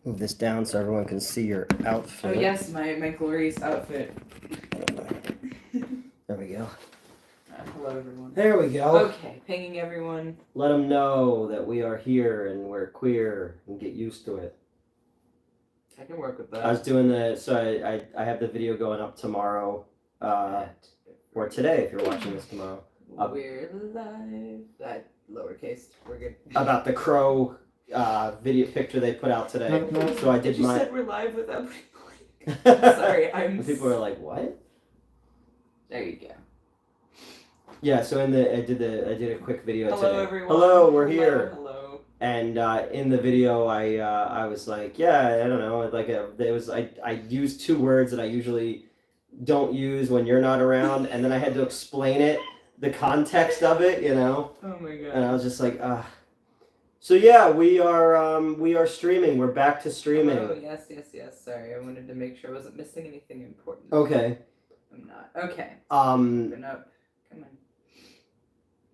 Move this down so everyone can see your outfit. Oh yes, my glorious outfit. There we go. Hello everyone. There we go. Okay, pinging everyone. Let them know that we are here and we're queer and get used to it. I can work with that. I was doing I have the video going up tomorrow, or today if you're watching this tomorrow. We're live. That lowercase. We're good. About the crow video picture they put out today. So I did you my. said we're live without Sorry, I'm. People are like, what? There you go. Yeah, so I did a quic video Hello, today. Everyone. Hello, we're here. Hello. And in the video, I was like, yeah, I don't know, I used two words that I usually don't use when you're not around, and then I had to explain it, the context of it, you know. Oh my god. And I was just like, So yeah, we are streaming. We're back to streaming. Oh yes. Sorry, I wanted to make sure I wasn't missing anything important. Okay. I'm not. Okay. Open up. Come on.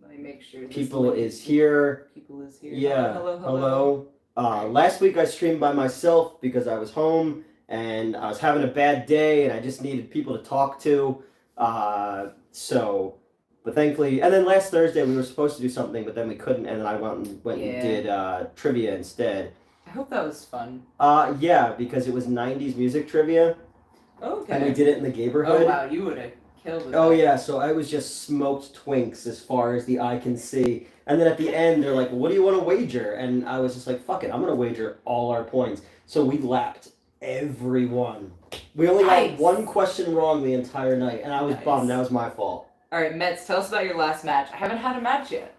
Let me make sure. People is here. People is here. Yeah. Hello. Last week I streamed by myself because I was home and I was having a bad day and I just needed people to talk to. But thankfully, and then last Thursday we were supposed to do something, but then we couldn't, and then I went and did trivia instead. I hope that was fun. Yeah, because it was 90s music trivia. Okay. And we did it in the neighborhood. Oh wow, you would have killed it. Oh yeah, so I was just smoked twinks as far as the eye can see. And then at the end, they're like, what do you want to wager? And I was just like, fuck it, I'm going to wager all our points. So we lapped everyone. We only got one question wrong the entire night, and I was bummed. That was my fault. All right, Mets, tell us about your last match. I haven't had a match yet,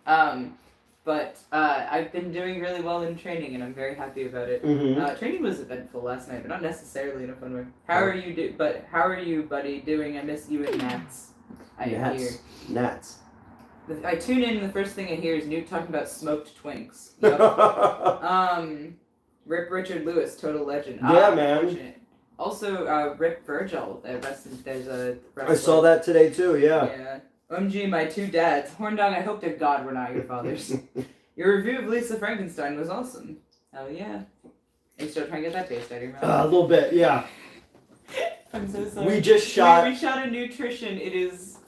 but I've been doing really well in training, and I'm very happy about it. Mm-hmm. Training was eventful last night, but not necessarily in a fun way. How are you, buddy, doing? I miss you and Nats. Nats. I tune in, and the first thing I hear is Newt talking about smoked twinks. Yep. Rip Richard Lewis, total legend. Yeah, man. Also, Rip Virgil. There's a wrestler. I saw that today too. Yeah. Yeah. OMG, my two dads. Horndog, I hope to God we're not your fathers. Your review of Lisa Frankenstein was awesome. Hell yeah. Are you still trying to get that taste out of your mouth? A little bit, yeah. I'm so sorry. We just shot. We shot a nutrition. It is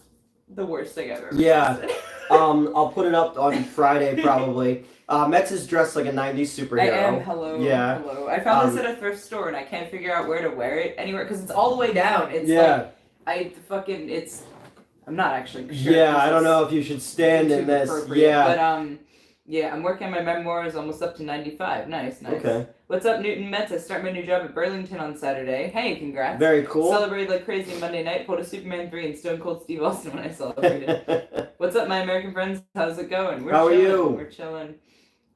the worst thing I've ever. Yeah. I'll put it up on Friday probably. Metz is dressed like a 90s superhero. I am. Hello. Yeah. Hello. I found this at a thrift store and I can't figure out where to wear it anywhere because it's all the way down. It's I'm not actually sure. Yeah, I don't know if you should stand in this. Yeah. But yeah, I'm working on my memoirs, almost up to 95. Nice. Okay. What's up, Newton Metz? I start my new job at Burlington on Saturday. Hey, congrats. Very cool. Celebrated like crazy Monday night. Pulled a Superman 3 and Stone Cold Steve Austin when I celebrated. What's up, my American friends? How's it going? How are you? We're chilling.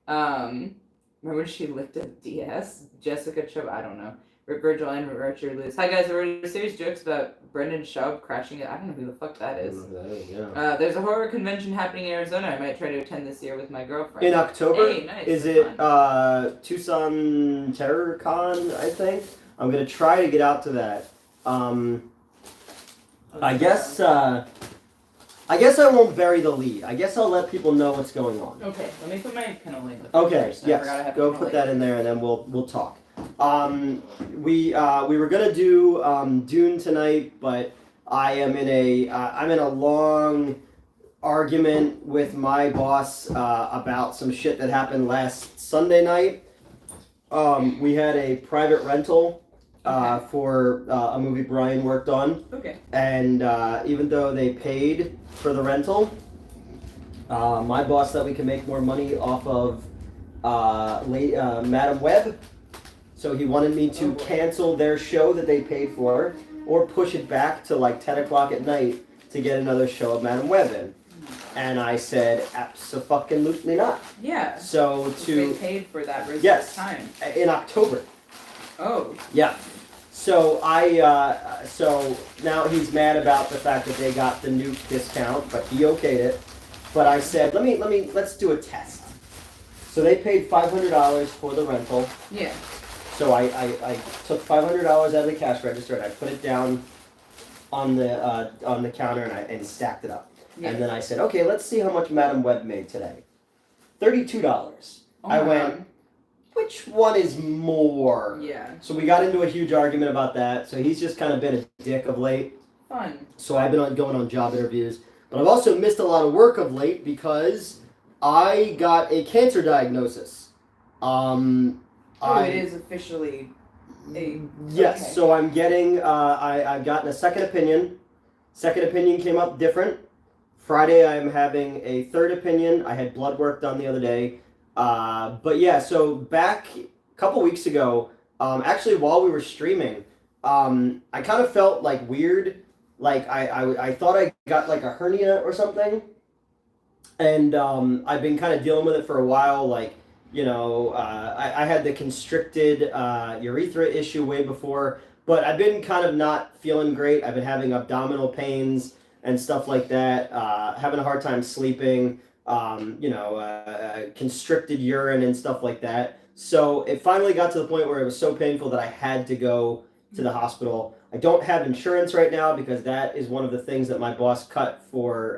Remember when she lifted DS? Jessica Chubb? I don't know. Rip Virgil and Richard Lewis. Hi guys, there were serious jokes about Brendan Schaub crashing it. I don't know who the fuck that is. There's a horror convention happening in Arizona. I might try to attend this year with my girlfriend. In October? Hey, nice. Is it Tucson Terror Con, I think? I'm going to try to get out to that. I guess I won't bury the lead. I guess I'll let people know what's going on. Okay, let me put my cannoli in the Okay, yes. Go put that in there and then we'll talk. We were gonna do Dune tonight, but I'm in a long argument with my boss about some shit that happened last Sunday night. We had a private rental for a movie Brian worked on. Okay. And even though they paid for the rental, my boss thought we could make more money off of Madam Web. So he wanted me to cancel their show that they paid for or push it back to like 10 o'clock at night to get another show of Madam Web in. And I said, abso-fucking-lutely not. Yeah. So they paid for that reserved time. In October. Oh. Yeah. So so now he's mad about the fact that they got the Nuke discount, but he okayed it. But I said, let's do a test. So they paid $500 for the rental. Yeah. So I took $500 out of the cash register and I put it down on the counter and stacked it up. Yeah. And then I said, okay, let's see how much Madam Web made today. $32. I went, which one is more? Yeah. So we got into a huge argument about that. So he's just kind of been a dick of late. Fun. So I've been going on job interviews. But I've also missed a lot of work of late because I got a cancer diagnosis. It is officially Yes, okay. so I'm getting, I've gotten a second opinion. Second opinion came up different. Friday I'm having a third opinion. I had blood work done the other day. But yeah, so back a couple weeks ago, actually while we were streaming, I kind of felt like weird. Like I thought I got like a hernia or something. And I've been kind of dealing with it for a while. Like, I had the constricted urethra issue way before, but I've been kind of not feeling great. I've been having abdominal pains and stuff like that, having a hard time sleeping, constricted urine and stuff like that. So it finally got to the point where it was so painful that I had to go to the hospital. I don't have insurance right now because that is one of the things that my boss cut for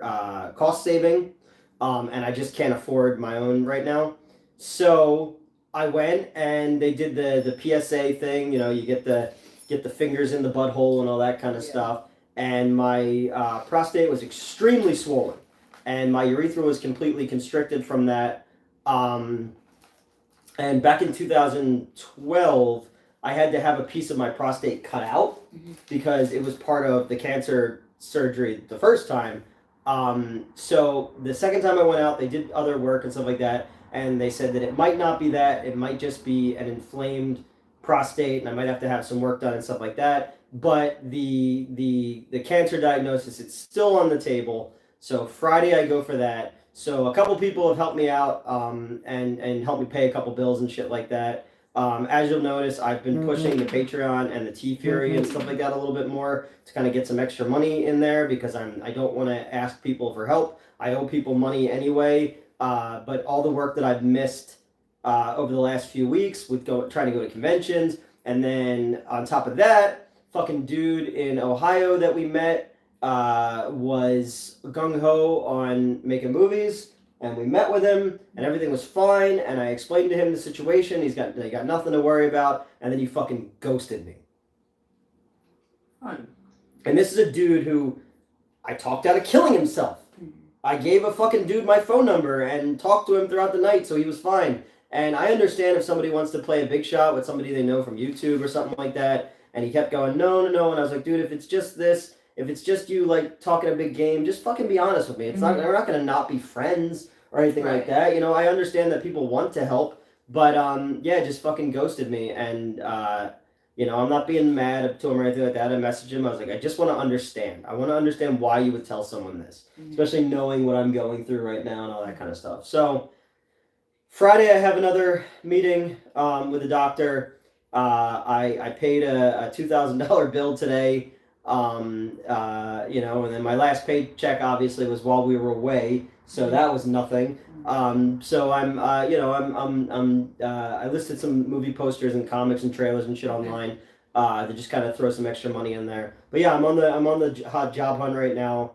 cost saving. And I just can't afford my own right now. So I went and they did the PSA thing. You get the fingers in the butthole and all that kind of stuff. And my prostate was extremely swollen, and my urethra was completely constricted from that. And back in 2012, I had to have a piece of my prostate cut out because it was part of the cancer surgery the first time. So the second time I went out, they did other work and stuff like that, and they said that it might not be that, it might just be an inflamed prostate, and I might have to have some work done and stuff like that. But the cancer diagnosis, it's still on the table. So Friday I go for that. So a couple people have helped me out, and helped me pay a couple bills and shit like that. As you'll notice, I've been pushing the Patreon and the T Fury and stuff like that a little bit more to kind of get some extra money in there because I don't want to ask people for help. I owe people money anyway. But all the work that I've missed over the last few weeks with trying to go to conventions, and then on top of that, fucking dude in Ohio that we met was gung ho on making movies. And we met with him, and everything was fine. And I explained to him the situation. He got nothing to worry about. And then he fucking ghosted me. Fun. And this is a dude who I talked out of killing himself. I gave a fucking dude my phone number and talked to him throughout the night, so he was fine. And I understand if somebody wants to play a big shot with somebody they know from YouTube or something like that. And he kept going, no. And I was like, dude, if it's just this, if it's just you like talking a big game, just fucking be honest with me. It's not. We're not gonna not be friends or anything like that. I understand that people want to help, but just fucking ghosted me, and I'm not being mad to him or anything like that. I messaged him. I was like, I just want to understand. I want to understand why you would tell someone this, especially knowing what I'm going through right now and all that kind of stuff. So Friday I have another meeting with the doctor. I paid a $2,000 bill today. And then my last paycheck obviously was while we were away, so that was nothing. So I listed some movie posters and comics and trailers and shit online to just kind of throw some extra money in there. But yeah, I'm on the hot job hunt right now.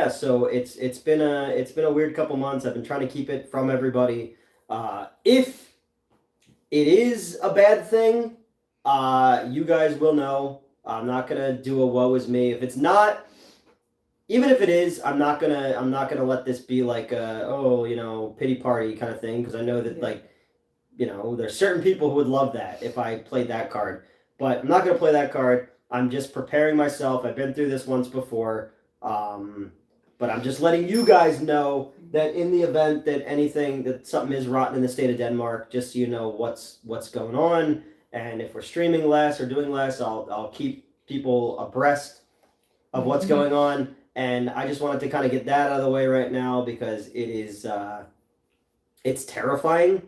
So it's been a weird couple months. I've been trying to keep it from everybody. If it is a bad thing, you guys will know. I'm not gonna do a woe is me. If it's not, even if it is, I'm not gonna let this be like a pity party kind of thing, because I know that there's certain people who would love that if I played that card. But I'm not gonna play that card. I'm just preparing myself. I've been through this once before. But I'm just letting you guys know that in the event that something is rotten in the state of Denmark, just so you know what's going on. And if we're streaming less or doing less, I'll keep people abreast of what's going on. And I just wanted to kind of get that out of the way right now because it is it's terrifying,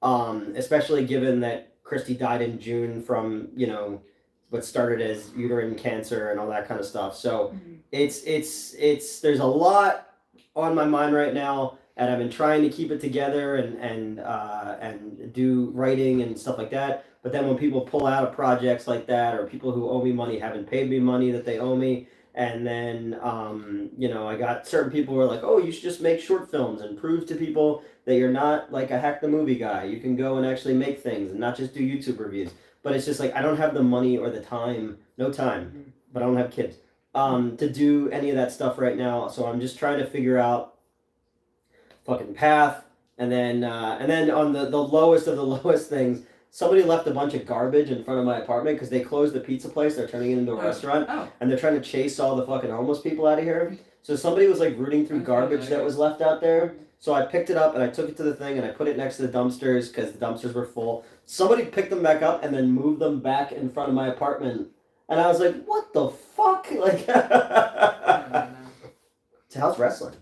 especially given that Christy died in June from what started as uterine cancer and all that kind of stuff. So it's there's a lot on my mind right now, and I've been trying to keep it together and do writing and stuff like that. But then when people pull out of projects like that, or people who owe me money haven't paid me money that they owe me, And then, I got certain people who are like, oh, you should just make short films and prove to people that you're not like a hack the movie guy. You can go and actually make things and not just do YouTube reviews. But it's just like, I don't have the money or the time, no time, but I don't have kids, to do any of that stuff right now. So I'm just trying to figure out fucking path. And then on the lowest of the lowest things, somebody left a bunch of garbage in front of my apartment because they closed the pizza place. They're turning it into a restaurant, and they're trying to chase all the fucking homeless people out of here. So somebody was like rooting through garbage that was left out there. So I picked it up and I took it to the thing and I put it next to the dumpsters because the dumpsters were full. Somebody picked them back up and then moved them back in front of my apartment, and I was like, "What the fuck?" Like, so how's wrestling?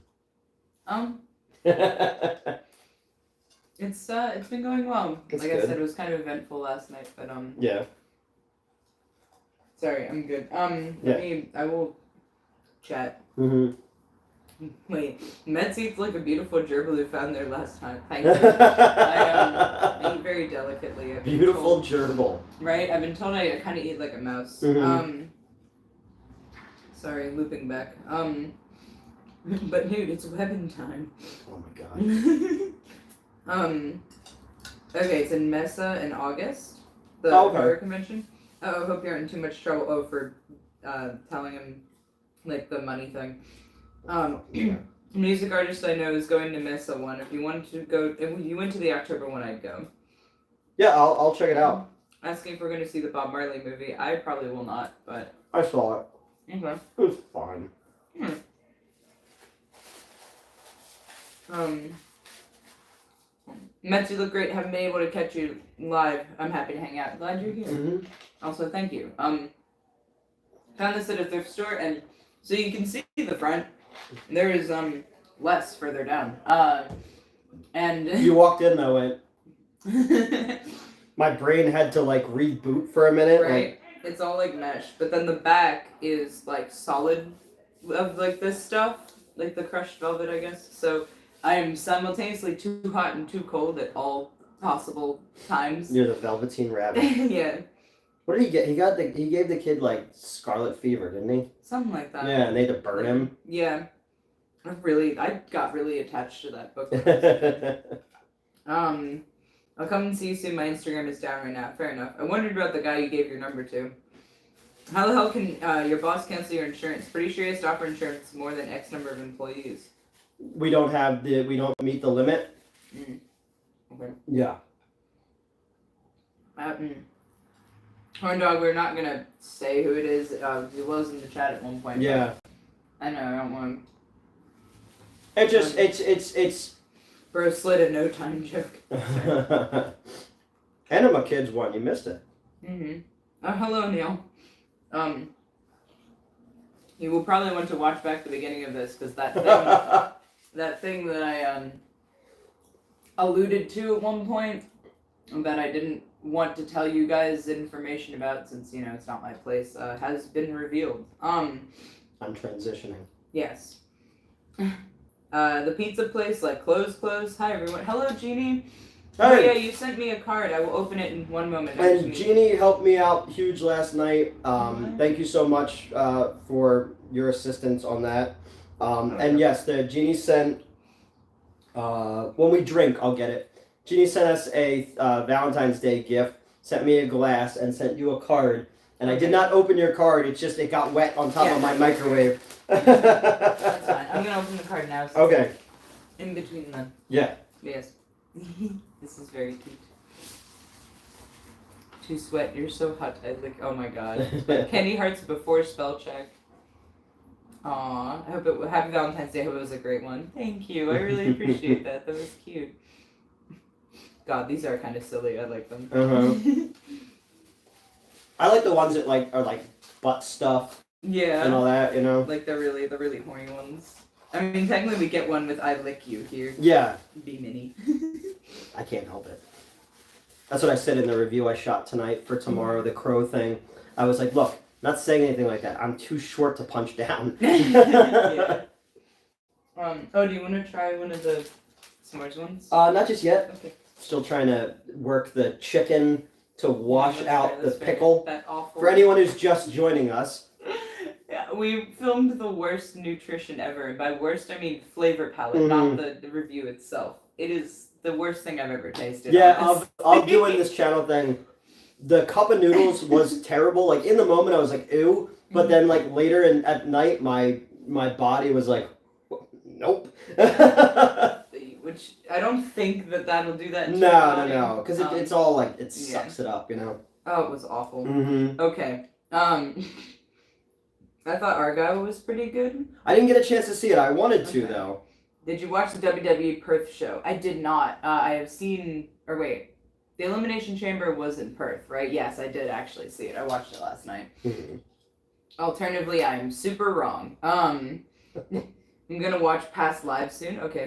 It's been going well. That's like good. I said, it was kind of eventful last night, but Yeah. Sorry, I'm good. I will chat. Mm-hmm. Wait, Metz eats like a beautiful gerbil who found there last time. Thank you. I eat very delicately. Beautiful gerbil. Right? I've been told I kind of eat like a mouse. Mm-hmm. Sorry, looping back. But dude, it's weapon time. Oh my god. Okay, it's in Mesa in August. The horror convention. Oh, I hope you're in too much trouble. Oh, for telling him like the money thing. Music artist I know is going to Mesa one. If you wanted to go, if you went to the October one, I'd go. Yeah, I'll check it out. Asking if we're going to see the Bob Marley movie. I probably will not, but I saw it. Okay. It was fine. Metz, you look great. Haven't been able to catch you live. I'm happy to hang out. Glad you're here. Mm-hmm. Also, thank you. Found this at a thrift store, and so you can see the front. There is less further down. And You walked in that way. My brain had to like reboot for a minute. Right. It's all like mesh, but then the back is like solid of like this stuff, like the crushed velvet, I guess. So I am simultaneously too hot and too cold at all possible times. You're the Velveteen Rabbit. Yeah. What did he get? He gave the kid like scarlet fever, didn't he? Something like that. Yeah, and they had to burn him. Yeah. I got really attached to that book. I'll come and see you soon. My Instagram is down right now. Fair enough. I wondered about the guy you gave your number to. How the hell can your boss cancel your insurance? Pretty sure he has to offer insurance more than X number of employees. We don't meet the limit. Okay. Yeah. Horn Dog, we're not gonna say who it is. He was in the chat at one point. Yeah. I know. I don't want. It's. Bro slid a no time joke. Anima Kids one. You missed it. Hello, Neil. You will probably want to watch back the beginning of this because that thing that I alluded to at one point that I didn't want to tell you guys information about since it's not my place has been revealed. I'm transitioning. Yes. The pizza place closed. Hi everyone. Hello, Jeannie. Hey. Oh yeah, you sent me a card. I will open it in one moment. And Jeannie helped me out huge last night. Thank you so much for your assistance on that. And yes, Jeannie sent. When we drink, I'll get it. Jeannie sent us a Valentine's Day gift. Sent me a glass and sent you a card. And I did not open your card. It's just it got wet on top of my microwave. That's fine. I'm gonna open the card now. So Okay. In between them. Yeah. Yes. This is very cute. To sweat, you're so hot. Oh my god. Candy hearts before spell check. Aw. Happy Valentine's Day. I hope it was a great one. Thank you. I really appreciate that. That was cute. God, these are kind of silly. I like them. I like the ones that are like butt stuff. Yeah. And all that, Like the really horny ones. I mean, technically we get one with I lick you here. Yeah. Be mini. I can't help it. That's what I said in the review I shot tonight for tomorrow, the crow thing. I was like, look, not saying anything like that. I'm too short to punch down. Yeah. Oh, do you want to try one of the s'mores ones? Not just yet. Okay. Still trying to work the chicken to wash out the pickle. That awful. For anyone who's just joining us, Yeah, we filmed the worst nutrition ever. And by worst, I mean flavor palette, not the review itself. It is the worst thing I've ever tasted. Yeah, I'll doing this channel thing. The cup of noodles was terrible. Like in the moment, I was like, ew. But then like later at night, my body was like, nope. Which I don't think that'll do that. No. Because it's all like it sucks it up, you know. Oh, it was awful. Mm-hmm. Okay. I thought Argyle was pretty good. I didn't get a chance to see it. I wanted to though. Did you watch the WWE Perth show? I did not. I have seen. Or wait, the Elimination Chamber was in Perth, right? Yes, I did actually see it. I watched it last night. Mm-hmm. Alternatively, I'm super wrong. I'm gonna watch Past Lives soon. Okay, I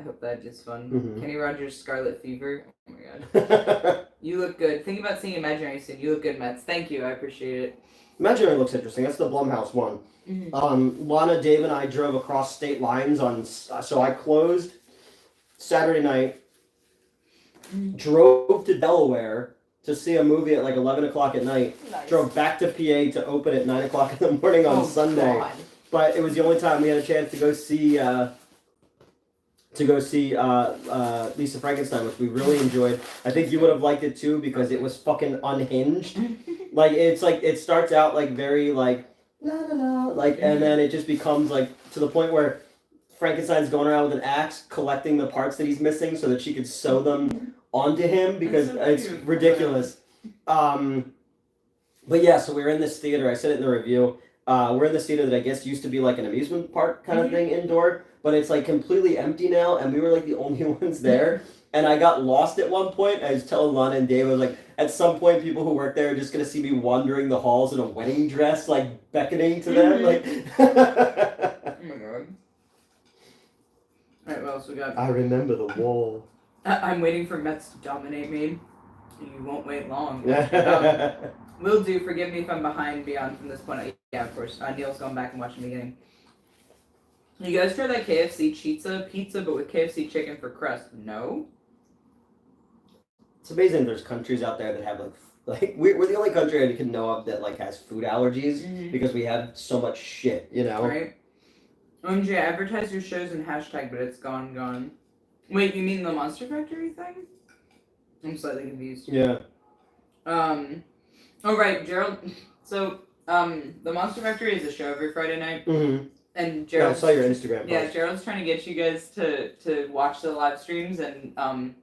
hope that is fun. Mm-hmm. Kenny Rogers' Scarlet Fever. Oh my god. You look good. Think about seeing Imaginary soon. You look good, Mets. Thank you. I appreciate it. Imaginary looks interesting. That's the Blumhouse one. Mm-hmm. Lana, Dave, and I drove across state lines so I closed Saturday night, drove to Delaware to see a movie at like 11 o'clock at night, Nice. drove back to PA to open at 9 o'clock in the morning on Sunday. God. But it was the only time we had a chance to go see Lisa Frankenstein, which we really enjoyed. I think you would have liked it too because it was fucking unhinged. Like it's like it starts out like very like la la la like, and then it just becomes like to the point where Frankenstein's going around with an axe collecting the parts that he's missing so that she could sew them onto him because it's ridiculous. But yeah, so we were in this theater. I said it in the review. We're in this theater that I guess used to be like an amusement park kind of thing indoor, but it's like completely empty now, and we were like the only ones there. And I got lost at one point. I was telling Lana and Dave, I was like, at some point, people who work there are just gonna see me wandering the halls in a wedding dress, like beckoning to them, like. Oh my god. Alright, what else we got? I remember the wall. I'm waiting for Mets to dominate me. You won't wait long. Mm-hmm. Will do. Forgive me if I'm behind beyond from this point. Yeah, of course. Neil's going back and watching the beginning. You guys try that KFC pizza, but with KFC chicken for crust? No. It's amazing. There's countries out there that have like we're the only country I can know of that like has food allergies because we have so much shit, you know. Right. OMG, advertise your shows in hashtag, but it's gone. Wait, you mean the Monster Factory thing? I'm slightly confused. Yeah. Oh right, Gerald. So the Monster Factory is a show every Friday night. Mm-hmm. And Gerald. I saw your Instagram post. Yeah, Gerald's trying to get you guys to watch the live streams and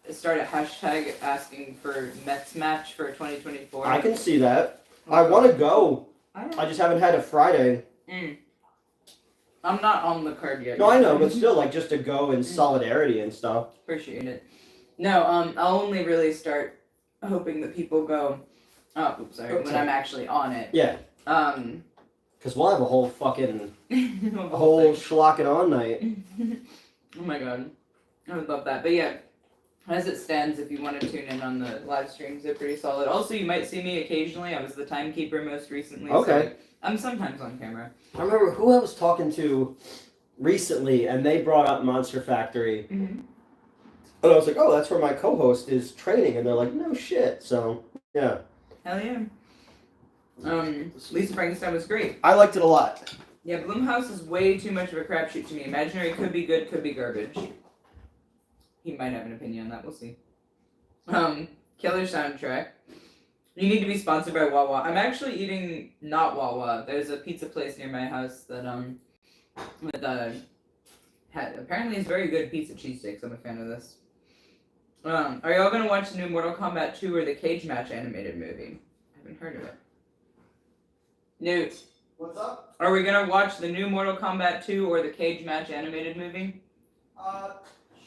start a hashtag asking for Mets match for 2024. I can see that. I want to go. I just haven't had a Friday. I'm not on the card yet. No, I know, but still, like, just to go in solidarity and stuff. Appreciate it. No, I'll only really start hoping that people go. Oh, oops, sorry. When I'm actually on it. Yeah. Because we'll have a whole fucking whole Schlock And Awe night. Oh my god, I would love that. But yeah, as it stands, if you want to tune in on the live streams, they're pretty solid. Also, you might see me occasionally. I was the timekeeper most recently. Okay. So I'm sometimes on camera. I remember who I was talking to recently, and they brought up Monster Factory. Mm-hmm. And I was like, oh, that's where my co-host is training. And they're like, no shit. So, yeah. Hell yeah. Lisa Frankenstein was great. I liked it a lot. Yeah, Blumhouse is way too much of a crapshoot to me. Imaginary could be good, could be garbage. He might have an opinion on that. We'll see. Killer soundtrack. You need to be sponsored by Wawa. I'm actually eating not Wawa. There's a pizza place near my house that apparently is very good pizza cheesesteaks. I'm a fan of this. Are y'all gonna watch the new Mortal Kombat 2 or the Cage Match animated movie? I haven't heard of it. Newt. What's up? Are we gonna watch the new Mortal Kombat 2 or the Cage Match animated movie?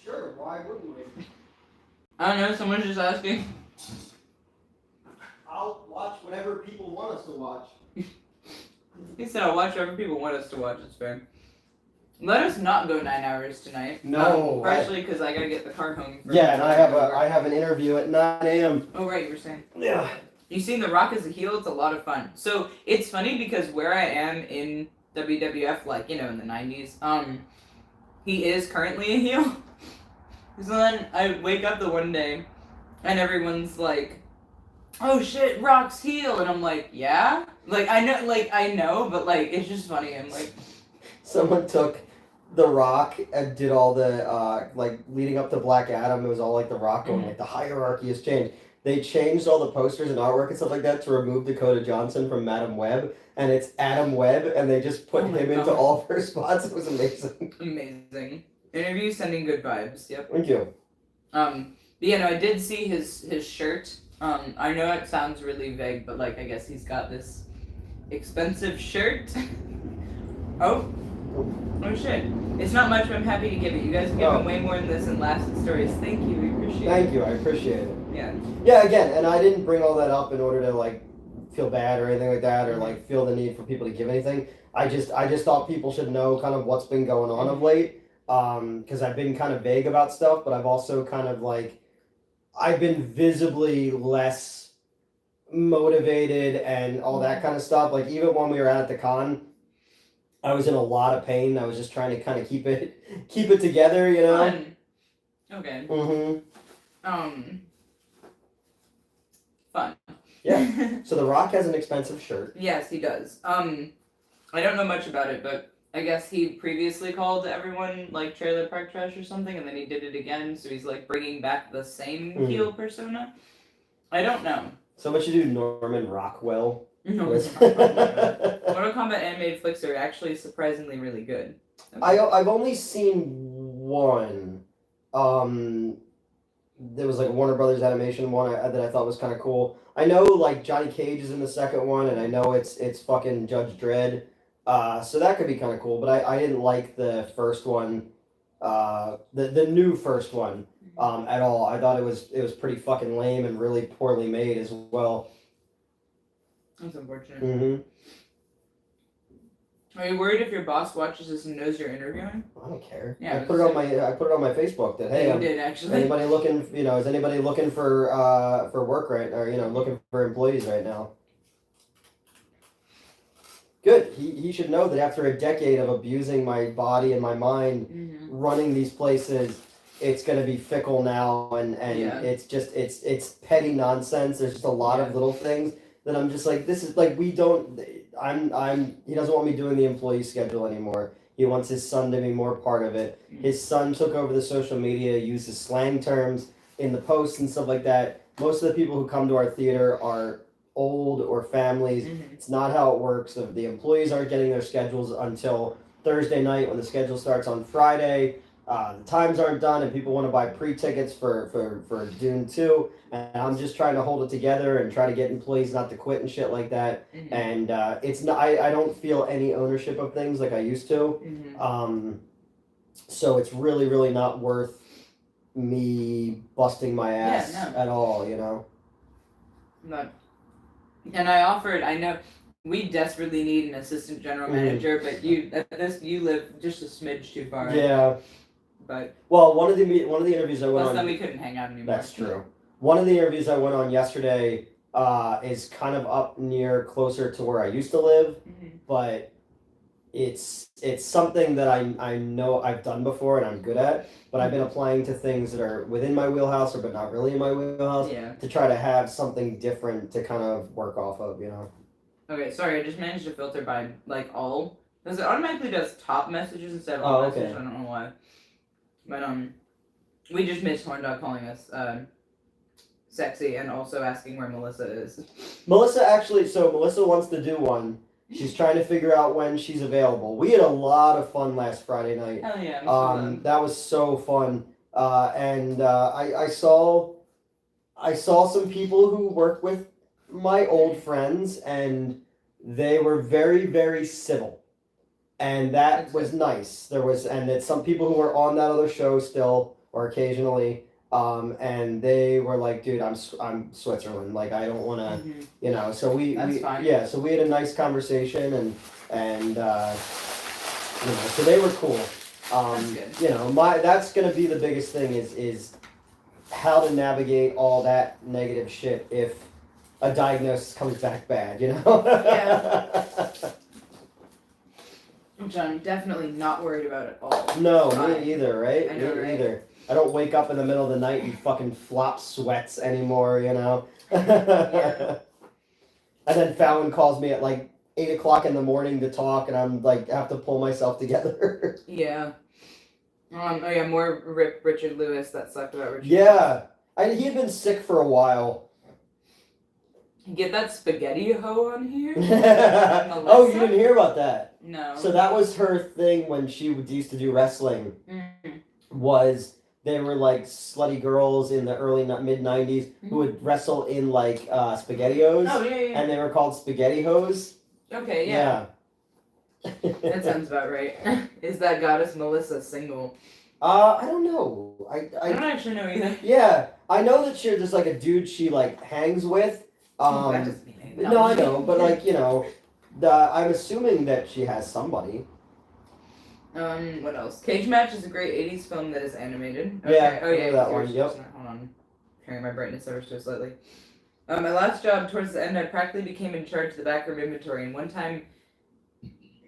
Sure. Why wouldn't we? I don't know. Someone's just asking. I'll watch whatever people want us to watch. He said I'll watch whatever people want us to watch. It's fair. Let us not go 9 hours tonight. No. Partially because I gotta get the car home. Yeah, and I have an interview at 9 a.m. Oh right, you were saying. Yeah. You seen The Rock as a heel? It's a lot of fun. So it's funny because where I am in WWF, like, you know, in the 90s, he is currently a heel. So then I wake up the one day and everyone's like, oh shit, Rock's heel, and I'm like, yeah, like I know, but like it's just funny. I'm like, Someone took The Rock and did all the like leading up to Black Adam. It was all like The Rock going like the hierarchy has changed. They changed all the posters and artwork and stuff like that to remove Dakota Johnson from Madam Web, and it's Adam Webb, and they just put Oh my him into gosh. all of her spots. It was amazing. amazing interview, sending good vibes. Yep. Thank you. But yeah, no, I did see his shirt. I know it sounds really vague, but like I guess he's got this expensive shirt. Oh shit! It's not much, but I'm happy to give it. You guys have given way more than this in last stories. Thank you, we appreciate it. Thank you, I appreciate it. Yeah. Yeah, again, and I didn't bring all that up in order to like feel bad or anything like that, or like feel the need for people to give anything. I just thought people should know kind of what's been going on of late, because I've been kind of vague about stuff, but I've also kind of like I've been visibly less motivated and all that kind of stuff. Like even when we were at the con, I was in a lot of pain. I was just trying to kind of keep it together, you know. Fun. Okay. Fun. Yeah. So The Rock has an expensive shirt. Yes, he does. I don't know much about it, but I guess he previously called everyone like trailer park trash or something, and then he did it again. So he's like bringing back the same heel persona. I don't know. So what you do, Norman Rockwell? No, Mortal Kombat animated flicks are actually surprisingly really good. Okay. I've only seen one. There was like a Warner Brothers animation one that I thought was kind of cool. I know like Johnny Cage is in the second one, and I know it's fucking Judge Dredd. So that could be kind of cool. But I didn't like the first one, the new first one, at all. I thought it was pretty fucking lame and really poorly made as well. That's unfortunate. Mm-hmm. Are you worried if your boss watches this and knows you're interviewing? I don't care. Yeah, I put it on my Facebook that hey, you did actually. Anybody looking? Is anybody looking for work right, or looking for employees right now? Good. He should know that after a decade of abusing my body and my mind, running these places, it's gonna be fickle now, and it's just it's petty nonsense. There's just a lot of little things that I'm just like, this is like he doesn't want me doing the employee schedule anymore. He wants his son to be more part of it. His son took over the social media, uses slang terms in the posts and stuff like that. Most of the people who come to our theater are old or families. It's not how it works. The employees aren't getting their schedules until Thursday night when the schedule starts on Friday. The times aren't done, and people want to buy pre-tickets for Dune 2, and I'm just trying to hold it together and try to get employees not to quit and shit like that. And it's not. I don't feel any ownership of things like I used to. So it's really, really not worth me busting my ass at all. But, and I offered. I know we desperately need an assistant general manager, but you live just a smidge too far. Yeah. But one of the interviews I went on. Then we couldn't hang out anymore. That's true. One of the interviews I went on yesterday is kind of up closer to where I used to live, but it's something that I know I've done before and I'm good at. But I've been applying to things that are within my wheelhouse but not really in my wheelhouse to try to have something different to kind of work off of. Okay, sorry, I just managed to filter by like all because it automatically does top messages instead of all messages. I don't know why. But we just missed Horndog calling us sexy and also asking where Melissa is. Melissa wants to do one. She's trying to figure out when she's available. We had a lot of fun last Friday night. Hell yeah! That was so fun. And I saw some people who work with my old friends, and they were very, very civil. And that was nice. And some people who were on that other show still, or occasionally, and they were like, dude, I'm Switzerland. Like, I don't want to, so we had a nice conversation and so they were cool. That's good. That's going to be the biggest thing is how to navigate all that negative shit if a diagnosis comes back bad, Yeah. Which I'm definitely not worried about at all. No, me either, right? I know, Me right? either. I don't wake up in the middle of the night and fucking flop sweats anymore, you know? Yeah. And then Fallon calls me at like 8 o'clock in the morning to talk, and I'm like, have to pull myself together. Yeah. Oh yeah, more Richard Lewis. That sucked about Richard. Yeah. He had been sick for a while. Get that spaghetti hoe on here? Oh, you didn't hear about that? No. So that was her thing when she used to do wrestling. Was they were like slutty girls in the early mid 90s who would wrestle in like SpaghettiOs. Oh yeah. And they were called spaghetti hoes. Okay, yeah. That sounds about right. Is that goddess Melissa single? I don't know. I don't actually know either. Yeah, I know that she's just like a dude she like hangs with. That doesn't mean anything. No, I know, but like, you know, I'm assuming that she has somebody. What else? Cage Match is a great 80s film that is animated. Okay. Yeah, oh yeah, that one. Yep. Hold on. Carrying my brightness over so slightly. My last job, towards the end, I practically became in charge of the backroom inventory, and one time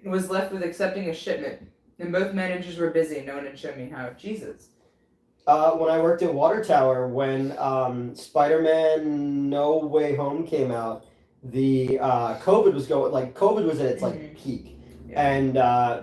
was left with accepting a shipment. And both managers were busy, and no one had shown me how. Jesus. When I worked at Water Tower, when Spider-Man No Way Home came out, the COVID was COVID was at its like peak, and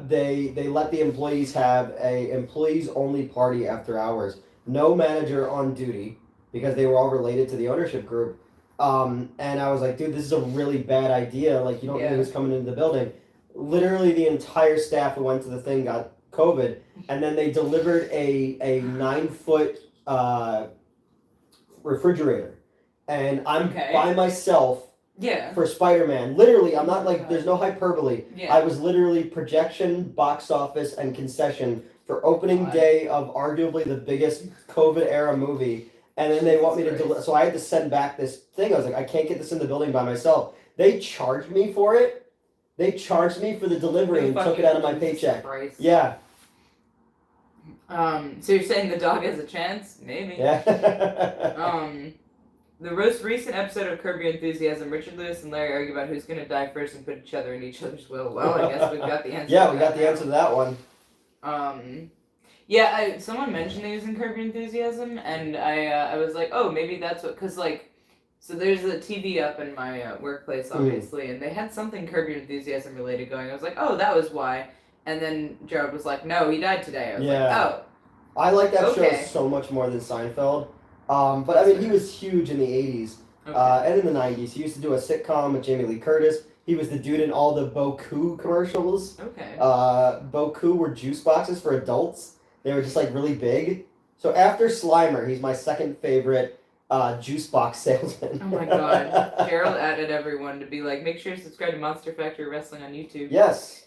they let the employees have a employees only party after hours. No manager on duty because they were all related to the ownership group. And I was like, dude, this is a really bad idea. Like, you don't know who's coming into the building. Literally, the entire staff who went to the thing got COVID, and then they delivered a 9-foot refrigerator, and I'm by myself. Yeah. For Spider-Man, literally, I'm not like there's no hyperbole. Yeah. I was literally projection, box office, and concession for opening day of arguably the biggest COVID era movie, and then they want me to deliver. So I had to send back this thing. I was like, I can't get this in the building by myself. They charged me for it. They charged me for the delivery and took it out of my paycheck. Christ. Yeah. So you're saying the dog has a chance? Maybe. Yeah. The most recent episode of Curb Your Enthusiasm, Richard Lewis and Larry argue about who's going to die first and put each other in each other's will. Well, I guess we've got the answer. Yeah, we got the answer to that one. Yeah, someone mentioned he was in Curb Your Enthusiasm, and I was like, oh, maybe that's what, because like, so there's a TV up in my workplace, obviously, and they had something Curb Your Enthusiasm related going. I was like, oh, that was why. And then Jared was like, no, he died today. I was like, oh. I like that show so much more than Seinfeld. But I mean, he was huge in the 80s and in the 90s. He used to do a sitcom with Jamie Lee Curtis. He was the dude in all the Boku commercials. Okay. Boku were juice boxes for adults. They were just like really big. So after Slimer, he's my second favorite juice box salesman. Oh my god. Gerald added everyone to be like, make sure to subscribe to Monster Factory Wrestling on YouTube. Yes.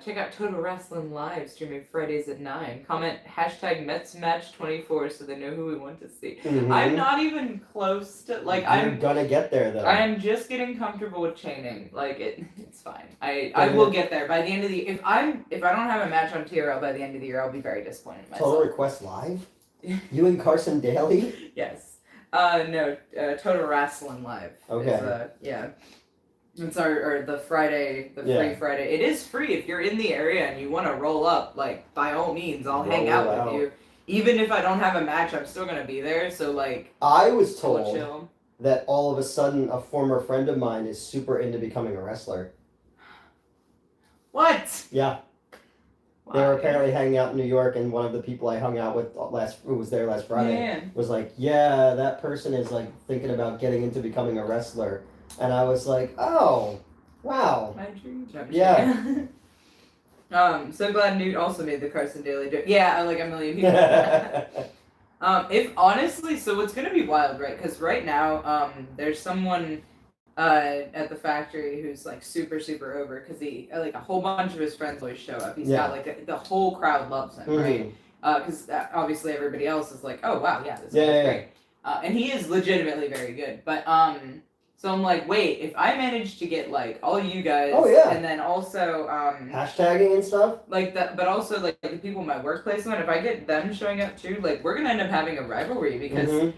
Check out Total Wrestling Live, streaming Fridays at 9. Comment hashtag MetsMatch24 so they know who we want to see. Mm-hmm. I'm not even close to, like, I'm gonna get there, though. I'm just getting comfortable with chaining. Like, it's fine. I will get there. By the end of the if I don't have a match on TRL by the end of the year, I'll be very disappointed in myself. Total Request Live? You and Carson Daly? Yes. No, Total Wrestling Live. Okay. Is, yeah. It's the Friday, free Friday. It is free if you're in the area and you want to roll up. Like, by all means, I'll hang out with you. Even if I don't have a match, I'm still gonna be there. So like, I was told that all of a sudden a former friend of mine is super into becoming a wrestler. What? Yeah. They were apparently hanging out in New York, and one of the people I hung out with who was there last Friday was like, "Yeah, that person is like thinking about getting into becoming a wrestler." And I was like, oh, wow. My dream. No, yeah. So glad Newt also made the Carson Daly joke. Yeah, like a million people. If honestly, so what's gonna be wild, right? Because right now, there's someone at the factory who's like super over because he like a whole bunch of his friends always show up. He's got like the whole crowd loves him, right? Because obviously everybody else is like, oh wow, yeah, this guy's great. And he is legitimately very good, but so I'm like, wait, if I manage to get like all you guys, and then also hashtagging and stuff, like that, but also like the people in my workplace, if I get them showing up too, like we're gonna end up having a rivalry because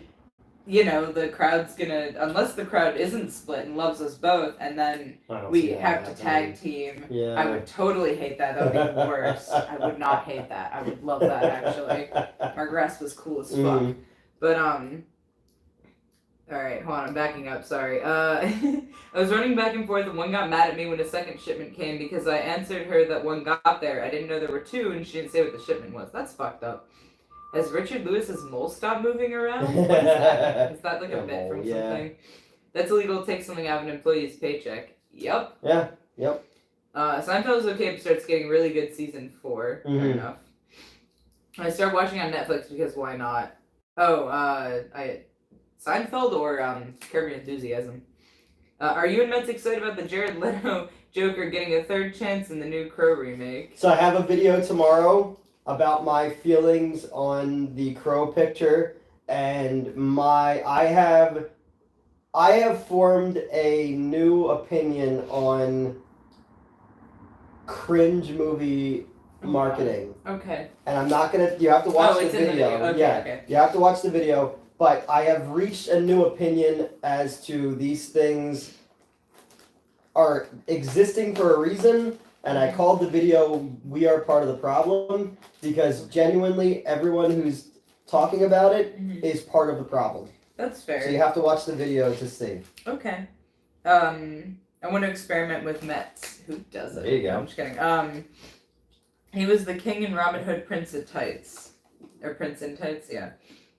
you know, the crowd's gonna, unless the crowd isn't split and loves us both, and then we have to tag team. Yeah. I would totally hate that. That would be worse. I would not hate that. I would love that, actually. Mark Rass was cool as fuck. But, alright, hold on, I'm backing up, sorry. I was running back and forth, and one got mad at me when a second shipment came because I answered her that one got there. I didn't know there were two, and she didn't say what the shipment was. That's fucked up. Has Richard Lewis's mole stopped moving around? What is that? Is that like a bit from something? That's illegal to take something out of an employee's paycheck. Yep. Yeah, yep. Seinfeld's okay but starts getting really good season 4. Fair enough. I started watching on Netflix because why not? Seinfeld or Curb Your Enthusiasm. Are you and Mets excited about the Jared Leto Joker getting a third chance in the new Crow remake? So I have a video tomorrow about my feelings on the Crow picture, and I have formed a new opinion on cringe movie marketing. Okay. And I'm not gonna. You have to watch the video. Okay. You have to watch the video. But I have reached a new opinion as to these things are existing for a reason, and I called the video "We Are Part of the Problem" because genuinely everyone who's talking about it is part of the problem. That's fair. So you have to watch the video to see. Okay. I want to experiment with Metz. Who does it? There you go. I'm just kidding. He was the king in Robin Hood, Prince of Tights. Or Prince in Tights, yeah.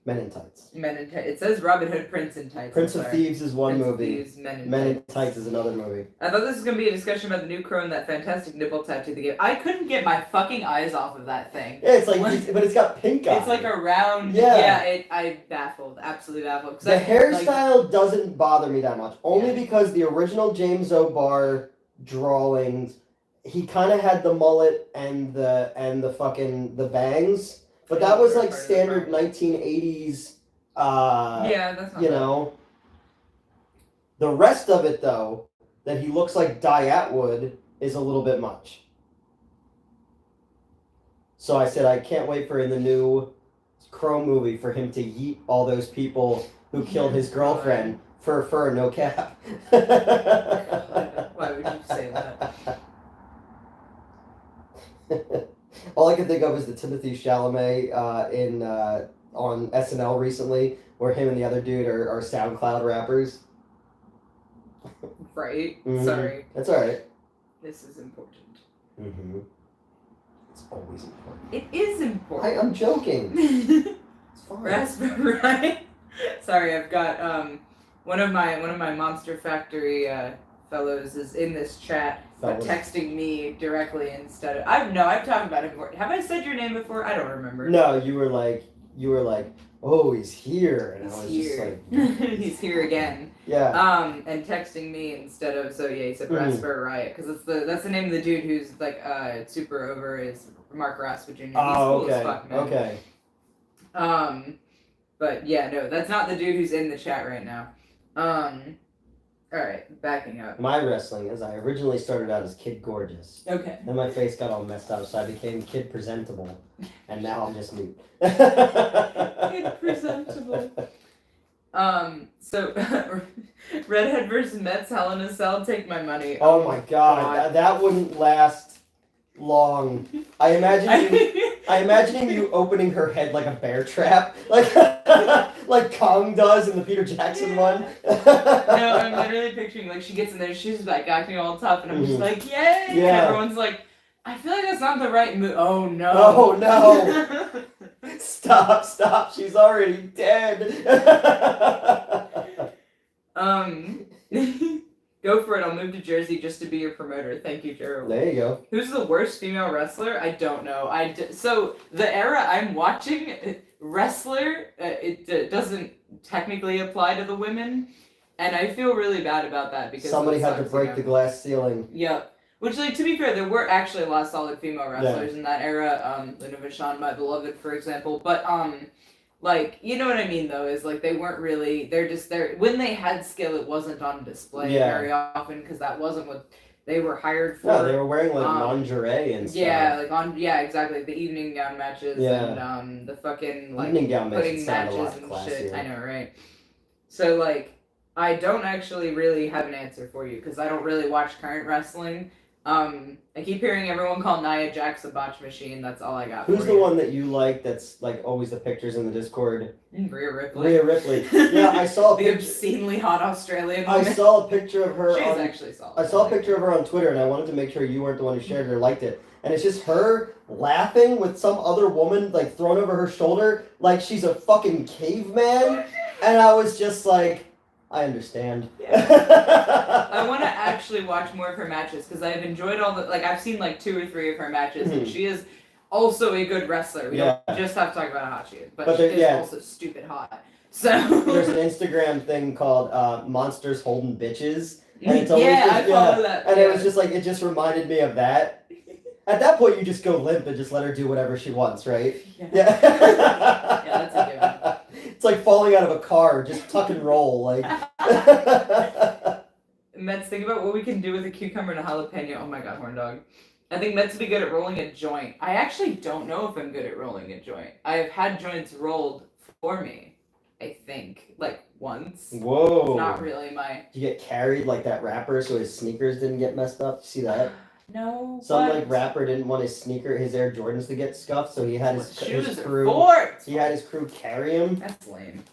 Men in Tights. Men in Tights. It says Robin Hood, Prince in Tights. Prince of Thieves is one movie. Thieves, Men in Tights is another movie. I thought this was going to be a discussion about the new Crow and that fantastic nipple tattoo they gave. I couldn't get my fucking eyes off of that thing. Yeah, it's like, but it's got pink eye. It's like a round. Yeah. I baffled. Absolutely baffled. The hairstyle doesn't bother me that much. Only because the original James O'Barr drawings, he kind of had the mullet and the fucking the bangs. But that was like standard 1980s. That's not you know. The rest of it, though, that he looks like Dye Atwood, is a little bit much. So I said I can't wait for in the new Crow movie for him to yeet all those people who killed his girlfriend for fur and no cap. Why would you say that? All I can think of is the Timothy Chalamet on SNL recently, where him and the other dude are SoundCloud rappers. Right. Sorry. That's all right. This is important. It's always important. It is important. I'm joking. It's fine. Raspberry, right? Sorry, I've got one of my Monster Factory fellows is in this chat, but texting me directly instead of I've talked about it before. Have I said your name before? I don't remember. No, you were like, oh, he's here, and I was just like, he's here again. Yeah. And texting me instead of he said Raspberry Riot because that's the name of the dude who's like super over is Mark Rasper Jr. He's cool as fuck, man. Okay. But yeah, no, that's not the dude who's in the chat right now. Alright, backing up. My wrestling is I originally started out as Kid Gorgeous. Okay. Then my face got all messed up, so I became Kid Presentable. And now I'm just mute. Kid Presentable. So, Redhead versus Mets, Hell in a Cell, take my money. Oh my god. That wouldn't last long. I imagine you opening her head like a bear trap, like Kong does in the Peter Jackson one. No, I'm literally picturing like she gets in there, she's like acting all tough, and I'm just like, yay! Yeah. And everyone's like, I feel like that's not the right move. Oh no! Oh no! Stop! She's already dead. Go for it. I'll move to Jersey just to be your promoter. Thank you, Gerald. There you go. Who's the worst female wrestler? I don't know. So the era I'm watching, wrestler, it doesn't technically apply to the women, and I feel really bad about that because somebody had to break the glass ceiling. Yep. Which, like, to be fair, there were actually a lot of solid female wrestlers in that era. Luna Vachon, my beloved, for example. But like, you know what I mean, though, is, like, they weren't really, they're just there. When they had skill, it wasn't on display very often, because that wasn't what they were hired for. No, they were wearing, like, lingerie and stuff. Yeah, exactly, the evening gown matches and the fucking, like, evening gown putting matches and classier. shit. I know, right? So, like, I don't actually really have an answer for you because I don't really watch current wrestling. I keep hearing everyone call Nia Jax a botch machine. That's all I got. Who's for the you. one that you like? That's like always the pictures in the Discord. Rhea Ripley. Rhea Ripley. Yeah, I saw a The picture. obscenely hot Australian woman. I saw a picture of her. She's on, actually solid. I saw a picture of her on Twitter, and I wanted to make sure you weren't the one who shared it or liked it. And it's just her laughing with some other woman like thrown over her shoulder, like she's a fucking caveman. And I was just like, I understand. Yeah. I want to actually watch more of her matches because I've enjoyed all the I've seen like 2 or 3 of her matches, and she is also a good wrestler. We don't just have to talk about how hot she is, but she is also stupid hot. So there's an Instagram thing called Monsters Holding Bitches, and it's always I follow that. And it was just like it just reminded me of that. At that point, you just go limp and just let her do whatever she wants, right? Yeah. Yeah, that's a given. It's like falling out of a car, just tuck and roll, like. Mets, think about what we can do with a cucumber and a jalapeno. Oh my god, horn dog. I think Mets would be good at rolling a joint. I actually don't know if I'm good at rolling a joint. I have had joints rolled for me, I think, like once. Whoa. It's not really my. Did you get carried like that rapper so his sneakers didn't get messed up? See that? No. Some like rapper didn't want his Air Jordans to get scuffed, so he had his crew. He had his crew carry him. That's lame.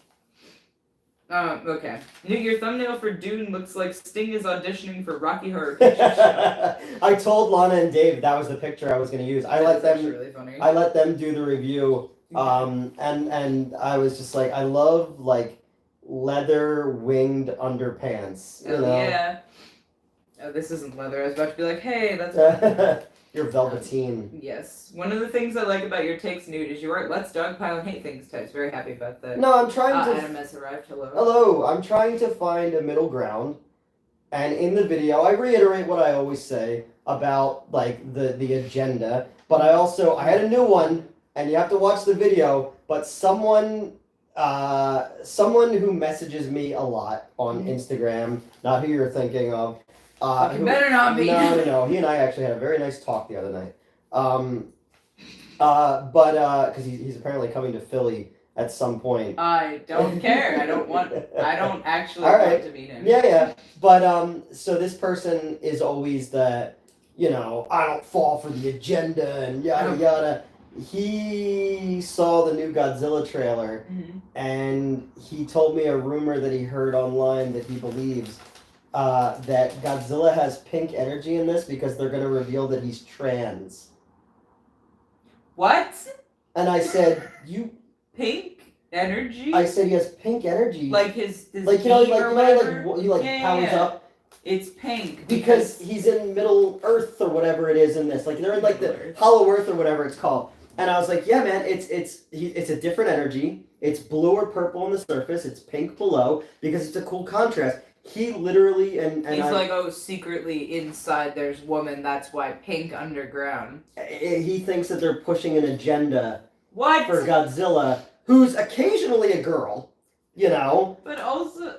Okay. Your thumbnail for Dune looks like Sting is auditioning for Rocky Horror Picture Show. I told Lana and Dave that was the picture I was going to use. I let them. Really funny. I let them do the review. And I was just like, I love like leather winged underpants. You know? Yeah. Oh, this isn't leather. I was about to be like, hey, that's. You're velveteen. Yes. One of the things I like about your takes, Newt, is you are let's dogpile and hate things types. Very happy about that. No, I'm trying to. Adam has arrived. Hello. Hello. I'm trying to find a middle ground, and in the video, I reiterate what I always say about like the agenda. But I had a new one, and you have to watch the video. But someone who messages me a lot on Instagram, not who you're thinking of. Better not be. No. He and I actually had a very nice talk the other night. Because he's apparently coming to Philly at some point. I don't care. I don't actually want to meet him. Yeah. But so this person is always the, I don't fall for the agenda and yada yada. He saw the new Godzilla trailer, and he told me a rumor that he heard online that he believes. That Godzilla has pink energy in this because they're going to reveal that he's trans. What? And I said, Pink energy? I said he has pink energy. Like his like, he powers up. It's pink. Because he's in Middle Earth or whatever it is in this. Like, they're in like the Hollow Earth or whatever it's called. And I was like, yeah, man, it's a different energy. It's blue or purple on the surface. It's pink below because it's a cool contrast. He literally he's secretly inside there's woman, that's why pink underground. He thinks that they're pushing an agenda for Godzilla, who's occasionally a girl, But also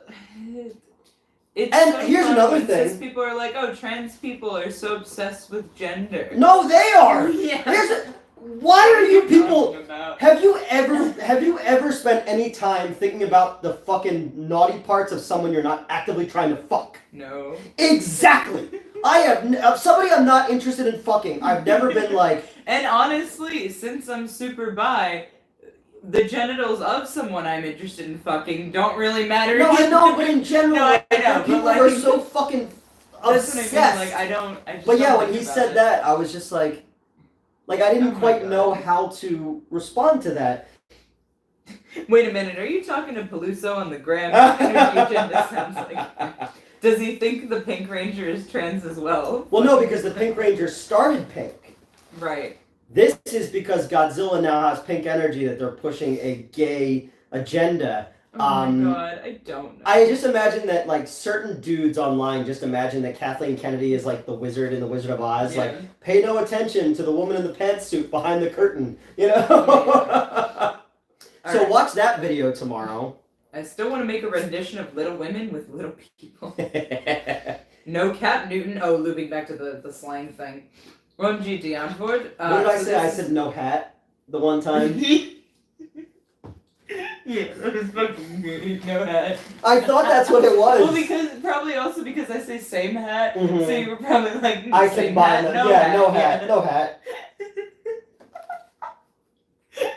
it's here's another thing. People are like, oh, trans people are so obsessed with gender. No, they are. Yeah. Why are you people? Have you ever spent any time thinking about the fucking naughty parts of someone you're not actively trying to fuck? No. Exactly. I have somebody I'm not interested in fucking. I've never been like. And honestly, since I'm super bi, the genitals of someone I'm interested in fucking don't really matter. No, I know, but in general, I know, people are so fucking obsessed. That's what I mean. I just but yeah, don't when he think said that, I was just like. Like, I didn't quite know how to respond to that. Wait a minute, are you talking to Peluso on the gram? That sounds like. Does he think the Pink Ranger is trans as well? Well, no, because the Pink Ranger started pink. Right. This is because Godzilla now has pink energy that they're pushing a gay agenda. Oh my god, I don't know. I just imagine that, like, certain dudes online just imagine that Kathleen Kennedy is like the wizard in The Wizard of Oz. Yeah. Like, pay no attention to the woman in the pantsuit behind the curtain, So Right. watch that video tomorrow. I still want to make a rendition of Little Women with little people. No Cap Newton. Oh, looping back to the slang thing. OMG Deonford. What did I say? I said no hat the one time. Yeah, that was fucking good. No hat. I thought that's what it was. Well, probably also because I say same hat, Mhm. so you were probably like, I same can buy hat, that. no Yeah, hat. no hat, no hat.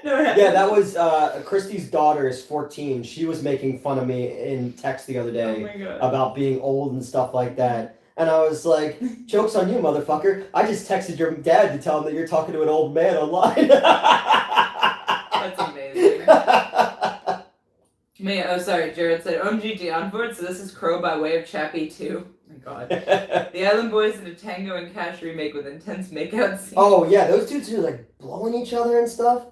No hat. Yeah, that was Christy's daughter is 14. She was making fun of me in text the other Oh day my god. about being old and stuff like that. And I was like, joke's on you, motherfucker. I just texted your dad to tell him that you're talking to an old man online. That's amazing. Man, oh sorry, Jared said OMG Onboard, so this is Crow by way of Chappie 2. Oh my god. The Island Boys in a Tango and Cash remake with intense makeout scenes. Oh yeah, those dudes are like blowing each other and stuff.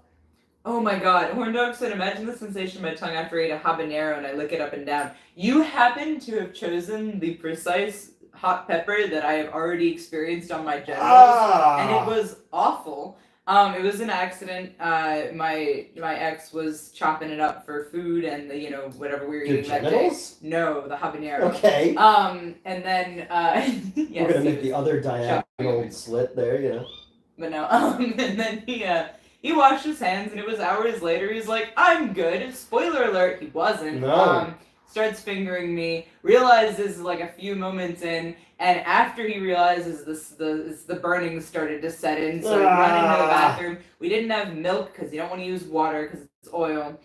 Oh my god. Horn Dog said, imagine the sensation of my tongue after I eat a habanero and I lick it up and down. You happen to have chosen the precise hot pepper that I have already experienced on my genitals, and it was awful. It was an accident. My ex was chopping it up for food and whatever we were Your eating that day. genitals? No, the habanero. Okay. And then yes, We're gonna make the other diagonal slit there, you know. But no, and then he washed his hands, and it was hours later. He's like, "I'm good." Spoiler alert: he wasn't. No. Starts fingering me. Realizes like a few moments in, and after he realizes the burning started to set in, so he ran into the bathroom. We didn't have milk because you don't want to use water because it's oil.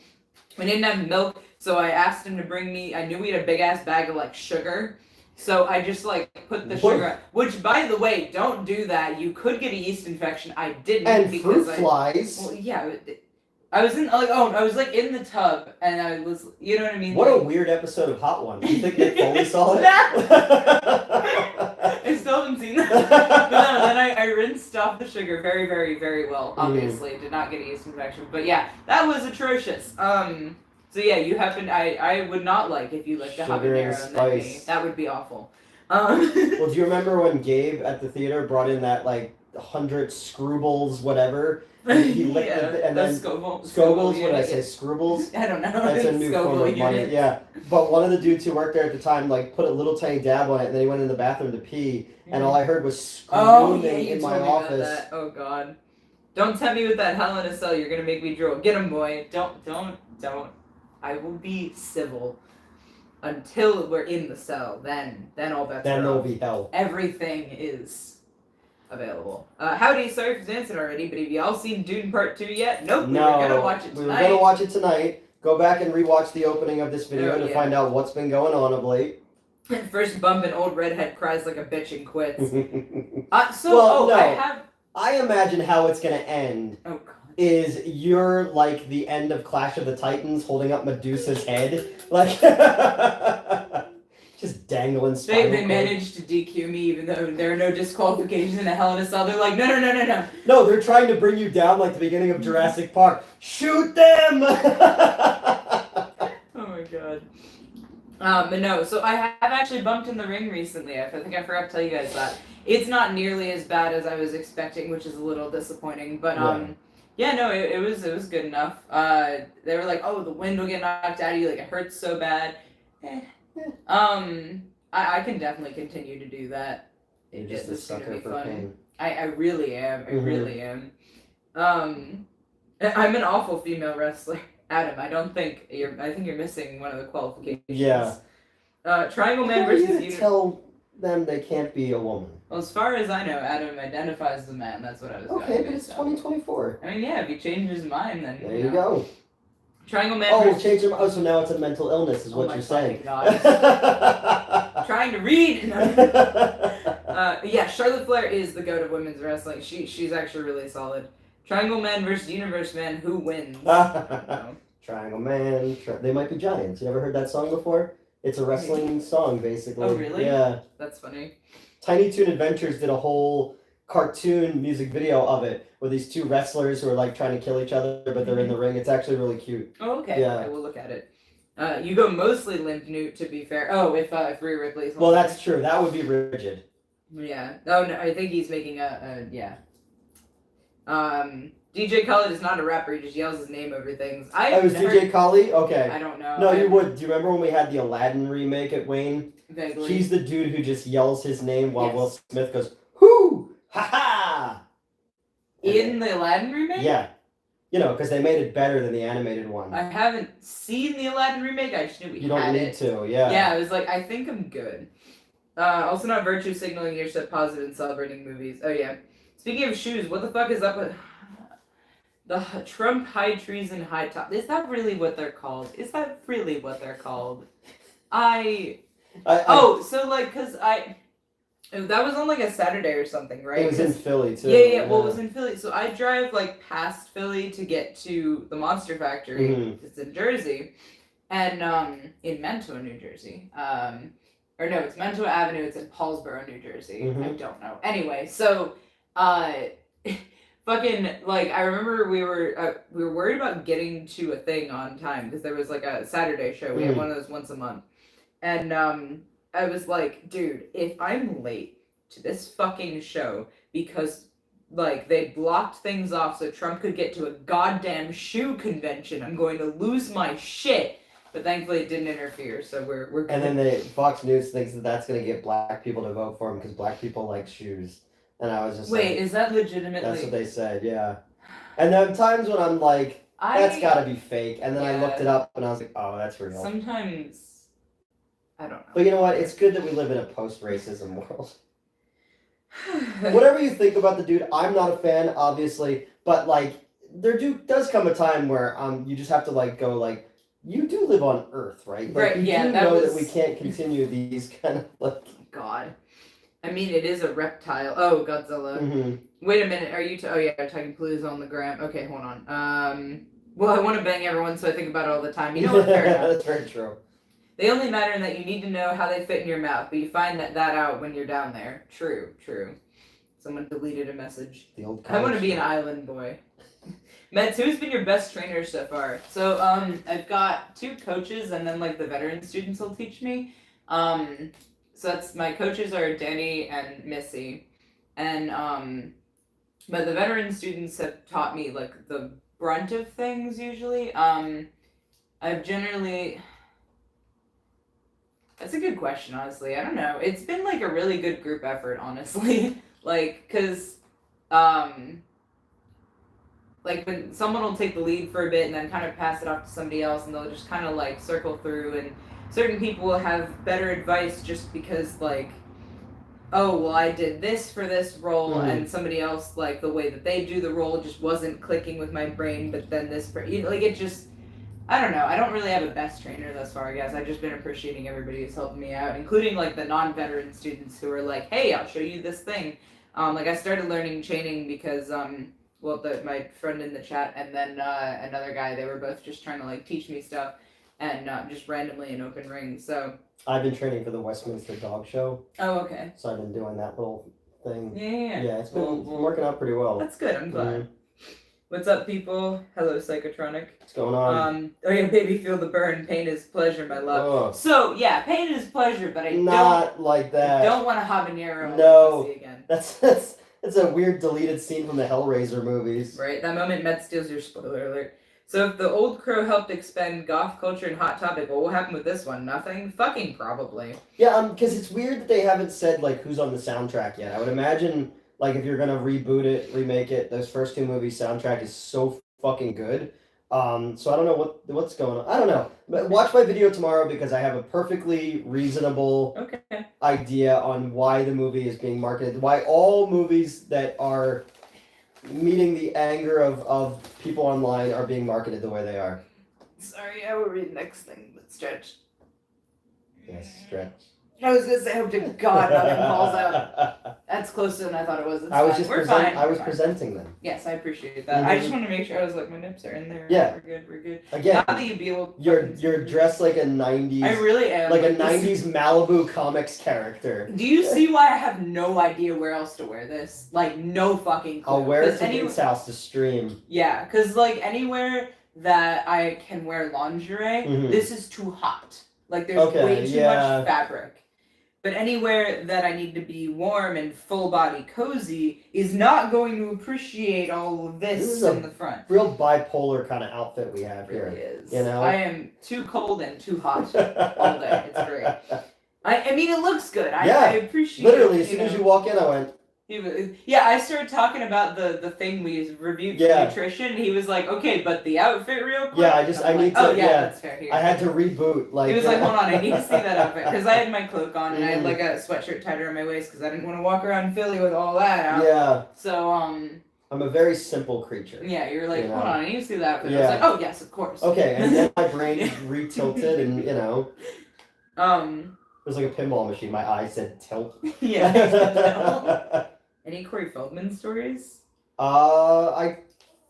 We didn't have milk, so I asked him to bring me. I knew we had a big ass bag of like sugar. So I just like put the sugar, which by the way, don't do that. You could get a yeast infection. I didn't And because fruit flies. Well, yeah, I was in I was like in the tub, and I was, you know what I mean. What like, a weird episode of Hot Ones. You think Nick Foley saw it? I still haven't seen that. But no, then I rinsed off the sugar very, very, very well. Obviously, did not get a yeast infection. But yeah, that was atrocious. So yeah, you happen. I would not like if you licked a habanero and then me. That would be awful. Well, do you remember when Gabe at the theater brought in that like 100 screwballs, whatever? And he licked it, and then Scobles. What did I say? Screwballs? I don't know. That's a new form of money. Yeah, but one of the dudes who worked there at the time like put a little tiny dab on it, and then he went in the bathroom to pee, and all I heard was screaming in my office. Oh god! Don't tempt me with that Hell in a Cell. You're gonna make me drool. Get him, boy. Don't. I will be civil until we're in the cell. Then all bets are off. Then there'll be hell. Everything is available. Howdy, sorry for dancing already, but have y'all seen Dune Part 2 yet? Nope, No, we were gonna watch it tonight. We were gonna watch it tonight. Go back and rewatch the opening of this video to find out what's been going on of late. First bump, an old redhead cries like a bitch and quits. I imagine how it's gonna end. Oh god. Is you're like the end of Clash of the Titans holding up Medusa's head, like just dangling. They managed to DQ me even though there are no disqualifications in a Hell in a Cell. They're like, no. No, they're trying to bring you down like the beginning of Jurassic Park. Shoot them! Oh my god. But no, so I have actually bumped in the ring recently. I think I forgot to tell you guys that. It's not nearly as bad as I was expecting, which is a little disappointing. But yeah, no, it was good enough. They were like, oh, the wind will get knocked out of you, like it hurts so bad. I can definitely continue to do that. You're just a sucker for pain. I really am. I really am. I'm an awful female wrestler. Adam, I think you're missing one of the qualifications. Yeah. Triangle Man versus tell them they can't be a woman. Well, as far as I know, Adam identifies as a man. That's what I was going to say. Okay, but it's 2024. I mean, yeah, if he changes his mind, then... There you go. Triangle Man versus... change him. Oh, so now it's a mental illness is what you're saying. God. Trying to read! Yeah, Charlotte Flair is the goat of women's wrestling. She's actually really solid. Triangle Man versus Universe Man, who wins? Triangle Man. They might be giants. You ever heard that song before? It's a wrestling song, basically. Oh, really? Yeah. That's funny. Tiny Toon Adventures did a whole cartoon music video of it with these two wrestlers who are like trying to kill each other, but they're in the ring. It's actually really cute. Oh, okay. Yeah. Okay, we'll look at it. You go mostly limp newt, to be fair. Oh, if Rhea Ripley's... Well, that's true. That would be rigid. Yeah. Oh, no, I think he's making yeah. DJ Khaled is not a rapper, he just yells his name over things. It was DJ Khaled? Okay. I don't know. No, you would. Do you remember when we had the Aladdin remake at Wayne? Vaguely. He's the dude who just yells his name while Will Smith goes, "Hoo! Ha ha!" In the Aladdin remake? Yeah. You know, because they made it better than the animated one. I haven't seen the Aladdin remake. I just knew we You don't had need it. to, yeah. Yeah, I was like, I think I'm good. Also not virtue signaling yourself positive and celebrating movies. Oh yeah. Speaking of shoes, what the fuck is up with the Trump high treason high top? Is that really what they're called? Is that really what they're called? So like, cause that was on like a Saturday or something, right? It was in Philly too. Yeah. Well, it was in Philly. So I drive like past Philly to get to the Monster Factory. Mm-hmm. It's in Jersey, and in Mantua, New Jersey. Or no, it's Mantua Avenue. It's in Paulsboro, New Jersey. Mm-hmm. I don't know. Anyway, so fucking like I remember we were worried about getting to a thing on time because there was like a Saturday show. We had one of those once a month, and I was like, dude, if I'm late to this fucking show because like they blocked things off so Trump could get to a goddamn shoe convention, I'm going to lose my shit. But thankfully it didn't interfere, so we're good. And then Fox News thinks that that's going to get black people to vote for him because black people like shoes. And I was just Wait, is that legitimately? That's what they said, yeah. And there are times when I'm like, that's got to be fake. And then I looked it up and I was like, oh, that's real. Sometimes, I don't know. But you know what? It's good that we live in a post-racism world. Whatever you think about the dude, I'm not a fan, obviously. But like, does come a time where you just have to like go like, you do live on Earth, right? Like, right, yeah, that we can't continue these kind of like... God. I mean, it is a reptile. Oh, Godzilla. Mm-hmm. Wait a minute, are you... oh, yeah, talking Pluto's on the gram. Okay, hold on. Well, I want to bang everyone, so I think about it all the time. You know what? Fair enough. That's very true. They only matter in that you need to know how they fit in your mouth, but you find that out when you're down there. True. Someone deleted a message. The old I want to be an island boy. Mets, who's been your best trainer so far? So, I've got 2 coaches, and then, like, the veteran students will teach me. So that's, my coaches are Danny and Missy. And, but the veteran students have taught me, like, the brunt of things, usually. I've generally... That's a good question, honestly. I don't know. It's been, like, a really good group effort, honestly. Like, because, like when someone will take the lead for a bit and then kind of pass it off to somebody else and they'll just kind of like circle through, and certain people will have better advice just because like, oh, well, I did this for this role and somebody else, like the way that they do the role just wasn't clicking with my brain, but then this, like it just, I don't know. I don't really have a best trainer thus far, I guess. I've just been appreciating everybody who's helping me out, including like the non-veteran students who are like, hey, I'll show you this thing. Like I started learning chaining because, well, my friend in the chat and then another guy, they were both just trying to like teach me stuff and just randomly in open ring. So I've been training for the Westminster Dog Show. Oh, okay. So I've been doing that little thing. Yeah. Yeah, it's been working out pretty well. That's good. I'm glad. What's up, people? Hello, Psychotronic. What's going on? Oh yeah, baby, feel the burn. Pain is pleasure, my love. Oh. So yeah, pain is pleasure, but I not like that. I don't want a habanero. No, again. That's a weird deleted scene from the Hellraiser movies. Right, that moment Met steals your spoiler alert. So if the old crow helped expand goth culture and Hot Topic, what will happen with this one? Nothing? Fucking probably. Yeah, because it's weird that they haven't said like who's on the soundtrack yet. I would imagine like if you're gonna reboot it, remake it, those first 2 movies soundtrack is so fucking good. So I don't know what's going on. I don't know. But watch my video tomorrow because I have a perfectly reasonable idea on why the movie is being marketed. Why all movies that are meeting the anger of people online are being marketed the way they are. Sorry, I will read next thing, but stretch. Yes, stretch. I was gonna say, I hope to God nothing falls out. That's closer than I thought it was. It's I was fine. just We're fine. I was presenting them. Yes, I appreciate that. I just want to make sure I was like, my nips are in there. Yeah. We're good. Again, now that you'd be able you're dressed like a 90s. I really am. Like a 90s Malibu Comics character. Do you see why I have no idea where else to wear this? Like, no fucking clue. I'll wear it to Vince's house to stream. Yeah, because like anywhere that I can wear lingerie, this is too hot. Like there's way too much fabric. But anywhere that I need to be warm and full body cozy is not going to appreciate all of this in the front. Real bipolar kind of outfit we have here. It really is. You know? I am too cold and too hot all day. It's great. I mean, it looks good. I appreciate it. Literally, as soon as you walk in, I went, I started talking about the thing we reviewed for nutrition, and he was like, "Okay, but the outfit real quick." Yeah, I need to. That's fair. I had to reboot. Like he was like, "Hold on, I need to see that outfit," because I had my cloak on and I had like a sweatshirt tied around my waist because I didn't want to walk around Philly with all that out. Yeah. So I'm a very simple creature. Yeah, you're like, hold on, I need to see that outfit. Yeah. I was like, oh yes, of course. Okay, and then my brain retilted, and it was like a pinball machine. My eye said tilt. Yeah. Any Corey Feldman stories? I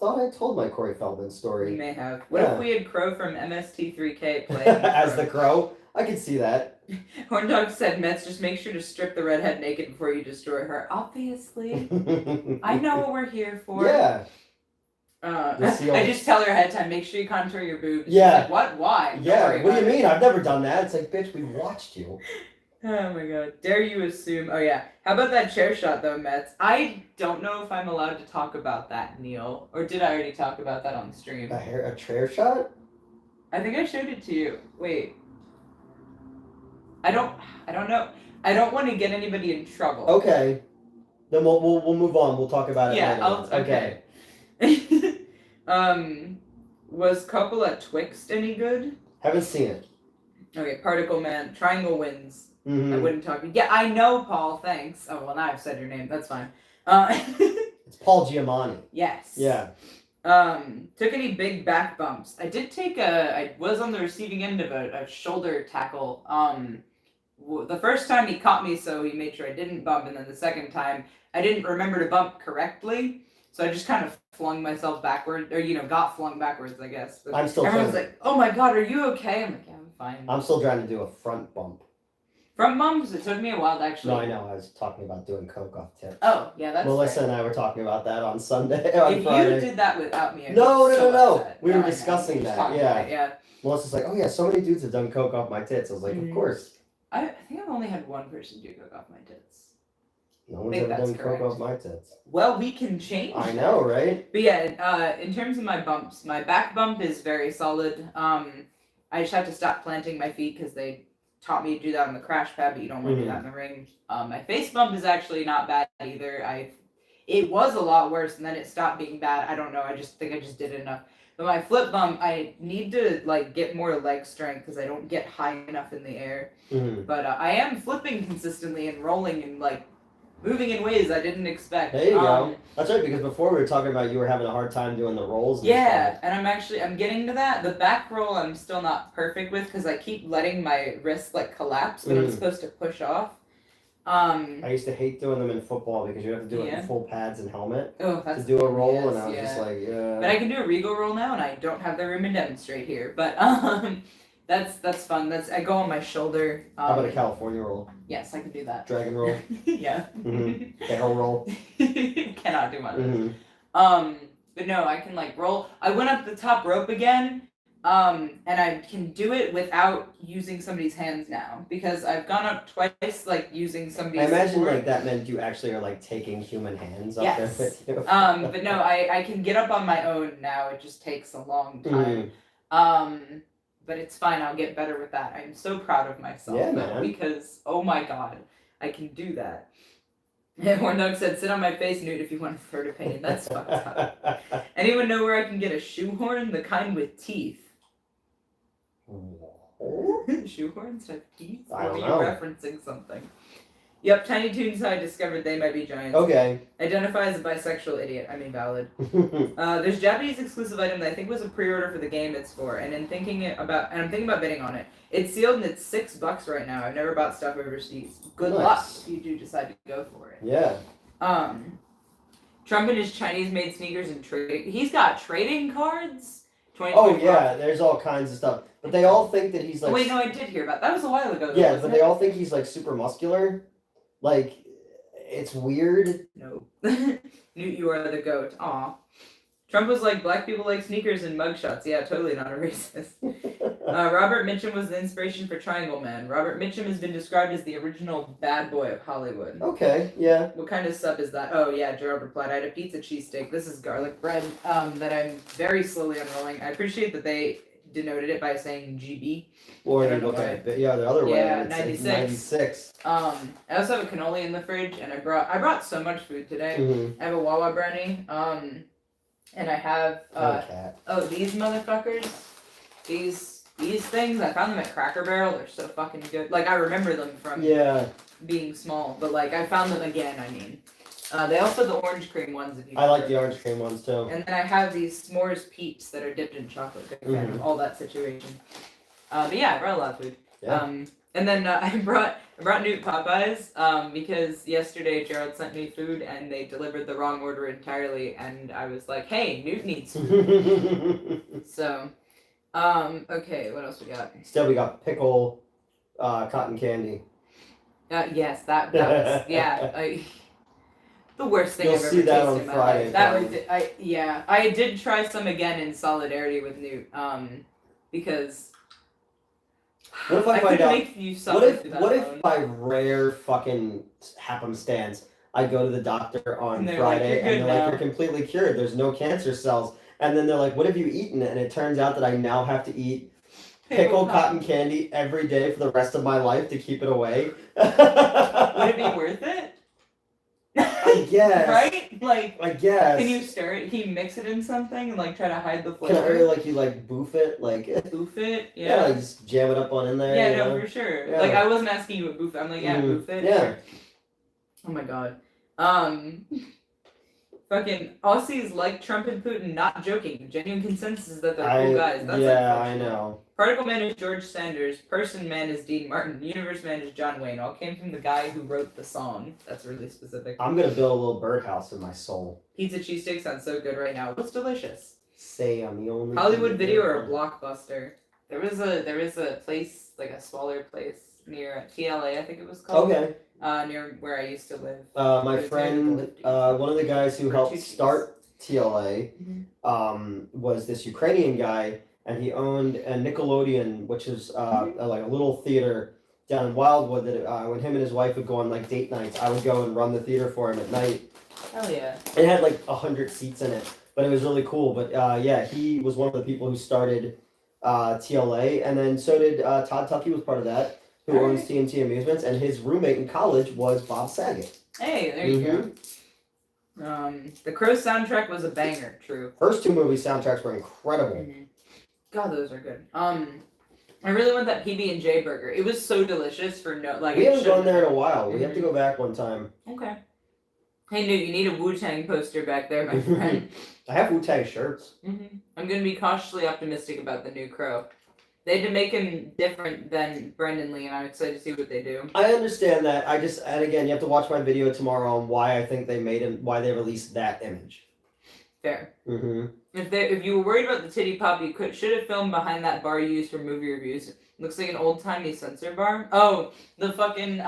thought I told my Corey Feldman story. You may have. What if we had Crow from MST3K playing as the Crow? I could see that. Horn Dog said, Mets, just make sure to strip the redhead naked before you destroy her. Obviously. I know what we're here for. Yeah. I just tell her ahead of time, make sure you contour your boobs. Yeah. She's like, what? Why? Yeah. What do you mean? I've never done that. It's like, bitch, we watched you. Oh my god. Dare you assume? Oh yeah. How about that chair shot though, Mets? I don't know if I'm allowed to talk about that, Neil. Or did I already talk about that on stream? A chair shot? I think I showed it to you. Wait. I don't know. I don't want to get anybody in trouble. Okay. Then we'll move on. We'll talk about it later. Okay. Was Coppola Twixt any good? Haven't seen it. Okay, Particle Man, Triangle Wins. Mm-hmm. I wouldn't talk. Yeah, I know, Paul. Thanks. Oh well, now I've said your name. That's fine. It's Paul Giamatti. Yes. Yeah. Took any big back bumps? I did take I was on the receiving end of a shoulder tackle. The first time he caught me, so he made sure I didn't bump, and then the second time I didn't remember to bump correctly, so I just kind of flung myself backward, or got flung backwards, I guess. But I'm still. Everyone's like, "Oh my god, are you okay?" I'm like, "Yeah, I'm fine." I'm still trying to do a front bump. Front bumps? It took me a while to actually. No, I know. I was talking about doing coke off tips. Oh, yeah, that's. Melissa and I were talking about that on Sunday. On if Friday. you did that without me, No. We were discussing that. Yeah. Yeah. Melissa's like, "Oh yeah, so many dudes have done coke off my tits." I was like, "Of course." I think I've only had one person do coke off my tits. No one's ever done coke off my tits. Well, we can change. I know, right? But yeah, in terms of my bumps, my back bump is very solid. I just have to stop planting my feet because they taught me to do that on the crash pad, but you don't want to do that in the ring. My face bump is actually not bad either. It was a lot worse, and then it stopped being bad. I don't know. I just think I just did it enough. But my flip bump, I need to get more leg strength because I don't get high enough in the air. Mm-hmm. But I am flipping consistently and rolling and moving in ways I didn't expect. There you go. That's right, because before we were talking about you were having a hard time doing the rolls. And I'm getting to that. The back roll I'm still not perfect with because I keep letting my wrist collapse when I'm supposed to push off. I used to hate doing them in football because you have to do it in full pads and helmet to do a roll, and I was just like, yeah. But I can do a Regal roll now, and I don't have the room to demonstrate here. But that's fun. I go on my shoulder. How about a California roll? Yes, I can do that. Dragon roll. Yeah. Mm-hmm. Barrel roll. Cannot do much. But no, I can roll. I went up the top rope again. And I can do it without using somebody's hands now because I've gone up twice using somebody's. I imagine that meant you actually are taking human hands up there with you. But no, I can get up on my own now. It just takes a long time. But it's fine. I'll get better with that. I'm so proud of myself because oh my god, I can do that. Horn Dog said, "Sit on my face, Newt, if you want to hurt a pain." That's fucked up. Anyone know where I can get a shoehorn, the kind with teeth? Shoehorns have teeth? I don't know. know. Are you referencing something? Yep, Tiny Toons I discovered they might be giants. Okay. Identify as a bisexual idiot. I mean, valid. There's Japanese exclusive item that I think was a pre-order for the game it's for, and I'm thinking about bidding on it. It's sealed and it's $6 right now. I've never bought stuff overseas. Good luck if you do decide to go for it. Yeah. Trump and his Chinese-made sneakers and trading. He's got trading cards. Oh yeah, there's all kinds of stuff. But they all think that he's wait, no, I did hear about that. Was a while ago. Though, yeah, but they all think he's super muscular. It's weird. No. Newt, you are the goat. Aw. Trump was like, black people like sneakers and mugshots. Yeah, totally not a racist. Robert Mitchum was the inspiration for Triangle Man. Robert Mitchum has been described as the original bad boy of Hollywood. Okay, yeah. What kind of sub is that? Oh, yeah, Gerald replied, I had a pizza cheesesteak. This is garlic bread that I'm very slowly unrolling. I appreciate that they denoted it by saying GB. Or I you don't know look why. at it, the other way. Yeah, and it's 96. 96. I also have a cannoli in the fridge, and I brought so much food today. Mm-hmm. I have a Wawa brownie. And I have Cat. these motherfuckers. These things, I found them at Cracker Barrel. They're so fucking good. Like, I remember them from being small, but like I found them again. I mean, they also have the orange cream ones. If you I like the orange cream ones too. And then I have these s'mores peeps that are dipped in chocolate. Big fan of all that situation. But yeah, I brought a lot of food. Yeah. And then I brought Newt Popeyes because yesterday Gerald sent me food and they delivered the wrong order entirely, and I was like, hey, Newt needs food. So, okay, what else we got? Still, we got pickle, cotton candy. Yes, that was the worst thing You'll I've ever see that tasted on in my Friday, life. That probably. was I did try some again in solidarity with Newt, because What if I find couldn't out? make you suffer through that What alone. if by rare fucking happenstance I go to the doctor on And they're Friday like, "You're and good they're now." like, you're completely cured. There's no cancer cells. And then they're like, what have you eaten? And it turns out that I now have to eat pickled cotton candy every day for the rest of my life to keep it away. Would it be worth it? I guess. Right? Like, I guess. can you stir it? Can you mix it in something and like try to hide the Can I flavor? really like you like boof it? Like Boof it? yeah, like just jam it up on in there. Yeah, you no, know? for sure. Yeah. Like, I wasn't asking you what boof it. I'm like, yeah, boof it. Yeah. Oh my god. Fucking Aussies like Trump and Putin, not joking. Genuine consensus is that they're cool guys. That's I unfortunate. know. Particle Man is George Sanders. Person Man is Dean Martin. Universe Man is John Wayne. All came from the guy who wrote the song. That's really specific. I'm gonna build a little birdhouse in my soul. Pizza cheesesteak sounds so good right now. What's delicious? Say I'm the only Hollywood Video or a Blockbuster? There was a place, like a smaller place near TLA, I think it was called. Okay. Near where I used to live. My friend, one of the guys who helped start TLA, Mm-hmm. was this Ukrainian guy, and he owned a Nickelodeon, which is like a little theater down in Wildwood. That when him and his wife would go on like date nights, I would go and run the theater for him at night. Hell yeah! It had like 100 seats in it, but it was really cool. But yeah, he was one of the people who started TLA, and then so did Todd Tuckey was part of that. Who owns TNT Amusements, and his roommate in college was Bob Saget. Hey, there you go. The Crow soundtrack was a banger. True. First two movie soundtracks were incredible. Mm-hmm. God, those are good. I really want that PB&J burger. It was so delicious for no like. We haven't gone there in a while. We have to go back one time. Okay. Hey, Newt, you need a Wu-Tang poster back there, my friend. I have Wu-Tang shirts. I'm gonna be cautiously optimistic about the new Crow. They had to make him different than Brendan Lee, and I'm excited to see what they do. I understand that. And again, you have to watch my video tomorrow on why I think they made him, why they released that image. Fair. Mm-hmm. If you were worried about the titty pop, you should have filmed behind that bar you used for movie reviews. Looks like an old timey censor bar. Oh, the fucking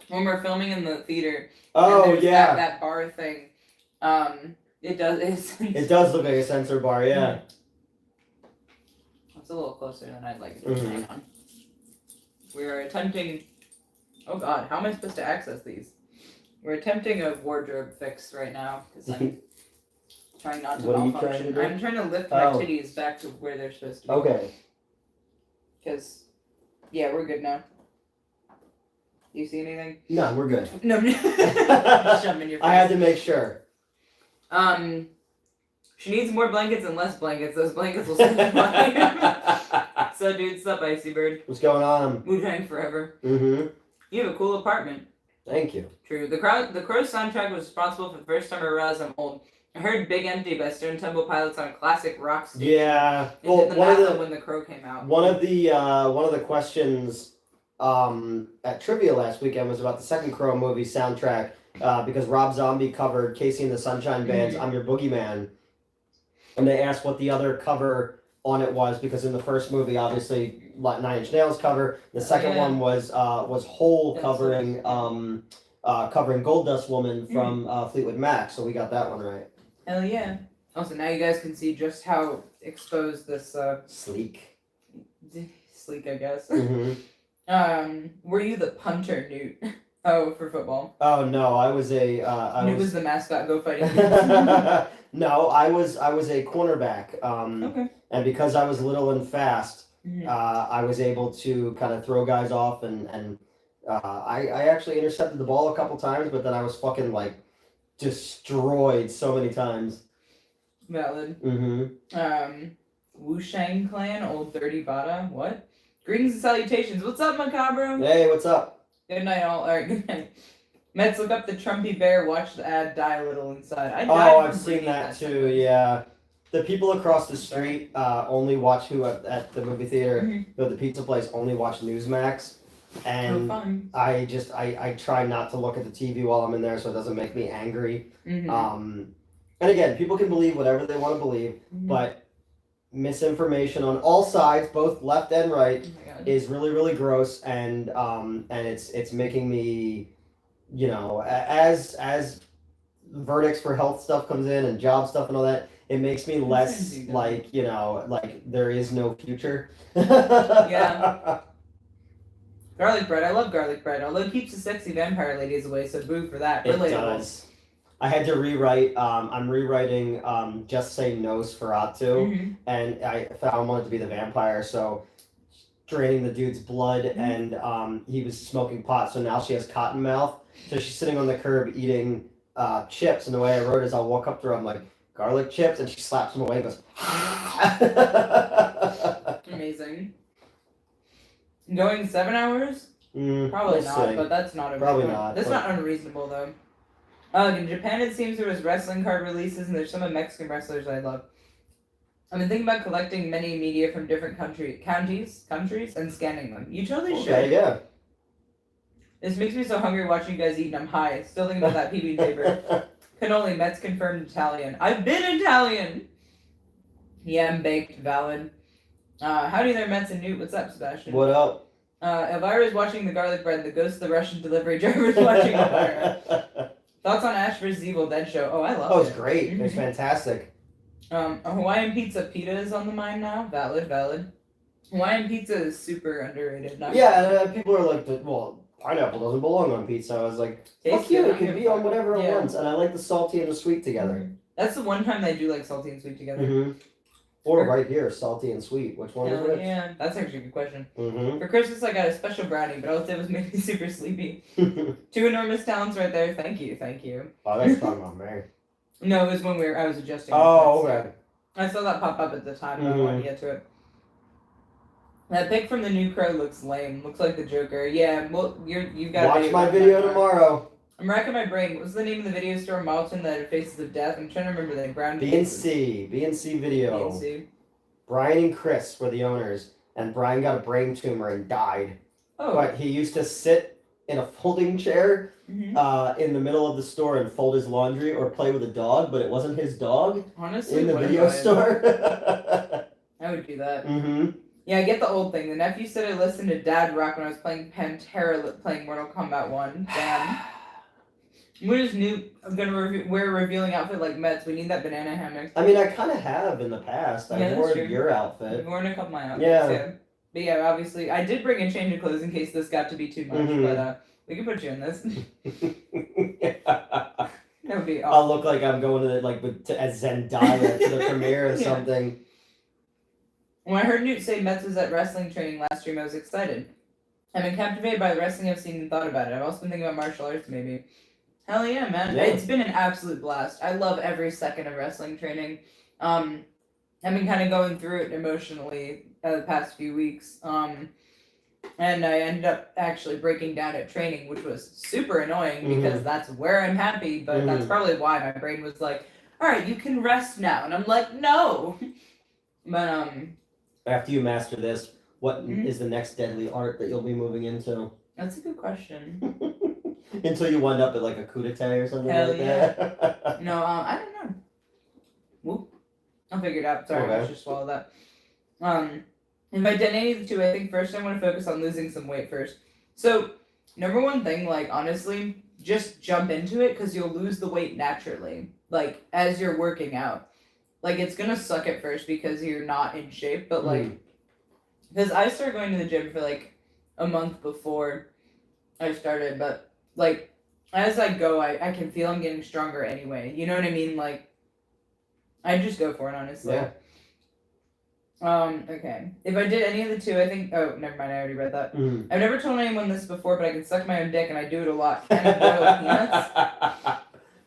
when we're filming in the theater. Oh yeah. That bar thing. It does. It does look like a censor bar. Yeah. It's a little closer than I'd like it to be on. We are attempting. Oh God, how am I supposed to access these? We're attempting a wardrobe fix right now because I'm trying not to What are you malfunction. trying to do? I'm trying to lift my titties back to where they're supposed to be. Okay. Because, yeah, we're good now. Do you see anything? No, we're good. No, just shove 'em in your face. I had to make sure. She needs more blankets and less blankets. Those blankets will survive. So, dude, what's up, Icy Bird? What's going on? Wu-Tang forever. Mm-hmm. You have a cool apartment. Thank you. True. The Crow soundtrack was responsible for the first time I realized I'm old. I heard Big Empty by Stone Temple Pilots on a classic rock station. Yeah. Well, when the Crow came out. One of the questions at trivia last weekend was about the second Crow movie soundtrack because Rob Zombie covered Casey and the Sunshine Band's "I'm Your Boogeyman," and they asked what the other cover on it was because in the first movie, obviously, Nine Inch Nails cover. The second one was Hole covering covering Gold Dust Woman from Fleetwood Mac. So we got that one right. Hell yeah! Also, now you guys can see just how exposed this Sleek, I guess. Mm-hmm. Were you the punter, Newt? Oh, for football. Oh no, I was a. Newt was the mascot. Go fighting. No, I was a cornerback. Okay. and because I was little and fast, Mhm. I was able to kind of throw guys off, and I actually intercepted the ball a couple times, but then I was fucking like destroyed so many times. Valid. Mm-hmm. Wu Shang Clan, Old Dirty Bada. What? Greetings and salutations. What's up, Macabre? Hey, what's up? Good night, all. Alright, good night. Mets, look up the Trumpy Bear, watch the ad, die a little inside. I died Oh, from I've seen reading that too. sentence. Yeah, the people across the street only watch who at the movie theater, Mhm. or the pizza place only watch Newsmax, and fun. I try not to look at the TV while I'm in there, so it doesn't make me angry. Mhm. And again, people can believe whatever they want to believe, Mhm. but misinformation on all sides, both left and right, Oh my god. is really really gross, and it's making me, you know, as verdicts for health stuff comes in and job stuff and all that, it makes me less Sense, like, you know, like there is no future. Yeah. Garlic bread. I love garlic bread. Although it keeps the sexy vampire ladies away, so boo for that. It Relatable. does. I had to rewrite. I'm rewriting Just Say Nosferatu, Mhm. and I wanted to be the vampire, so draining the dude's blood, Mhm. and he was smoking pot, so now she has cotton mouth. So she's sitting on the curb eating chips, and the way I wrote it is I'll walk up to her, I'm like, garlic chips, and she slaps them away and goes, Amazing. Going 7 hours? Probably we'll not, see. but that's not Probably unreasonable. not, That's but- not unreasonable though. In Japan, it seems there was wrestling card releases, and there's some of Mexican wrestlers I love. I've been thinking about collecting many media from different countries, and scanning them. You totally should. Okay, yeah. This makes me so hungry watching you guys eat, and I'm high. Still thinking about that PB paper. Cannoli, Mets confirmed Italian. I've been Italian! Yeah, I'm baked, valid. Howdy there, Mets and Newt. What's up, Sebastian? What up? Elvira's watching the garlic bread. The ghost of the Russian delivery driver's watching Elvira. Thoughts on Ash vs. Evil Dead show? Oh, I love it. Oh, it's great. It's fantastic. A Hawaiian pita is on the mind now. Valid. Hawaiian pizza is super underrated. People are like, well, pineapple doesn't belong on pizza. I was like, fuck Tastes you, good, it can be on whatever it wants. And I like the salty and the sweet together. That's the one time they do like salty and sweet together. Mm-hmm. Or right here, salty and sweet. Which one is Hell which? yeah, that's actually a good question. Mm-hmm. For Christmas, I got a special brownie, but all it did was make me super sleepy. 2 enormous talents right there. Thank you. Oh, that's talking about me. No, it was when I was adjusting. Oh, the okay. fence. I saw that pop up at the time, but I wanted to get to it. That pic from the new Crow looks lame. Looks like the Joker. Yeah, well, you've got to Watch my video tomorrow. I'm racking my brain. What's the name of the video store Marlton that had Faces of Death? I'm trying to remember the brown. BNC video. BNC. Brian and Chris were the owners, and Brian got a brain tumor and died. Oh. But he used to sit in a folding chair Mm-hmm. in the middle of the store and fold his laundry or play with a dog, but it wasn't his dog. Honestly, In the what video if store. I would do that. Mm-hmm. Yeah, I get the old thing. The nephew said I listened to Dad rock when I was playing Pantera, playing Mortal Kombat 1. Damn. When is Newt gonna wear a revealing outfit like Mets? We need that banana hammock. I mean, I kind of have in the past. I Yeah, wore that's true. your I've outfit. worn a couple of my outfits. Yeah. But yeah, obviously, I did bring a change of clothes in case this got to be too much. Mhm. But we can put you in this. That would be I'll awesome. look like I'm going as Zendaya to the premiere or Yeah. something. When I heard Newt say Mets was at wrestling training last stream, I was excited. I've been captivated by the wrestling I've seen and thought about it. I've also been thinking about martial arts, maybe. Hell yeah, man. Yeah. It's been an absolute blast. I love every second of wrestling training. I've been kind of going through it emotionally the past few weeks. And I ended up actually breaking down at training, which was super annoying because that's where I'm happy, but that's probably why my brain was like, all right, you can rest now. And I'm like, no. But, After you master this, what Mhm. is the next deadly art that you'll be moving into? that's a good question. Until you wind up at like a coup d'etat or something Hell like that. No, I don't know. Whoop. I'll figure it out. Sorry, Okay. I just swallowed that. If I did any of the two, I think first I want to focus on losing some weight first. So, number one thing, like, honestly, just jump into it because you'll lose the weight naturally. Like, as you're working out. Like, it's gonna suck at first because you're not in shape, but, like, because I started going to the gym for, like, a month before I started, but, like, as I go, I can feel I'm getting stronger anyway. You know what I mean? Like, I just go for it, honestly. Yeah. Okay. If I did any of the two, I think. Oh, never mind. I already read that. Mm. I've never told anyone this before, but I can suck my own dick, and I do it a lot. Can I boil peanuts?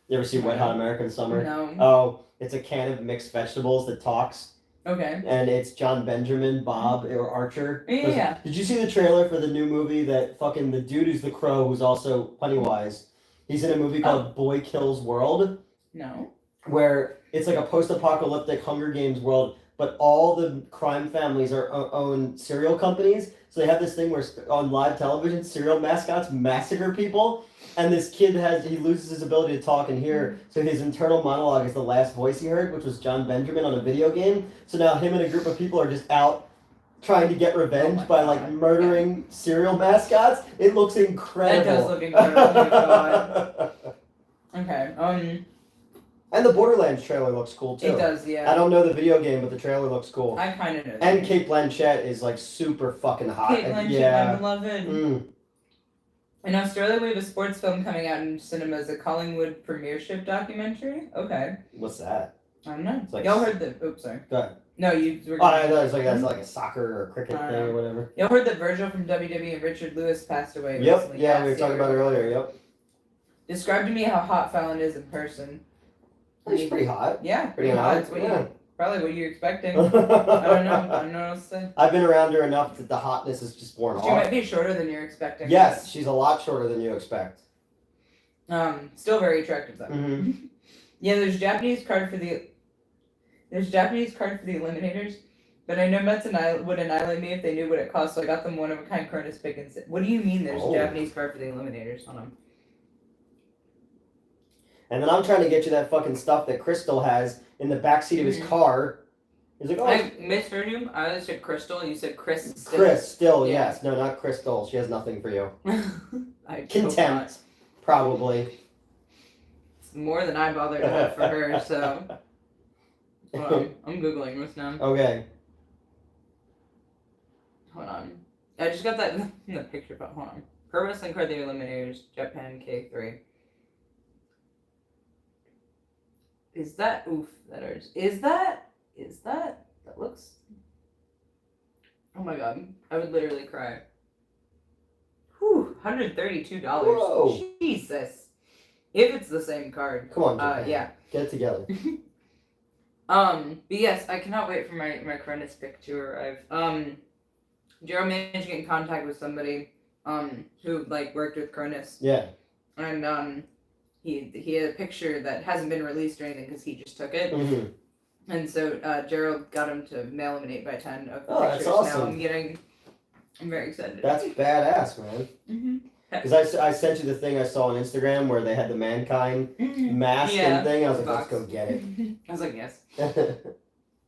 You ever see Wet Hot American Summer? No. Oh, it's a can of mixed vegetables that talks. Okay. And it's John Benjamin, Bob, or Archer. Yeah. Did you see the trailer for the new movie that fucking the dude who's the crow, who's also Pennywise? He's in a movie called Boy Kills World. No. Where it's like a post-apocalyptic Hunger Games world, but all the crime families own cereal companies. So they have this thing where on live television, cereal mascots massacre people. And this kid he loses his ability to talk and hear, so his internal monologue is the last voice he heard, which was John Benjamin on a video game. So now him and a group of people are just out trying to get revenge by like murdering cereal mascots. It looks incredible. It does look incredible. Oh my God. Okay. And the Borderlands trailer looks cool too. It does, yeah. I don't know the video game, but the trailer looks cool. I kind of know. And Cate Blanchett is like super fucking hot. Cate Blanchett, yeah. my beloved. In Australia, we have a sports film coming out in cinemas, a Collingwood premiership documentary. Okay. What's that? I don't know. It's like Y'all heard that? Oops, sorry. Go ahead. No, you were. Oh, I know. It's like that's like a soccer or a cricket thing or whatever. Y'all heard that Virgil from WWE and Richard Lewis passed away Yep. recently? Yeah, we were talking about it earlier. Yep. Describe to me how hot Fallon is in person. He's pretty hot. Yeah, Pretty hot. That's what Yeah. probably what you're expecting. I don't know. I don't know what else to say. I've been around her enough that the hotness is just worn She off. might be shorter than you're expecting. Yes, she's a lot shorter than you expect. Still very attractive though. Mm-hmm. Yeah, there's Japanese card for the Eliminators, but I know Mets would annihilate me if they knew what it cost, so I got them one of a kind Cronus pick and what do you mean there's a Japanese card for the Eliminators? Hold on. And then I'm trying to get you that fucking stuff that Crystal has in the backseat of his car. He's like, oh. I misheard you. I said Crystal, and you said Chris. Chris, still, yes. No, not Crystal. She has nothing for you. Contempt, probably. It's more than I bothered to have for her, so. I'm Googling this now. Okay. Hold on. I just got that in the picture, but hold on. Pro Wrestling Card The Eliminators, Japan K3. Is that that looks, oh my god, I would literally cry. Whew, $132. Whoa. Jesus. If it's the same card. Come on, Japan. Yeah. Get it together. But yes, I cannot wait for my Cronus pick to arrive. Gerald managed to get in contact with somebody, who, like, worked with Cronus. Yeah. And, he had a picture that hasn't been released or anything because he just took it. Mm-hmm. And so Gerald got him to mail him an 8x10 of the Oh, that's pictures. awesome. Now I'm very excited. That's badass, man. Mm-hmm. Because I sent you the thing I saw on Instagram where they had the Mankind mask and thing. I was like, let's go get it. I was like, yes.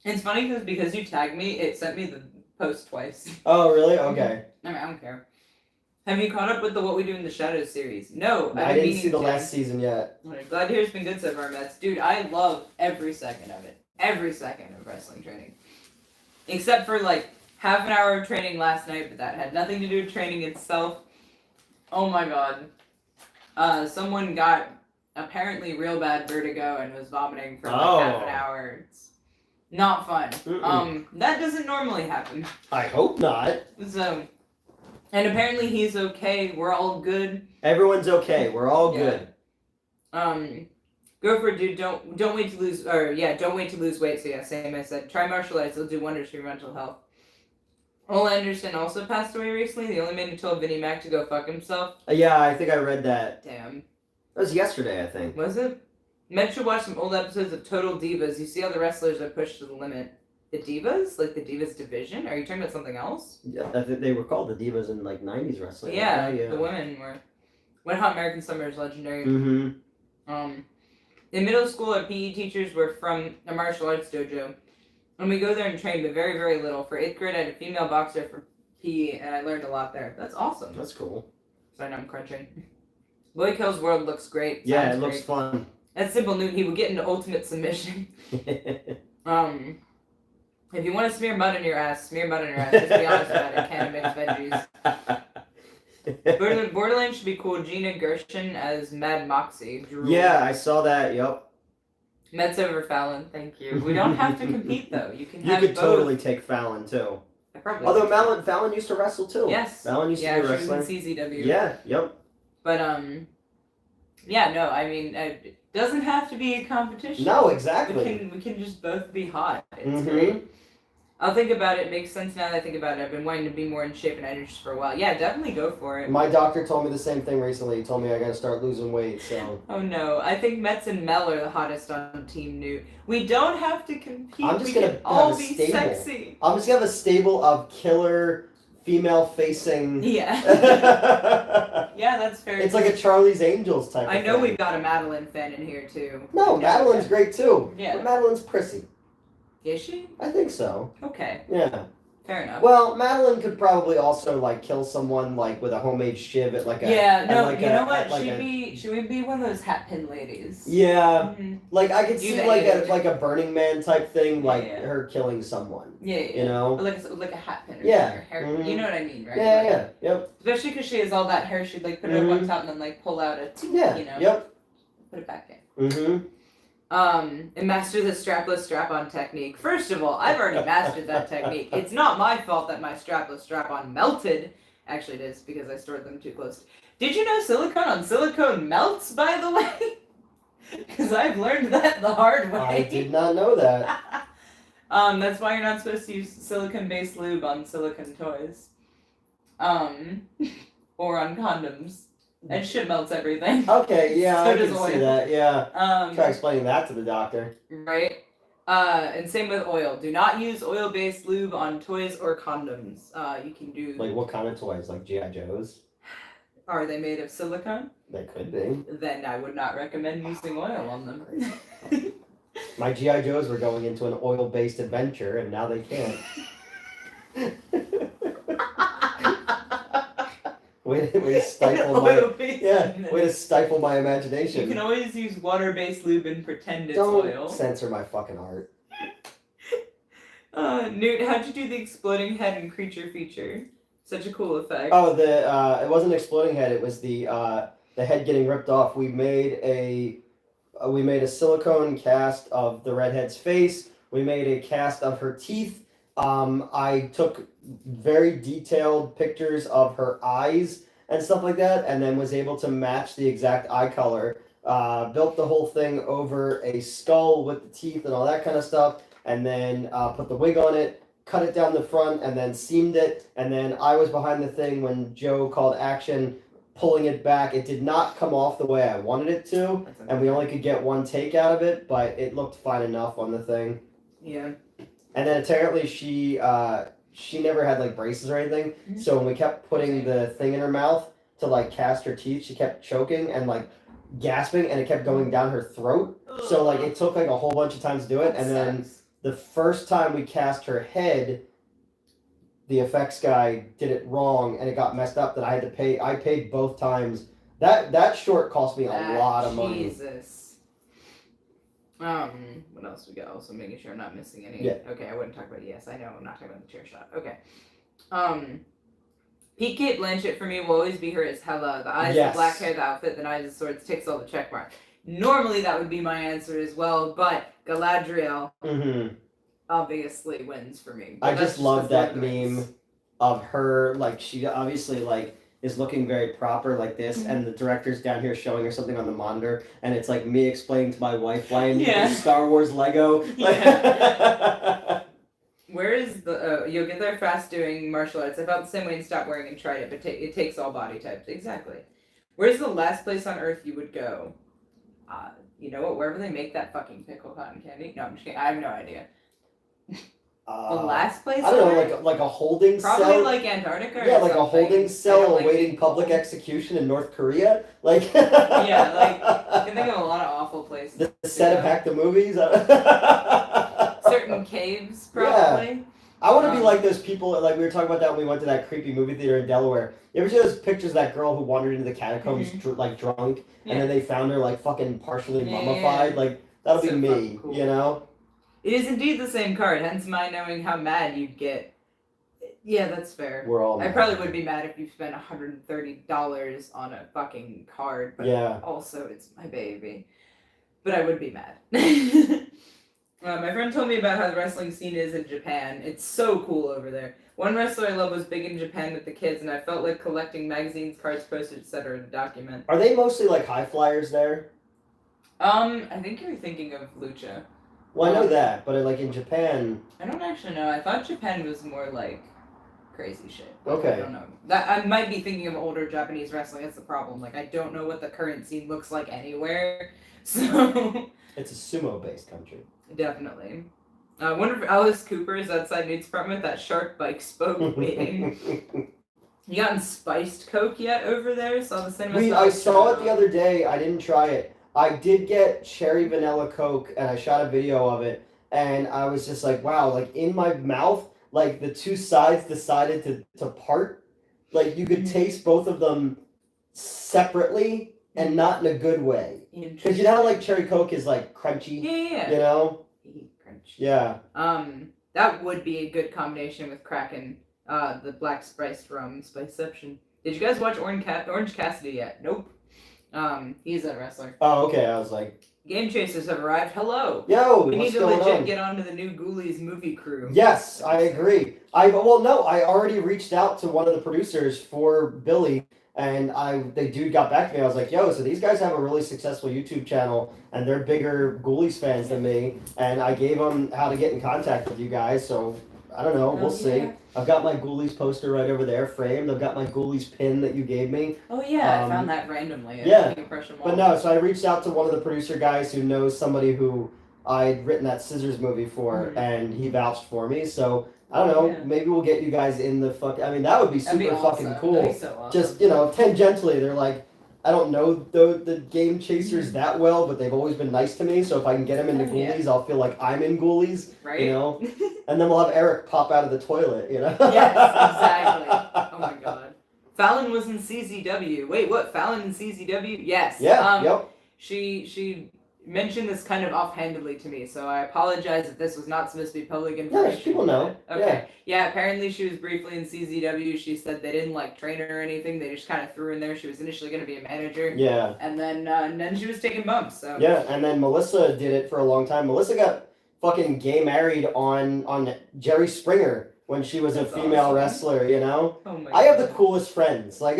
It's funny because you tagged me, it sent me the post twice. Oh, really? Okay. I mean, I don't care. Have you caught up with the What We Do in the Shadows series? No, I didn't see the last season yet. Glad to hear it's been good so far, Mets. Dude, I love every second of it. Every second of wrestling training. Except for like half an hour of training last night, but that had nothing to do with training itself. Oh my god. Someone got apparently real bad vertigo and was vomiting for like half an hour. It's not fun. That doesn't normally happen. I hope not. So, and apparently he's okay. We're all good. Everyone's okay. We're all good. Go for it, dude. Don't wait to lose. Don't wait to lose weight. So yeah, same I said. Try martial arts. It'll do wonders for your mental health. Ole Anderson also passed away recently. They only made him told Vinnie Mac to go fuck himself. Yeah, I think I read that. Damn. That was yesterday, I think. Was it? Men should watch some old episodes of Total Divas. You see how the wrestlers are pushed to the limit. The Divas? Like the Divas division? Are you talking about something else? Yeah, I think they were called the Divas in like 90s wrestling. Yeah, the women were. Wet Hot American Summer is legendary. Mm-hmm. In middle school, our PE teachers were from a martial arts dojo. And we go there and train, but very, very little. For 8th grade, I had a female boxer for PE, and I learned a lot there. That's awesome. That's cool. Sorry, now I'm crunching. Boy Kills World looks great. Yeah, it looks fun. At Simple Noon, he would get into ultimate submission. If you want to smear mud on your ass, smear mud on your ass. Just be honest about it. Can't mix veggies. Borderlands should be cool. Gina Gershon as Mad Moxie. Drool. Yeah, I saw that. Yep. Mets over Fallon, thank you. We don't have to compete though. You can You have could both. totally take Fallon too. I probably Although Fallon used to wrestle too. Yes. Fallon used to be a wrestler. She was in CZW. Yeah, yep. But yeah, no, I mean, it doesn't have to be a competition. No, exactly. We can just both be hot. It's great. I'll think about it. It makes sense now that I think about it. I've been wanting to be more in shape and energy for a while. Yeah, definitely go for it. My doctor told me the same thing recently. He told me I gotta start losing weight, so. Oh no, I think Metz and Mel are the hottest on Team Newt. We don't have to compete. I'm just we gonna can all have a be stable. sexy. I'm just gonna have a stable of killer female-facing. Yeah. Yeah, that's fair. It's like a Charlie's Angels type. I of know thing. we've got a Madeline fan in here too. No, Madeline's great too. Yeah. But Madeline's prissy. Is she? I think so. Okay. Yeah. Fair enough. Well, Madeline could probably also like kill someone like with a homemade shiv at like a. Yeah, no, like you know what? Like she would be one of those hat pin ladies. Yeah, Mm-hmm. like I could Do see the like a Burning Man type thing, like Yeah. her killing someone. Yeah, You know. Or like a hat pin. Or Yeah. Her hair. Mhm. You know what I mean, right? Yeah, Like, yeah, yep. Especially because she has all that hair, she'd like put it up on top and then like pull out a. Yeah. You know. Yep. Put it back in. Mm-hmm. And master the strapless strap-on technique. First of all, I've already mastered that technique. It's not my fault that my strapless strap-on melted. Actually, it is because I stored them too close. Did you know silicone on silicone melts, by the way? Because I've learned that the hard way. I did not know that. That's why you're not supposed to use silicone-based lube on silicone toys. Or on condoms. And shit melts everything. Okay, yeah, So I does can oil. see that. Yeah. Try Um, explaining that to the doctor. right? And same with oil. Do not use oil-based lube on toys or condoms. You can do... Like what kind of toys? Like G.I. Joes? Are they made of silicone? They could be. Then I would not recommend using oil on them. My G.I. Joes were going into an oil-based adventure, and now they can't. way to stifle my way to stifle my imagination. You can always use water-based lube and pretend it's Don't oil. censor my fucking art. Newt, how'd you do the exploding head and creature feature? Such a cool effect. Oh, it wasn't an exploding head. It was the head getting ripped off. We made a silicone cast of the redhead's face. We made a cast of her teeth. I took very detailed pictures of her eyes and stuff like that, and then was able to match the exact eye color. Built the whole thing over a skull with the teeth and all that kind of stuff, and then put the wig on it, cut it down the front, and then seamed it. And then I was behind the thing when Joe called action, pulling it back. It did not come off the way I wanted it to, and we only could get one take out of it, but it looked fine enough on the thing. Yeah. And then apparently she never had like braces or anything, so when we kept putting the thing in her mouth to like cast her teeth, she kept choking and like gasping, and it kept going down her throat. So like it took like a whole bunch of times to do it, and then the first time we cast her head, the effects guy did it wrong and it got messed up. That I had to pay. I paid both times. That short cost me a lot of money. Jesus. What else we got? Also making sure I'm not missing any. Yeah. Okay, I wouldn't talk about yes. I know I'm not talking about the chair shot. Okay. Peak Kate Blanchett for me will always be her as Hela. The eyes, Yes. the black hair, the outfit, the knives, the swords, ticks all the check marks. Normally that would be my answer as well, but Galadriel obviously wins for me. But I just love that wins. meme of her, like she obviously like is looking very proper like this, and the director's down here showing her something on the monitor, and it's like me explaining to my wife why I need Star Wars Lego. Yeah. Where is the you'll get there fast doing martial arts. I felt the same way and stopped wearing and tried it, but it takes all body types. Exactly. Where's the last place on earth you would go? You know what? Wherever they make that fucking pickle cotton candy. No, I'm just kidding. I have no idea. The last place? I don't know, like a holding cell. Probably like Antarctica. Yeah, or like something. a holding cell Like awaiting public execution in North Korea. Like yeah, like I can think of a lot of awful places. The set of Hack the Movies. Certain caves, probably. Yeah. I want to be like those people, like we were talking about that when we went to that creepy movie theater in Delaware. You ever see those pictures of that girl who wandered into the catacombs like drunk, and then they found her like fucking partially mummified? Yeah. Like, that'll So be me, cool. you know? It is indeed the same card, hence my knowing how mad you'd get. Yeah, that's fair. We're all I mad. probably would be mad if you spent $130 on a fucking card, but also it's my baby. but I would be mad. My friend told me about how the wrestling scene is in Japan. It's so cool over there. One wrestler I love was big in Japan with the kids, and I felt like collecting magazines, cards, posters, etc. to document. Are they mostly like high flyers there? I think you're thinking of Lucha. Well, I know that, but like in Japan... I don't actually know. I thought Japan was more like crazy shit. Okay. I don't know. That I might be thinking of older Japanese wrestling. That's the problem. Like, I don't know what the current scene looks like anywhere. So... It's a sumo-based country. Definitely. I wonder if Alice Cooper is outside Nate's apartment with that shark bike spoke waiting. You gotten spiced Coke yet over there? Saw the cinema. I saw it the other day. I didn't try it. I did get cherry vanilla Coke, and I shot a video of it, and I was just like, wow, like in my mouth, like the two sides decided to part. Like you could taste both of them separately and not in a good way. Because you know how like cherry Coke is like crunchy? Yeah. You know? Crunch. Yeah. That would be a good combination with Kraken, the black spiced rum spiceception. Did you guys watch Orange Cassidy yet? Nope. He's a wrestler. Oh, okay. I was like... Game Chasers have arrived. Hello. Yo, we need what's to going legit on? get onto the new Ghoulies movie crew. Yes, I agree. I already reached out to one of the producers for Billy, and the dude got back to me. I was like, yo, so these guys have a really successful YouTube channel, and they're bigger Ghoulies fans than me, and I gave them how to get in contact with you guys, so I don't know, we'll see. I've got my Ghoulies poster right over there framed. I've got my Ghoulies pin that you gave me. Oh yeah, I found that randomly. Yeah, but no, so I reached out to one of the producer guys who knows somebody who I'd written that Scissors movie for, and he vouched for me, so... I don't know, maybe we'll get you guys in the I mean, that would be super fucking cool. That'd be so awesome. Just, tangentially, they're like, I don't know the Game Chasers that well, but they've always been nice to me, so if I can get them into Ghoulies, I'll feel like I'm in Ghoulies, right? And then we'll have Eric pop out of the toilet, Yes, exactly. Oh my god. Fallon was in CZW. Wait, what? Fallon in CZW? Yes. Yeah, yep. She mentioned this kind of offhandedly to me, so I apologize if this was not supposed to be public information. Yeah, people know. Okay. Yeah, apparently she was briefly in CZW. She said they didn't train her or anything. They just kind of threw her in there. She was initially going to be a manager. Yeah. And then she was taking bumps. So. Yeah, and then Melissa did it for a long time. Melissa got fucking gay married on Jerry Springer when she was a female wrestler, Oh my God. I have the coolest friends. Like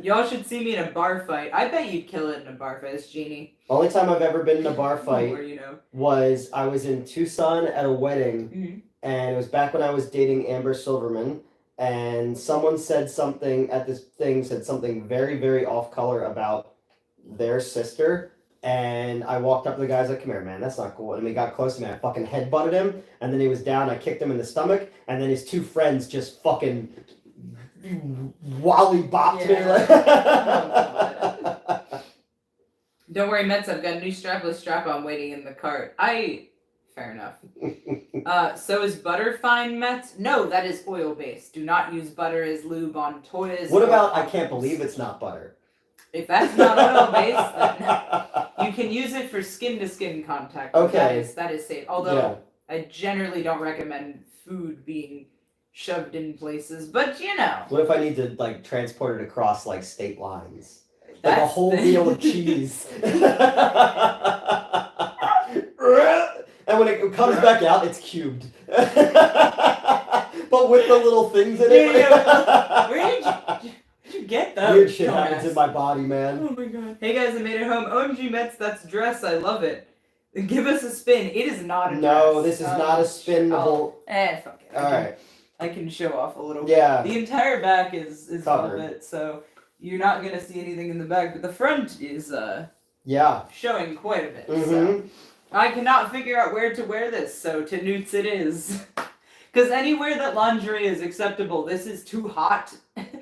y'all should see me in a bar fight. I bet you'd kill it in a bar fight. It's Jeannie. Only time I've ever been in a bar fight was I was in Tucson at a wedding, and it was back when I was dating Amber Silverman, and someone said something at this thing, said something very, very off color about their sister, and I walked up to the guy, I was like, come here, man, that's not cool. And he got close to me, I fucking headbutted him, and then he was down, I kicked him in the stomach, and then his two friends just fucking... Wally bopped me like. Don't worry, Mets. I've got a new strapless strap-on waiting in the cart. Fair enough. So is butter fine, Mets? No, that is oil-based. Do not use butter as lube on toys. What about I can't believe it's not butter? If that's not oil-based, then you can use it for skin-to-skin contact. Okay. That is safe. Although I generally don't recommend food being shoved in places, but What if I need to transport it across state lines? Like a whole meal of cheese. And when it comes back out, it's cubed. But with the little things in it. Where did you get those? Weird shit happens in my body, man. Oh my god. Hey guys, I made it home. OMG Mets, that's dress. I love it. Give us a spin. It is not a dress. No, this is not a spinnable. Fuck it. Alright. I can show off a little bit. Yeah. The entire back is covered. velvet, so you're not gonna see anything in the back, but the front is showing quite a bit. So I cannot figure out where to wear this, so to Newts it is. Because anywhere that lingerie is acceptable, this is too hot.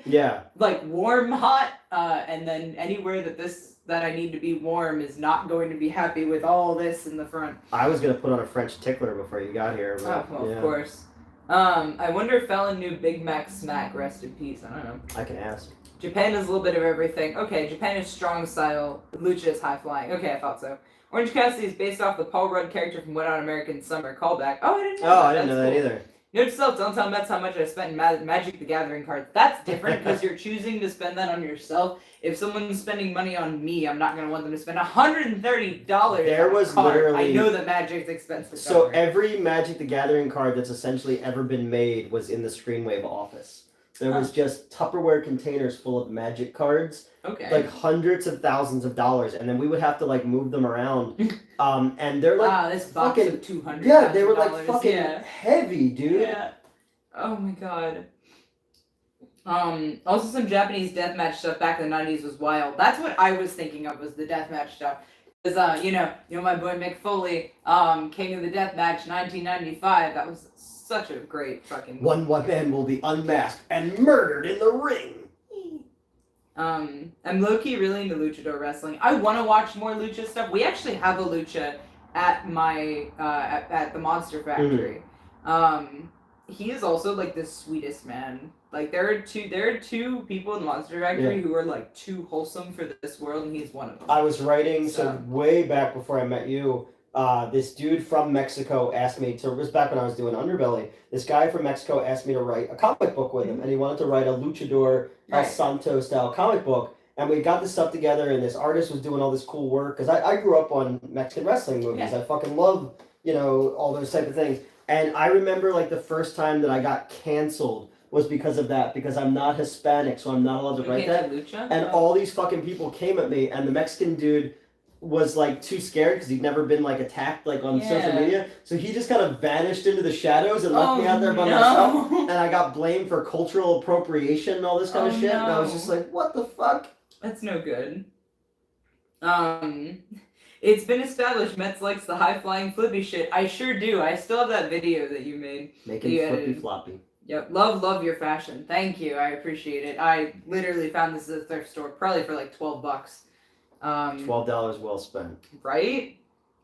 Yeah. Warm hot, and then anywhere that I need to be warm is not going to be happy with all this in the front. I was gonna put on a French tickler before you got here. But, of course. I wonder if Fallon knew Big Mac Smack, rest in peace. I don't know. I can ask. Japan is a little bit of everything. Okay, Japan is strong style. Lucha is high flying. Okay, I thought so. Orange Cassidy is based off the Paul Rudd character from Wet Hot American Summer. Callback. Oh, I didn't know that. I didn't know that either. Note to self, don't tell Mets how much I spent in Magic the Gathering cards. That's different because you're choosing to spend that on yourself. If someone's spending money on me, I'm not going to want them to spend $130 There was on a card. literally... I know that Magic's expensive. So every Magic the Gathering card that's essentially ever been made was in the Screenwave office. There was just Tupperware containers full of Magic cards. Okay. Like hundreds of thousands of dollars, and then we would have to like move them around. And they're like, wow, this box fucking, of $200. yeah, they were like fucking heavy, dude. Yeah. Oh my god. Also some Japanese deathmatch stuff back in the 90s was wild. That's what I was thinking of, was the deathmatch stuff. Because you know my boy Mick Foley, King of the Deathmatch 1995. That was such a great fucking One man will be unmasked and murdered in the ring. I'm low-key really into luchador wrestling. I want to watch more lucha stuff. We actually have a lucha at my at the Monster Factory. He is also like the sweetest man. Like there are two people in the Monster Factory who are like too wholesome for this world, and he's one of them. I was writing so way back before I met you. This dude from Mexico asked me to. It was back when I was doing Underbelly. This guy from Mexico asked me to write a comic book with him, and he wanted to write a luchador El Santo style comic book. And we got this stuff together, and this artist was doing all this cool work because I grew up on Mexican wrestling movies. I fucking love all those type of things. And I remember like the first time that I got canceled was because of that, because I'm not Hispanic, so I'm not allowed to write that. And all these fucking people came at me, and the Mexican dude was like too scared because he'd never been like attacked like on social media, so he just kind of vanished into the shadows and left me out there by myself, and I got blamed for cultural appropriation and all this kind of shit, and I was just like, what the fuck? That's no good. It's been established Metz likes the high-flying flippy shit. I sure do. I still have that video that you made. Making flippy floppy. Yep, love your fashion. Thank you, I appreciate it. I literally found this at a thrift store, probably for like $12. $12 well spent. Right?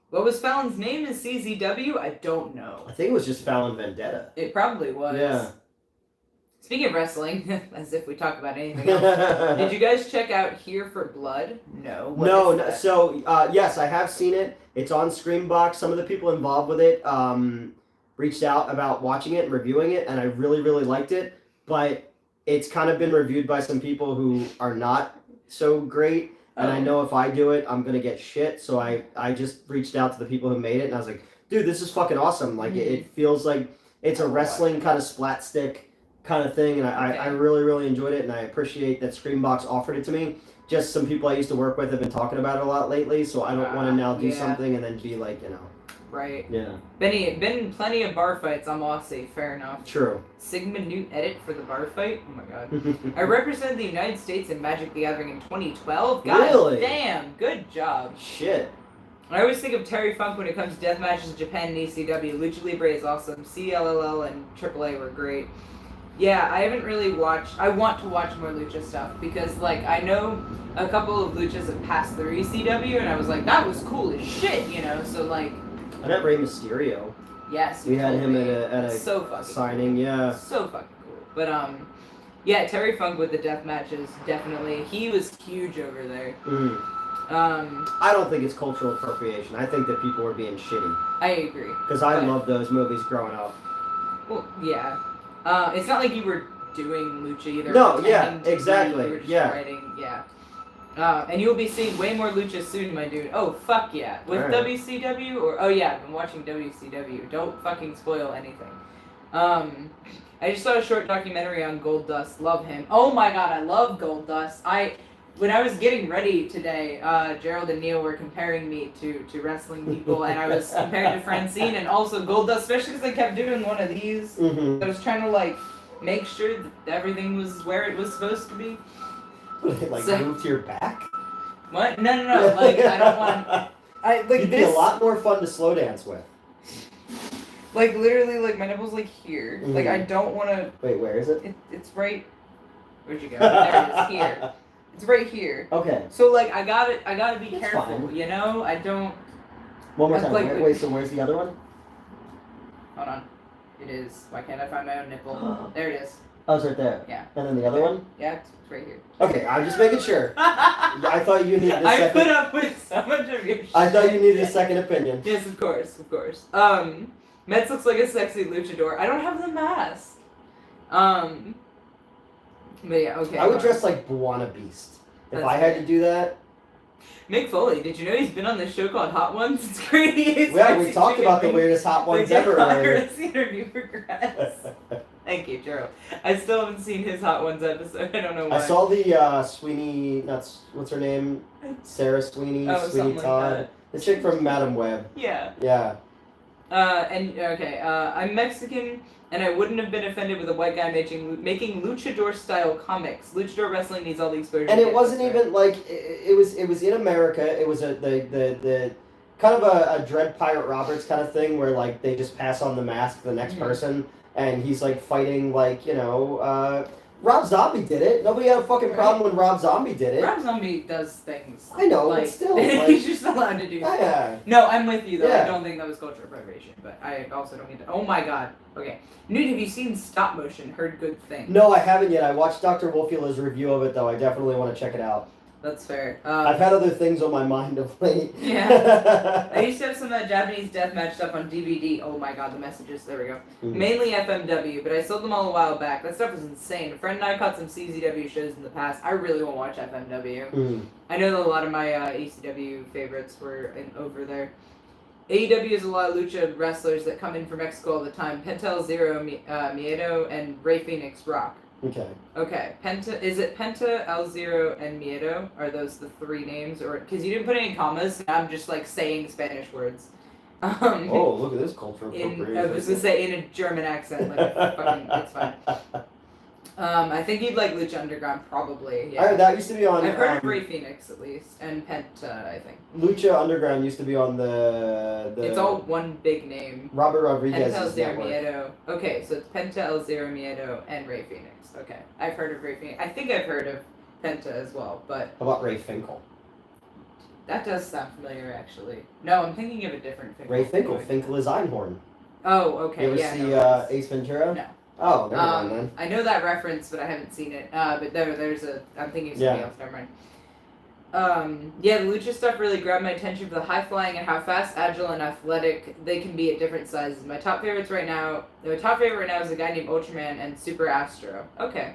What was Fallon's name in CZW? I don't know. I think it was just Fallon Vendetta. It probably was. Yeah. Speaking of wrestling, as if we talk about anything else, did you guys check out Here for Blood? No. No. So, yes, I have seen it. It's on Screambox. Some of the people involved with it reached out about watching it and reviewing it, and I really, really liked it. But it's kind of been reviewed by some people who are not so great. And I know if I do it, I'm going to get shit. So I just reached out to the people who made it, and I was like, dude, this is fucking awesome. Like, it feels like it's a wrestling kind of splat stick kind of thing, and I really, really enjoyed it, and I appreciate that Screambox offered it to me. Just some people I used to work with have been talking about it a lot lately, so I don't want to now do something and then be like, Right. Yeah. Been plenty of bar fights on Mossy, fair enough. True. Sigma Newt edit for the bar fight? Oh my god. I represented the United States in Magic the Gathering in 2012. God really? Damn, good job. Shit. I always think of Terry Funk when it comes to death matches in Japan and ECW. Lucha Libre is awesome. CLLL and AAA were great. Yeah, I haven't really watched... I want to watch more Lucha stuff because, like, I know a couple of Luchas have passed through ECW and I was like, that was cool as shit, so, like... I met Rey Mysterio. Yes. We had him at a so fucking signing, cool. yeah. So fucking cool. But, yeah, Terry Funk with the death matches, definitely. He was huge over there. I don't think it's cultural appropriation. I think that people were being shitty. I agree. Because I loved those movies growing up. Well, yeah. It's not like you were doing Lucha either. No, yeah, exactly. You were just writing, yeah. And you'll be seeing way more Lucha soon, my dude. Oh, fuck yeah. With WCW or... Oh, yeah, I've been watching WCW. Don't fucking spoil anything. I just saw a short documentary on Gold Dust. Love him. Oh my god, I love Gold Dust. When I was getting ready today, Gerald and Neil were comparing me to wrestling people, and I was compared to Francine and also Gold Dust, especially because I kept doing one of these. I was trying to, like, make sure that everything was where it was supposed to be. Move to your back? What? No. Like, I don't want... You'd be a lot more fun to slow dance with. Like, literally, like, my nipple's, like, here. Like, I don't want to... Wait, where is it? It's right... Where'd you go? There it is, here. It's right here. Okay. So, like, I gotta be careful, fine. I don't... One more time. Wait, so where's the other one? Hold on. It is... Why can't I find my own nipple? There it is. Oh, it's right there. Yeah. And then the other one? Yeah, it's right here. Okay, I'm just making sure. I thought you needed a second... I put up with so much of your shit. I thought you needed a second opinion. Yes, of course. Mets looks like a sexy luchador. I don't have the mask. But yeah, okay. I would dress like Buona Beast. If That's I had fair. to do that. Mick Foley, did you know he's been on this show called Hot Ones? It's crazy. Yeah, we talked about the weirdest Hot Ones ever earlier. The interview progress. Thank you, Gerald. I still haven't seen his Hot Ones episode. I don't know why. I saw the Sweeney, what's her name? Sarah Sweeney, Sweeney something Todd. like The chick from Madam Web. Yeah. Yeah. I'm Mexican, and I wouldn't have been offended with a white guy making luchador-style comics. Luchador wrestling needs all the exposure. And it wasn't even like it was in America. It was the kind of a Dread Pirate Roberts kind of thing where like they just pass on the mask to the next person, and he's like fighting like Rob Zombie did it. Nobody had a fucking problem when Rob Zombie did it. Rob Zombie does things. I know, like, but still, he's just allowed to do things. Yeah. No, I'm with you though. Yeah. I don't think that was cultural appropriation, but I also don't need to. Oh my god. Okay. Newt, have you seen Stop Motion? Heard good things. No, I haven't yet. I watched Dr. Wolfula's review of it though. I definitely want to check it out. That's fair. I've had other things on my mind of late. Yeah. I used to have some of that Japanese deathmatch stuff on DVD. Oh my god, the messages. There we go. Mainly FMW, but I sold them all a while back. That stuff was insane. A friend and I caught some CZW shows in the past. I really want to watch FMW. I know that a lot of my ECW favorites were over there. AEW is a lot of lucha wrestlers that come in from Mexico all the time. Pentel Zero, Miedo, and Ray Phoenix rock. Okay. Is it Penta, El Zero, and Miedo? Are those the three names? Or because you didn't put any commas, I'm just like saying Spanish words. Oh, look at this cultural appropriation. I was gonna say in a German accent, like fucking, it's fine. I think you'd like Lucha Underground, probably. Yeah. That used to be on. I've heard of Ray Phoenix at least, and Penta, I think. Lucha Underground used to be on the. It's all one big name. Robert Rodriguez's Penta El Zero network. Miedo. Okay, so it's Penta El Zero Miedo and Ray Phoenix. Okay, I've heard of Ray Phoenix. I think I've heard of Penta as well, but. How about Ray Finkel? That does sound familiar, actually. No, I'm thinking of a different Finkel. Ray Finkel. Finkel is Einhorn. Oh, okay. You ever see Ace Ventura? No. Oh, never mind then. I know that reference, but I haven't seen it. But there's a. I'm thinking of something else. Never mind. The Lucha stuff really grabbed my attention for the high flying and how fast, agile, and athletic they can be at different sizes. My top favorite right now is a guy named Ultraman and Super Astro. Okay.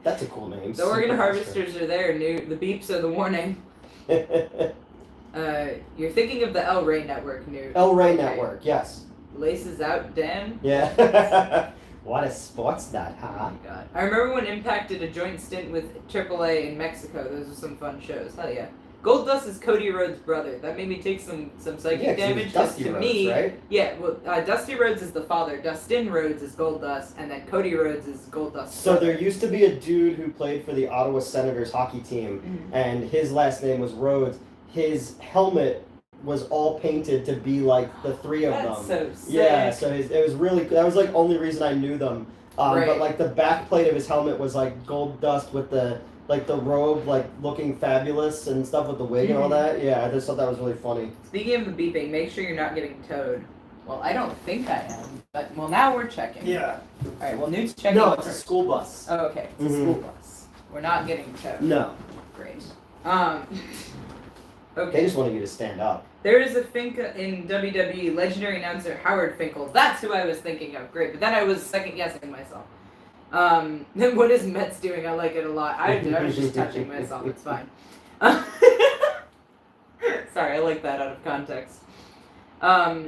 That's a cool name. The organ harvesters are there. The beeps are the warning. You're thinking of the El Rey Network, Newt. El Rey Network, yes. Laces out, Dan. Yeah. What a sports nut, huh? Oh my god. I remember when Impact did a joint stint with AAA in Mexico. Those were some fun shows. Hell yeah. Goldust is Cody Rhodes' brother. That made me take some psychic damage. Dusty to Rhodes, me, right? Yeah, well, Dusty Rhodes is the father. Dustin Rhodes is Goldust, and then Cody Rhodes is Goldust's So brother. there used to be a dude who played for the Ottawa Senators hockey team, and his last name was Rhodes. His helmet was all painted to be like the three of That's them. so sick. Yeah, so it was really, that was like only reason I knew them. Right. But like the back plate of his helmet was like gold dust with the robe like looking fabulous and stuff with the wig and all that. Yeah, I just thought that was really funny. Speaking of the beeping, make sure you're not getting towed. Well, I don't think I am, but well, now we're checking. Yeah. All right. Well, Newt's checking. No, it's a first. school bus. Oh, okay. It's a school bus. We're not getting towed. No. Great. They Okay. just wanted you to stand up. There is a Finkel in WWE, legendary announcer Howard Finkel. That's who I was thinking of. Great, but then I was second guessing myself. Then what is Mets doing? I like it a lot. I was just touching myself. It's fine. Sorry, I like that out of context. What are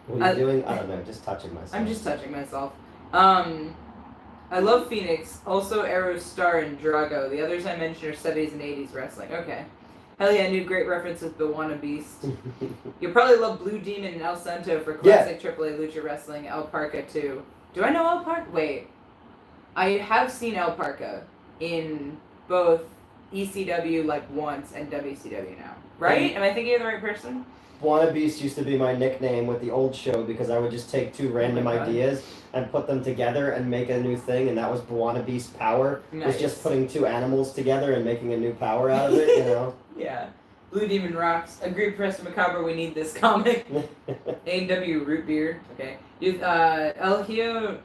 you doing? I don't know, just touching myself. I'm just touching myself. I love Phoenix, also Aerostar and Drago. The others I mentioned are 70s and 80s wrestling. Okay. Hell yeah, new great reference with Buona Beast. You'll probably love Blue Demon and El Santo for classic AAA Lucha Wrestling. El Parca too. Do I know El Parca? Wait. I have seen El Parca in both ECW like once and WCW now. Right? Am I thinking of the right person? Buona Beast used to be my nickname with the old show because I would just take two random ideas and put them together and make a new thing, and that was Buona Beast Power. Nice. Was just putting two animals together and making a new power out of it, you know? Yeah. Blue Demon rocks. Agreed, Professor Macabre, we need this comic. A&W root beer. Okay. El Hijo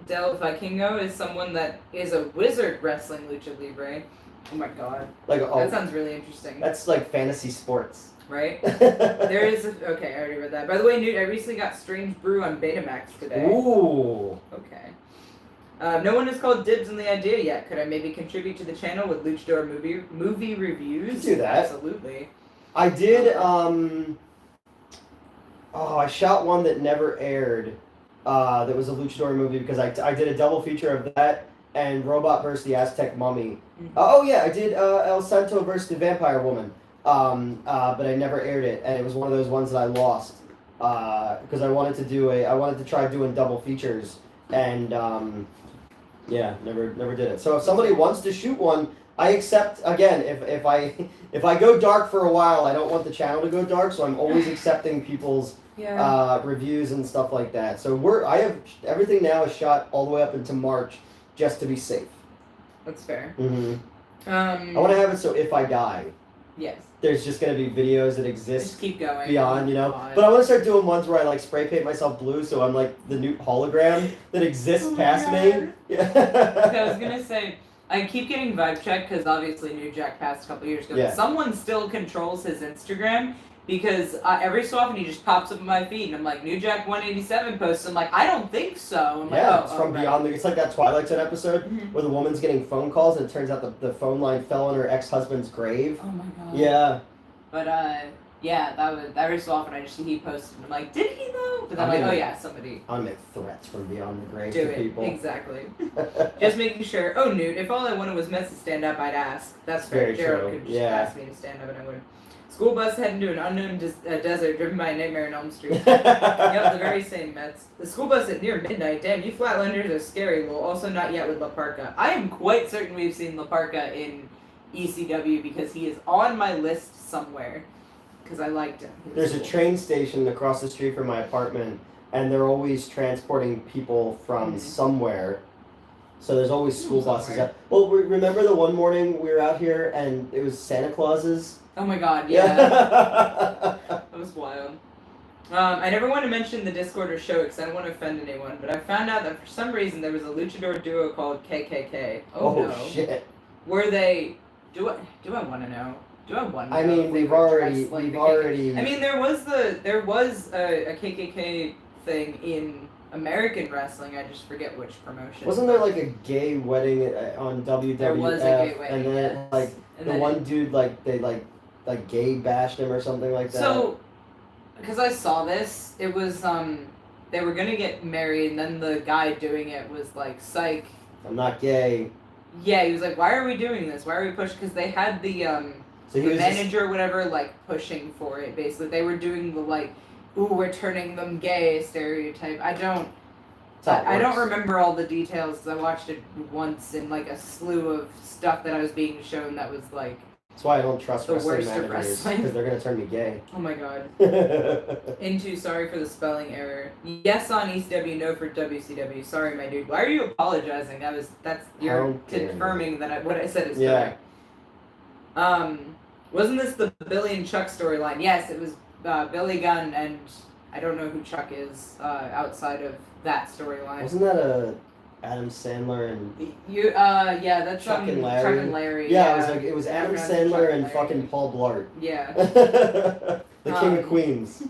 Del Vikingo is someone that is a wizard wrestling lucha libre. Oh my god. Like, That sounds really interesting. That's like fantasy sports. Right? There is okay, I already read that. By the way, Newt, I recently got Strange Brew on Betamax today. Ooh. Okay. No one has called dibs on the idea yet. Could I maybe contribute to the channel with Luchador movie reviews? Do that. Absolutely. I did, I shot one that never aired, that was a Luchador movie because I did a double feature of that and Robot vs. the Aztec Mummy. Mhm. Oh yeah, I did El Santo vs. the Vampire Woman, but I never aired it, and it was one of those ones that I lost, because I wanted to try doing double features, and yeah, never did it. So if somebody wants to shoot one, I accept. Again, if I go dark for a while, I don't want the channel to go dark, so I'm always accepting people's reviews and stuff like that. So I have everything now is shot all the way up into March, just to be safe. That's fair. Mm-hmm. I want to have it so if I die, yes, there's just gonna be videos that exist. just keep going beyond, you know. But I want to start doing ones where I like spray paint myself blue, so I'm like the new hologram that exists past me. Yeah. Okay, I was gonna say, I keep getting vibe checked because obviously New Jack passed a couple years ago. Yeah. But someone still controls his Instagram because every so often he just pops up in my feed and I'm like, New Jack 187 posts. I'm like, I don't think so. I'm Yeah, like, it's from beyond. It's like that Twilight Zone episode where the woman's getting phone calls and it turns out the phone line fell in her ex-husband's grave. Oh my god. Yeah. But yeah, that was every so often I just see he posted and I'm like, did he though? But then I'm like, oh yeah, somebody. I'll make threats from beyond the grave Do to it. people. Exactly. Just making sure. Oh, Newt, if all I wanted was Mets to stand up, I'd ask. That's fair. Very Gerald true. could just Yeah. ask me to stand up and I would. School bus heading to an unknown desert driven by a nightmare in Elm Street. Yep, the very same Mets. The school bus at near midnight. Damn, you flatlanders are scary. Well, also not yet with La Parka. I am quite certain we've seen La Parka in ECW because he is on my list somewhere. Because I liked him. There's a train station across the street from my apartment, and they're always transporting people from somewhere. So there's always school buses. Well, remember the one morning we were out here and it was Santa Claus's? Oh my god, yeah. That was wild. I never want to mention the Discord or show because I don't want to offend anyone, but I found out that for some reason there was a luchador duo called KKK. Oh no. Shit. Were they... Do I want to know? Do I want to know? I mean, if they we've were already... dressed like We've the already... KKK? I mean, there was a KKK thing in American wrestling. I just forget which promotion. Wasn't there like a gay wedding on WWF? There was a gay wedding, and then yes. like And the then- one dude they gay bashed him or something like that. So, because I saw this, it was they were gonna get married, and then the guy doing it was like, "Psych." I'm not gay. Yeah, he was like, "Why are we doing this? Why are we pushing?" Because they had the So he the was manager or whatever like pushing for it. Basically, they were doing the like, "Ooh, we're turning them gay" stereotype. I don't remember all the details because I watched it once in like a slew of stuff that I was being shown that was like, That's why I don't trust the wrestling worst of managers wrestling. because they're gonna turn me gay. oh my god. Sorry for the spelling error. Yes on ECW, no for WCW. Sorry, my dude. Why are you apologizing? You're confirming that what I said is correct. Wasn't this the Billy and Chuck storyline? Yes, it was Billy Gunn and I don't know who Chuck is outside of that storyline. Wasn't that Adam Sandler and yeah, that's Chuck and Larry? Chuck and Larry. Yeah, it was Adam Chuck Sandler and Larry. fucking Paul Blart. Yeah. The King of Queens.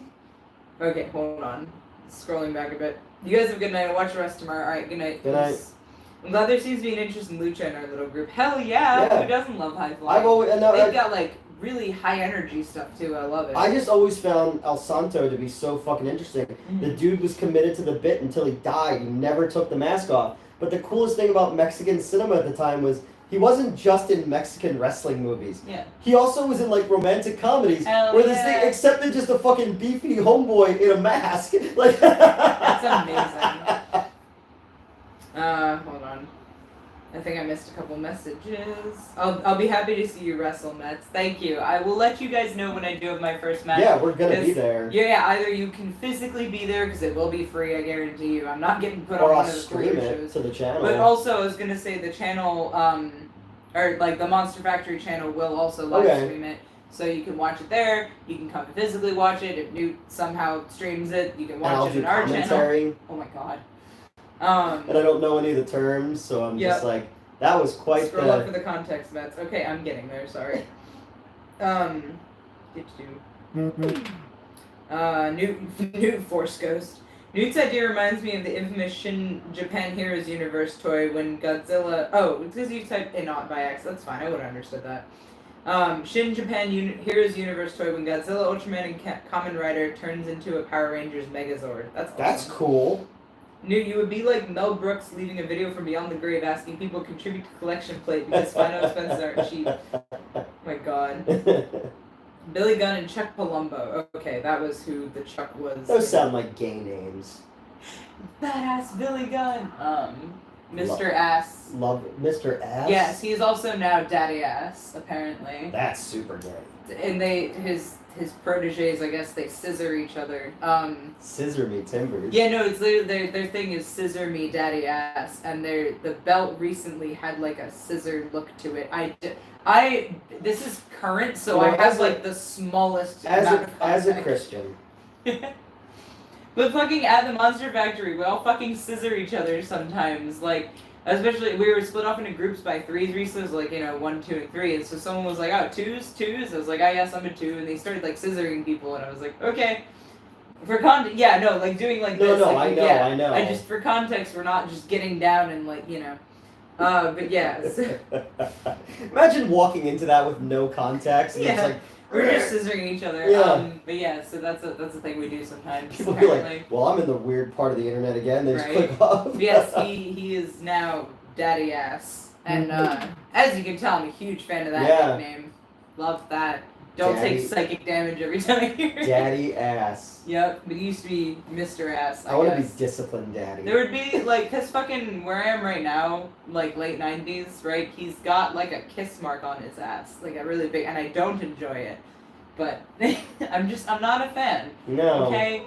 Okay, hold on. Scrolling back a bit. You guys have a good night. I'll watch the rest tomorrow. Alright, good night. Good night. I'm glad there seems to be an interest in lucha in our little group. Hell yeah! Yeah. Who doesn't love high flying? They've got like really high energy stuff too. I love it. I just always found El Santo to be so fucking interesting. The dude was committed to the bit until he died. He never took the mask off. But the coolest thing about Mexican cinema at the time was he wasn't just in Mexican wrestling movies. Yeah. He also was in like romantic comedies Hell where this yeah. thing accepted just a fucking beefy homeboy in a mask. Like That's amazing. Hold on. I think I missed a couple messages. I'll be happy to see you wrestle, Mets. Thank you. I will let you guys know when I do have my first match. Yeah, we're gonna be there. Yeah, either you can physically be there because it will be free, I guarantee you. I'm not getting put Or on I'll one of the stream cooler it shows. to the channel. But also, I was gonna say the channel, or like the Monster Factory channel will also live stream it. So you can watch it there. You can come physically watch it. If Newt somehow streams it, you can watch it in our channel. Oh my god. Um, And I don't know any of the terms, so I'm just like, that was quite scroll up for the context, Mets. Okay, I'm getting there, sorry. Newt Force Ghost. Newt's idea reminds me of the infamous Shin Japan Heroes Universe toy when Godzilla. Oh, it's because you typed in not by accident. That's fine. I would have understood that. Shin Japan Heroes Universe toy when Godzilla, Ultraman, and Kamen Rider turns into a Power Rangers Megazord. That's awesome. That's cool. Newt, you would be like Mel Brooks leaving a video from Beyond the Grave asking people to contribute to collection plate because final expenses aren't cheap. Oh my god. Billy Gunn and Chuck Palumbo. Okay, that was who the Chuck was. Those sound like gay names. Badass Billy Gunn. Mr. Ass. Love Mr. Ass? Yes, he is also now Daddy Ass, apparently. That's super gay. And his proteges, I guess, they scissor each other. Scissor me timbers. Yeah, no, it's literally their thing is scissor me daddy ass, and the belt recently had like a scissor look to it. This is current, so Well, I have like the smallest amount of as a context. Christian. But fucking at the Monster Factory, we all fucking scissor each other sometimes, like. Especially, we were split off into groups by threes recently, so like, 1, 2, and 3, and so someone was like, oh, twos? I was like, oh, yes, I'm a 2, and they started, like, scissoring people, and I was like, okay. For context, yeah, no, like, doing, like, this. No, like, I know. I just, for context, we're not just getting down and, like, but yeah. Imagine walking into that with no context, and Yeah. it's like, We're just scissoring each other. Yeah. But yeah, so that's a thing we do sometimes. People be like, well, I'm in the weird part of the internet again. They just Right. click off. Yes, he is now Daddy Ass. And as you can tell, I'm a huge fan of that nickname. Love that. Don't Daddy. take psychic damage every time I hear it. Daddy Ass. Yep, but it used to be Mr. Ass, I want to be disciplined daddy. There would be, like, because fucking where I am right now, like, late 90s, right, he's got, like, a kiss mark on his ass. Like, a really big, and I don't enjoy it. But I'm not a fan. No. Okay?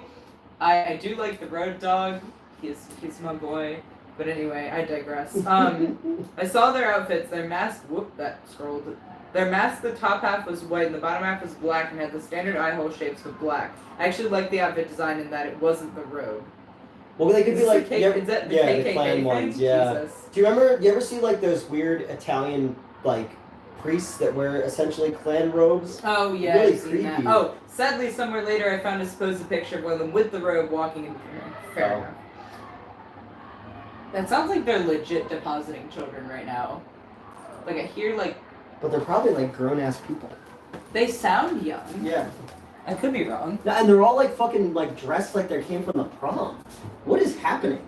I do like the Road Dog. He's my boy. But anyway, I digress. I saw their outfits. Their mask, that scrolled. Their mask, the top half was white and the bottom half was black and had the standard eye hole shapes with black. I actually liked the outfit design in that it wasn't the robe. Well, they could be like, is that the KKK the clan thing? ones, yeah. Jesus. Do you ever see like those weird Italian like priests that wear essentially clan robes? Oh yeah, Really I've seen that. creepy. Oh, sadly, somewhere later I found a supposed picture of one of them with the robe walking into the room. Fair enough. That sounds like they're legit depositing children right now. Like I hear like. But they're probably like grown ass people. They sound young. Yeah. I could be wrong. And they're all like fucking like dressed like they came from the prom. What is happening?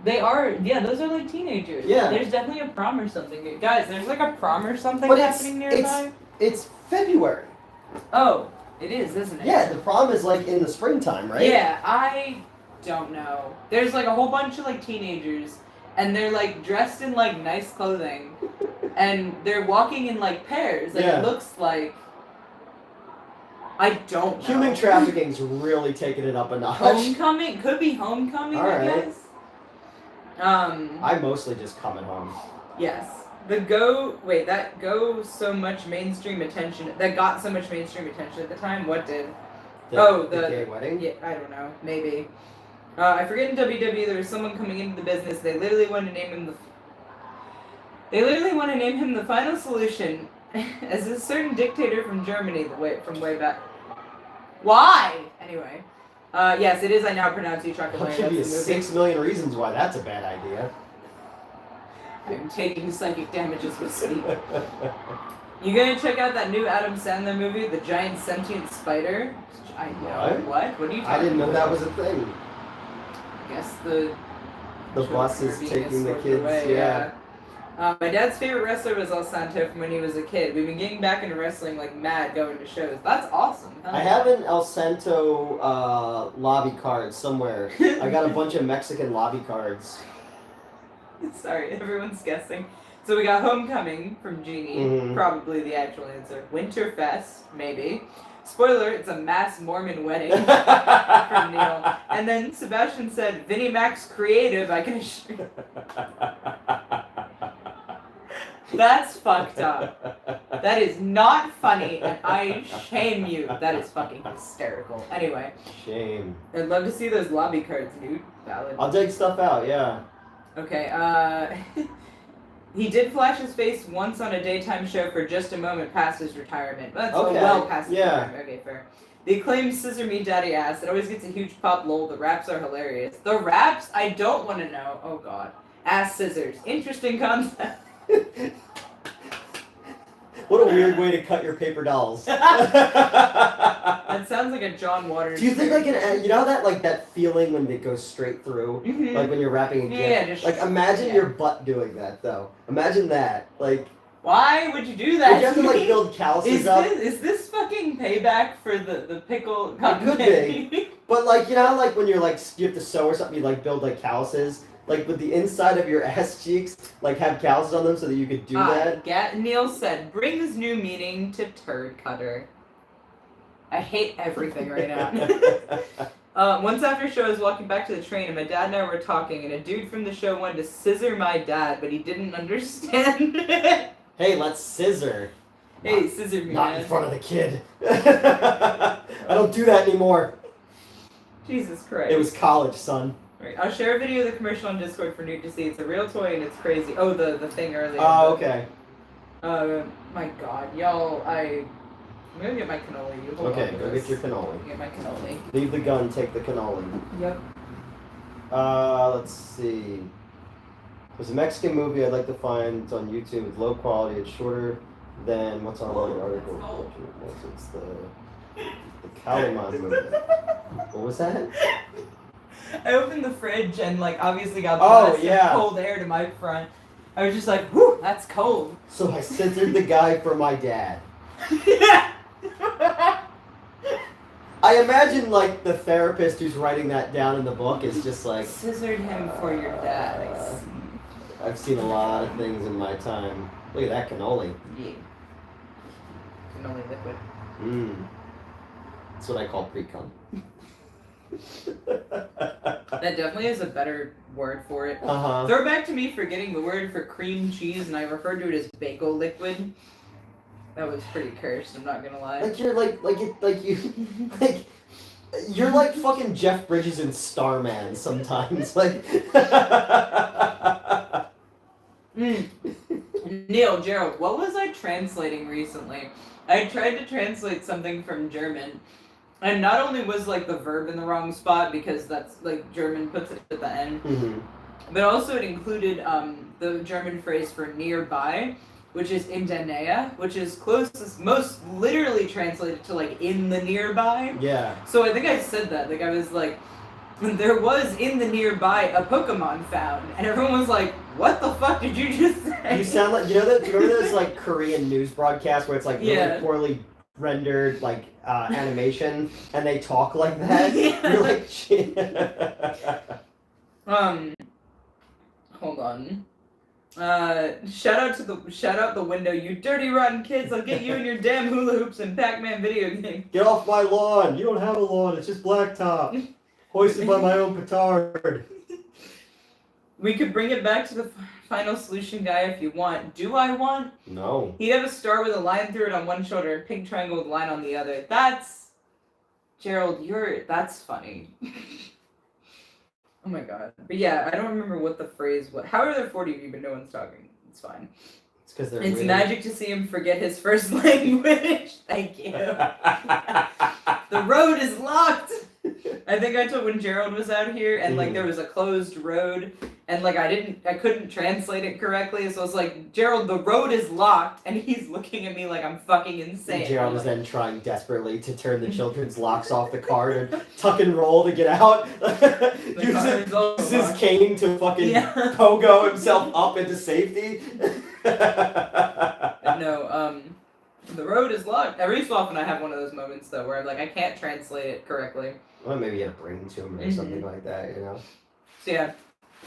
They are, yeah, those are like teenagers. Yeah. There's definitely a prom or something. Guys, there's like a prom or something But happening nearby. It's February. Oh, it is, isn't it? Yeah, the prom is like in the springtime, right? Yeah, I don't know. There's like a whole bunch of like teenagers, and they're like dressed in like nice clothing, and they're walking in like pairs. Like Yeah. it looks like. I don't know. Human trafficking's really taking it up a notch. Homecoming? Could be homecoming, All I right. guess. I mostly just come at home. Yes. That got so much mainstream attention at the time. What did? The gay wedding? Yeah, I don't know. Maybe. I forget in WWE there was someone coming into the business. They literally want to name him the final solution as a certain dictator from Germany from way back. Why? Anyway. Yes, it is. I now pronounce you chocolate. There should be 6 million reasons why that's a bad idea. I'm taking psychic damage as we speak. You gonna check out that new Adam Sandler movie, The Giant Sentient Spider? I know. What? What are you talking about? I didn't know that was a thing. I guess the bus is being taking the escorted kids, away, yeah. My dad's favorite wrestler was El Santo from when he was a kid. We've been getting back into wrestling like mad, going to shows. That's awesome. Huh? I have an El Santo lobby card somewhere. I got a bunch of Mexican lobby cards. Sorry, everyone's guessing. So we got Homecoming from Genie, Mhm. probably the actual answer. Winterfest, maybe. Spoiler, it's a mass Mormon wedding from Neil. And then Sebastian said, Vinnie Mac's creative, I can assure you. That's fucked up. That is not funny, and I shame you. That is fucking hysterical. Anyway, Shame. I'd love to see those lobby cards, dude. Valid. I'll dig stuff out, yeah. Okay, he did flash his face once on a daytime show for just a moment past his retirement. That's well past his retirement. Okay, fair. The acclaimed Scissor Me Daddy Ass. It always gets a huge pop, lol. The raps are hilarious. The raps? I don't want to know. Oh, God. Ass scissors. Interesting concept. What a weird way to cut your paper dolls. That sounds like a John Waters. Do you think like you know that like that feeling when it goes straight through, like when you're wrapping a gift? Yeah, just like imagine your butt doing that though. Imagine that. Like why would you do that? Would you have to like build calluses up? Is this fucking payback for the pickle? It could be. But like you know how, like when you're like you have to sew or something, you like build like calluses. Like with the inside of your ass cheeks, like have calluses on them so that you could do that. Neil said, brings new meaning to turd cutter. I hate everything right now. Once after show, I was walking back to the train, and my dad and I were talking, and a dude from the show wanted to scissor my dad, but he didn't understand. Hey, let's scissor. Hey, scissor me, Not in front of the kid. I don't do that anymore. Jesus Christ. It was college, son. Right. I'll share a video of the commercial on Discord for Newt to see. It's a real toy and it's crazy. Oh, the thing earlier. Oh, okay. My God, y'all, I'm gonna get my cannoli. You hold Okay, on to go this. get your cannoli. Get my cannoli. Leave the gun, take the cannoli. Yep. Let's see. There's a Mexican movie I'd like to find. It's on YouTube. It's low quality. It's shorter than what's on the article. It's the Kaliman movie. What was that? I opened the fridge and like obviously got cold air to my front. I was just like, whew, that's cold. So I scissored the guy for my dad. I imagine like the therapist who's writing that down in the book is just like scissored him for your dad. I've seen a lot of things in my time. Look at that cannoli. Yeah. Cannoli liquid. That's what I call pre-cum. That definitely is a better word for it. Uh-huh. Throwback to me forgetting the word for cream cheese, and I referred to it as bagel liquid. That was pretty cursed. I'm not gonna lie. Like you're you're like fucking Jeff Bridges in Starman sometimes. Like. Neil, Gerald, what was I translating recently? I tried to translate something from German. And not only was like the verb in the wrong spot because that's like German puts it at the end, but also it included the German phrase for nearby, which is in der Nähe, which is closest, most literally translated to like in the nearby. Yeah. So I think I said that. Like I was like, there was in the nearby a Pokemon found, and everyone was like, "What the fuck did you just say?" You sound like you remember those like Korean news broadcasts where it's like really poorly rendered like animation and they talk like that. You're like hold on. Shout out the window, you dirty rotten kids. I'll get you and your damn hula hoops and Pac-Man video game. Get off my lawn. You don't have a lawn, it's just blacktop. Hoisted by my own petard. We could bring it back to the final solution guy if you want. Do I want? No. He'd have a star with a line through it on one shoulder, a pink triangle with a line on the other. That's... Gerald, that's funny. Oh my God. But yeah, I don't remember what the phrase was. How are there 40 of you but no one's talking? It's fine. It's because they're It's weird. magic to see him forget his first language. Thank you. The road is locked. I think I told when Gerald was out here and like there was a closed road and like I couldn't translate it correctly, so I was like, Gerald, the road is locked, and he's looking at me like I'm fucking insane. Gerald is then trying desperately to turn the children's locks off the car and tuck and roll to get out. Uses his cane to fucking pogo himself up into safety. No, the road is locked. Every so often I have one of those moments though where like I can't translate it correctly. Well, maybe you had a brain tumor or something like that, you know? So yeah,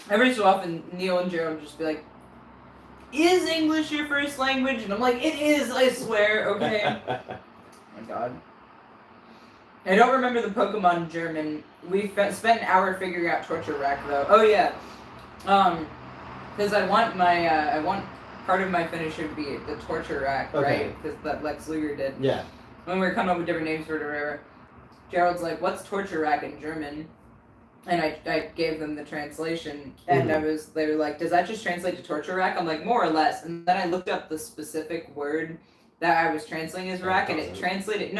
every so often Neil and Gerald just be like, is English your first language? And I'm like, it is, I swear, okay? Oh my God. I don't remember the Pokemon German. We spent an hour figuring out Torture Rack though. Oh yeah. Because I want part of my finisher to be the Torture Rack, right? Because that Lex Luger did. Yeah. When we were coming up with different names for it or whatever. Gerald's like, what's Torture Rack in German? and I gave them the translation, and they were like, does that just translate to torture rack? I'm like, more or less. And then I looked up the specific word that I was translating as rack, and it translated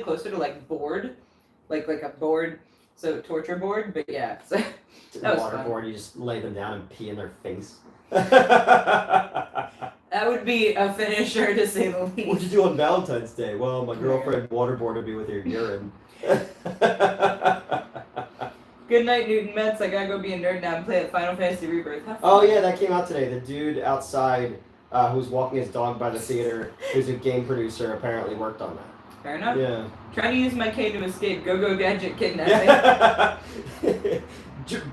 closer to like board, like a board, so torture board. But yeah, so that was waterboard. You just lay them down and pee in their face. That would be a finisher to say the least. What'd you do on Valentine's Day? Well, my girlfriend waterboarded me with her urine. Good night, Newton Mets. I gotta go be a nerd now and play at Final Fantasy Rebirth. Oh yeah, that came out today. The dude outside who was walking his dog by the theater, who's a game producer, apparently worked on that. Fair enough. Yeah. Trying to use my cane to escape Go-Go Gadget kidnapping.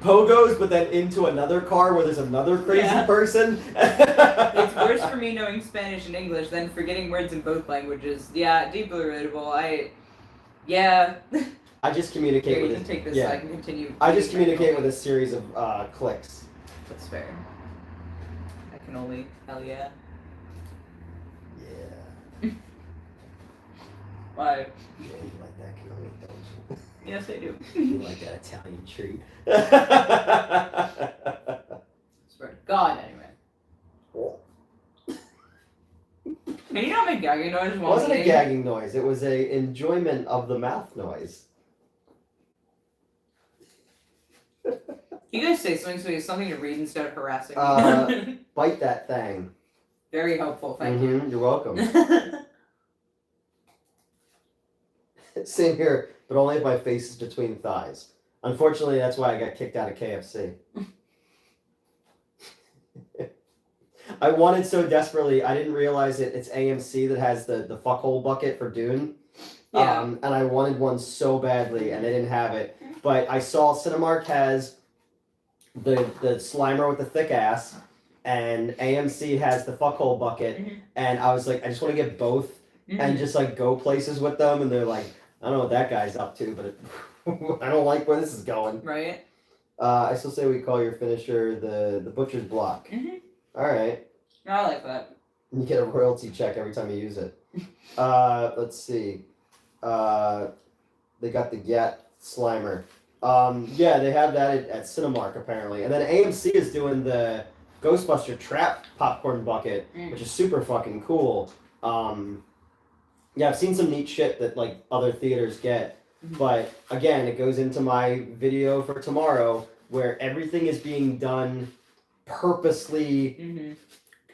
Pogos, but then into another car where there's another crazy person. It's worse for me knowing Spanish and English than forgetting words in both languages. Yeah, deeply relatable. I just communicate Here, with you can take this so I can continue. I just communicate with a series of clicks. That's fair. I can only hell yeah. Yeah. Why? Yeah, you like that cannoli, don't you? Yes, I do. You like that Italian treat. Swear to God, anyway. Can you not make gagging noise? It wasn't a gagging noise. It was a enjoyment of the mouth noise. You guys say something so you have something to read instead of harassing me. Bite that thing. Very helpful, thank you. You're welcome. Same here, but only if my face is between thighs. Unfortunately, that's why I got kicked out of KFC. I wanted so desperately, I didn't realize it's AMC that has the fuckhole bucket for Dune. Yeah. And I wanted one so badly, and they didn't have it. But I saw Cinemark has the Slimer with the thick ass, and AMC has the fuckhole bucket, and I was like, I just want to get both, and just like go places with them, and they're like, I don't know what that guy's up to, but I don't like where this is going. Right. I still say we call your finisher the butcher's block. All right. I like that. You get a royalty check every time you use it. Let's see. They got the Get Slimer. Yeah, they have that at Cinemark apparently, and then AMC is doing the Ghostbuster Trap popcorn bucket, which is super fucking cool. Yeah, I've seen some neat shit that like other theaters get, but again, it goes into my video for tomorrow where everything is being done purposely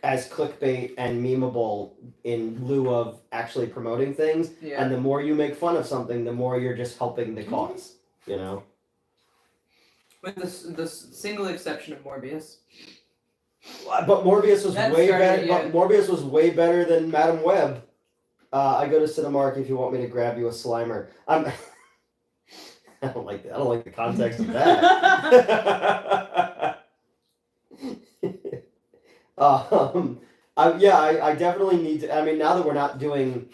as clickbait and memeable in lieu of actually promoting things. Yeah. And the more you make fun of something, the more you're just helping the cause. You know. With the single exception of Morbius. But Morbius was That way started, better. yeah. But Morbius was way better than Madam Web. I go to Cinemark if you want me to grab you a Slimer. I don't like that. I don't like the context of that. I definitely need to. I mean, now that we're not doing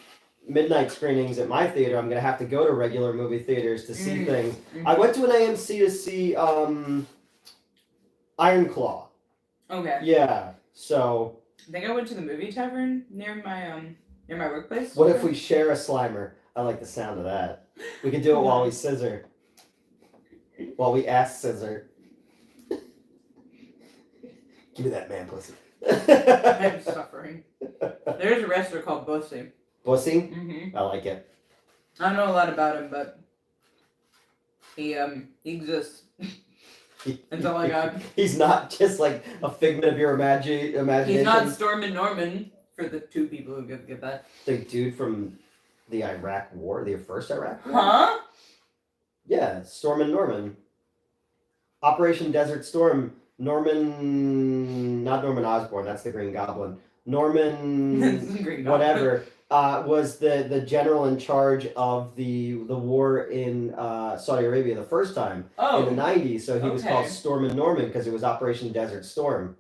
midnight screenings at my theater, I'm gonna have to go to regular movie theaters to see things. I went to an AMC to see Iron Claw. Okay. Yeah. So. I think I went to the movie tavern near my workplace. What if we share a Slimer? I like the sound of that. We could do it while we scissor. While we ass scissor. Give me that man pussy. I'm suffering. There's a wrestler called Bussy. Bussy? I like it. I don't know a lot about him, but he exists. That's all I got. He's not just like a figment of your imagination. He's not Stormin' Norman, for the two people who get that. The dude from the Iraq War, the first Iraq War? Huh? Yeah, Stormin' Norman. Operation Desert Storm. Not Norman Osborn, that's the Green Goblin. Norman, Green Goblin. whatever, was the general in charge of the war in Saudi Arabia the first time in the 90s. So he was called Stormin' Norman because it was Operation Desert Storm.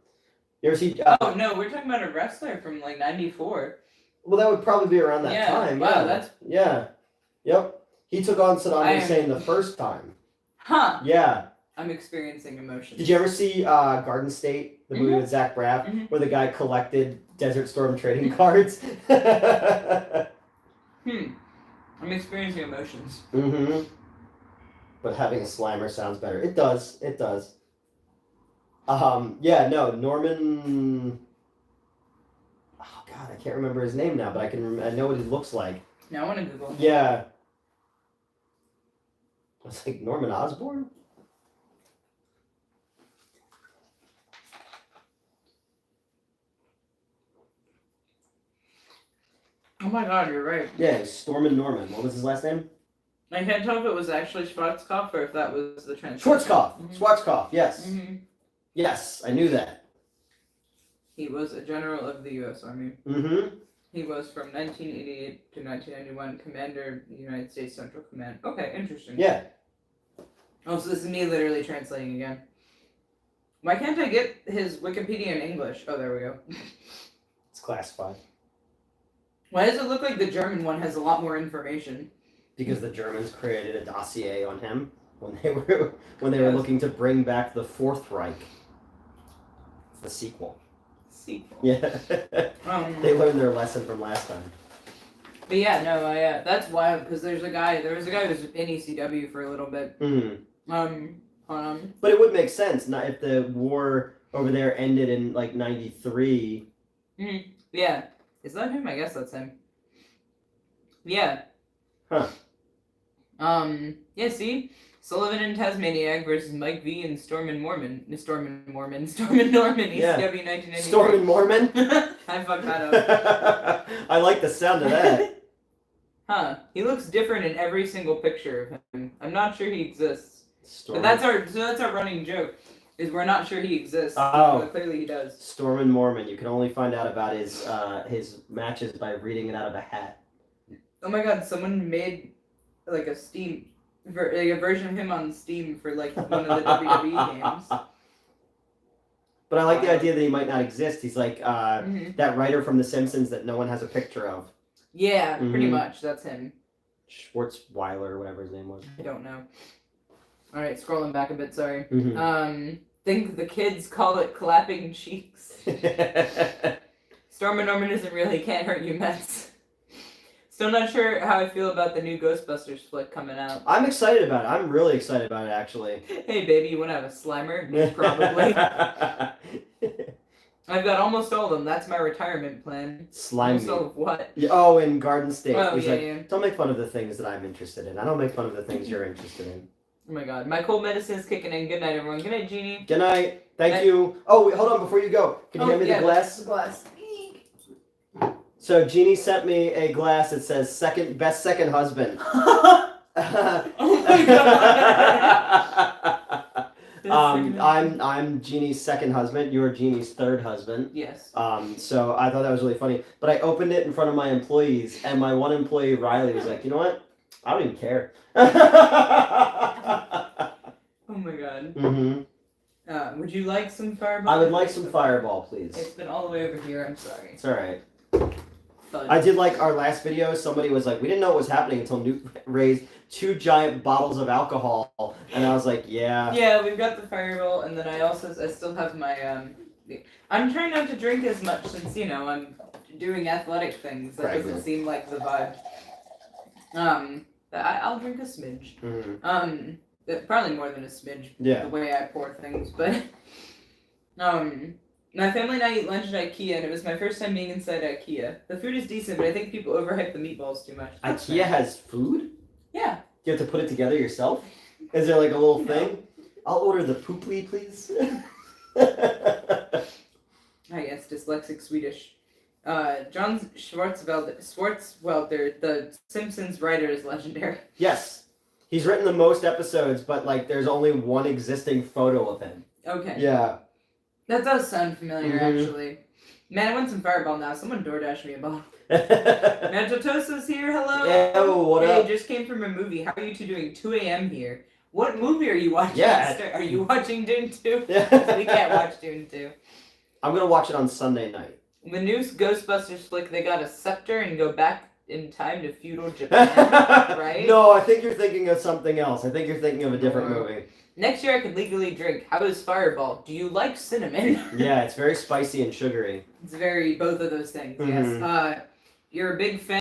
You ever see? Oh no, we're talking about a wrestler from like '94. Well, that would probably be around that time. Wow, Yep. He took on Saddam Hussein the first time. Huh. Yeah. I'm experiencing emotions. Did you ever see Garden State, the movie with Zach Braff, where the guy collected Desert Storm trading cards? I'm experiencing emotions. but having a Slimer sounds better. It does. It does. Yeah, no, Norman. Oh God, I can't remember his name now, but I know what he looks like. Now I want to Google. Yeah. It's like Norman Osborn? Oh my God, you're right. Yeah, Stormin Norman. What was his last name? I can't tell if it was actually Schwarzkopf or if that was the translation. Schwarzkopf. Mhm. Schwarzkopf. Yes. Mm-hmm. Yes, I knew that. He was a general of the U.S. Army. Mm-hmm. He was from 1988 to 1991 commander of the United States Central Command. Okay, interesting. Yeah. Oh, so this is me literally translating again. Why can't I get his Wikipedia in English? Oh, there we go. It's classified. Why does it look like the German one has a lot more information? Because the Germans created a dossier on him when they were Yes. looking to bring back the Fourth Reich. It's the sequel. Sequel. Yeah. They learned their lesson from last time. But yeah, no, that's why, because there was a guy who was in ECW for a little bit. Mm-hmm. But it would make sense, not if the war over there ended in like 93. Mm-hmm. Yeah. Is that him? I guess that's him. Yeah. Huh. Yeah, see? Sullivan and Tasmaniac versus Mike V and Stormin Norman, ECW 1993. Stormin Mormon? I fucked that up. I like the sound of that. Huh. He looks different in every single picture of him. I'm not sure he exists. Stormin. But that's our running joke. Is we're not sure he exists. Oh. But clearly he does. Stormin Mormon. You can only find out about his matches by reading it out of a hat. Oh my God! Someone made like a Steam, like a version of him on Steam for like one of the WWE games. But I like the idea that he might not exist. He's like Mhm. that writer from The Simpsons that no one has a picture of. Yeah, pretty Mhm. much. That's him. Schwarzweiler or whatever his name was. I don't know. All right, scrolling back a bit. Sorry. Mhm. Think the kids call it clapping cheeks. Stormin Norman isn't real. He can't hurt you, Mets. Still not sure how I feel about the new Ghostbusters flick coming out. I'm excited about it. I'm really excited about it, actually. Hey, baby, you want to have a Slimer? Probably. I've got almost all of them. That's my retirement plan. Slime Almost all of what? Oh, in Garden State. Oh, He's yeah, like, yeah. don't make fun of the things that I'm interested in. I don't make fun of the things you're interested in. Oh my God. My cold medicine is kicking in. Good night, everyone. Good night, Jeannie. Good night. Thank you. Oh, wait, hold on before you go. Can you hand me the glass? Glass. So Jeannie sent me a glass that says best second husband. Oh my God. I'm Jeannie's second husband. You're Jeannie's third husband. Yes. So I thought that was really funny. But I opened it in front of my employees, and my one employee Riley was like, "You know what? I don't even care." Oh my God. Mm-hmm. Would you like some Fireball? I would like some Fireball, please. It's been all the way over here. I'm sorry. It's all right. Fudge. I did like our last video. Somebody was like, "We didn't know what was happening until Newt raised 2 giant bottles of alcohol," and I was like, "Yeah." Yeah, we've got the Fireball, and then I still have my I'm trying not to drink as much since I'm doing athletic things. That Right. doesn't seem like the vibe. I'll drink a smidge. Mm-hmm. Probably more than a smidge. Yeah. The way I pour things, but my family and I eat lunch at IKEA, and it was my first time being inside IKEA. The food is decent, but I think people overhype the meatballs too much. IKEA has food? Yeah. You have to put it together yourself? Is there like a little thing? I'll order the pooply, please. I guess dyslexic Swedish. John Swartzwelder, the Simpsons writer, is legendary. Yes. He's written the most episodes, but like there's only one existing photo of him. Okay. Yeah. That does sound familiar, Mhm. actually. Man, I want some Fireball now. Someone DoorDash me a bottle. Yeah, Mantotosa's here, hello! what Hey, up? just came from a movie. How are you two doing? 2 a.m. here. What movie are you watching? Yeah. Are you watching Dune 2? We can't watch Dune 2. I'm gonna watch it on Sunday night. The new Ghostbusters flick, they got a scepter and go back in time to feudal Japan, right? No, I think you're thinking of something else. I think you're thinking of a different No. movie. Next year I could legally drink. How is Fireball? Do you like cinnamon? Yeah, it's very spicy and sugary. It's very, both of those things, Mhm. yes. You're a big fan.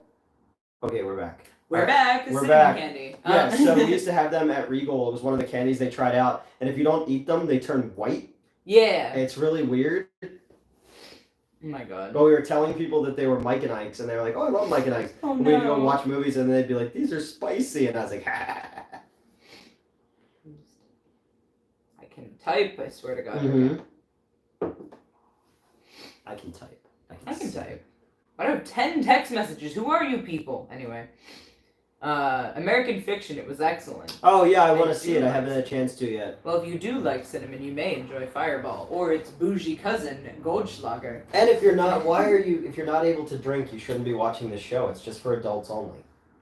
Okay, we're back. We're back. We're Cinnamon back. candy. Yeah, so we used to have them at Regal. It was one of the candies they tried out, and if you don't eat them, they turn white. Yeah. It's really weird. Oh my god. But we were telling people that they were Mike and Ike's, and they were like, "Oh, I love Mike and Ike's." Oh and no. we'd go watch movies, and they'd be like, "These are spicy," and I was like, "Ha." I can type. I swear to God. I can type. I can type. I have 10 text messages. Who are you people? Anyway. American Fiction, it was excellent. Oh yeah, I want to see it. I haven't had a chance to yet. Well, if you do like cinnamon, you may enjoy Fireball or its bougie cousin, Goldschlager. And if you're not, if you're not able to drink, you shouldn't be watching this show. It's just for adults only.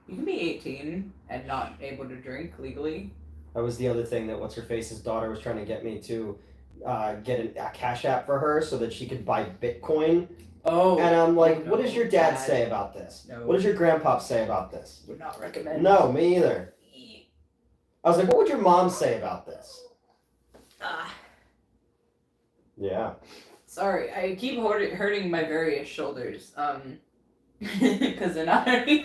You can be 18 and not able to drink legally. That was the other thing that what's-her-face's daughter was trying to get me to get a Cash App for her so that she could buy Bitcoin. Oh. And I'm like, no, what does your dad Dad. say about this? No. What does your grandpa say about this? Would not recommend. No, me either. I was like, what would your mom say about this? Yeah. Sorry, I keep hurting my various shoulders. Because they're not hurting.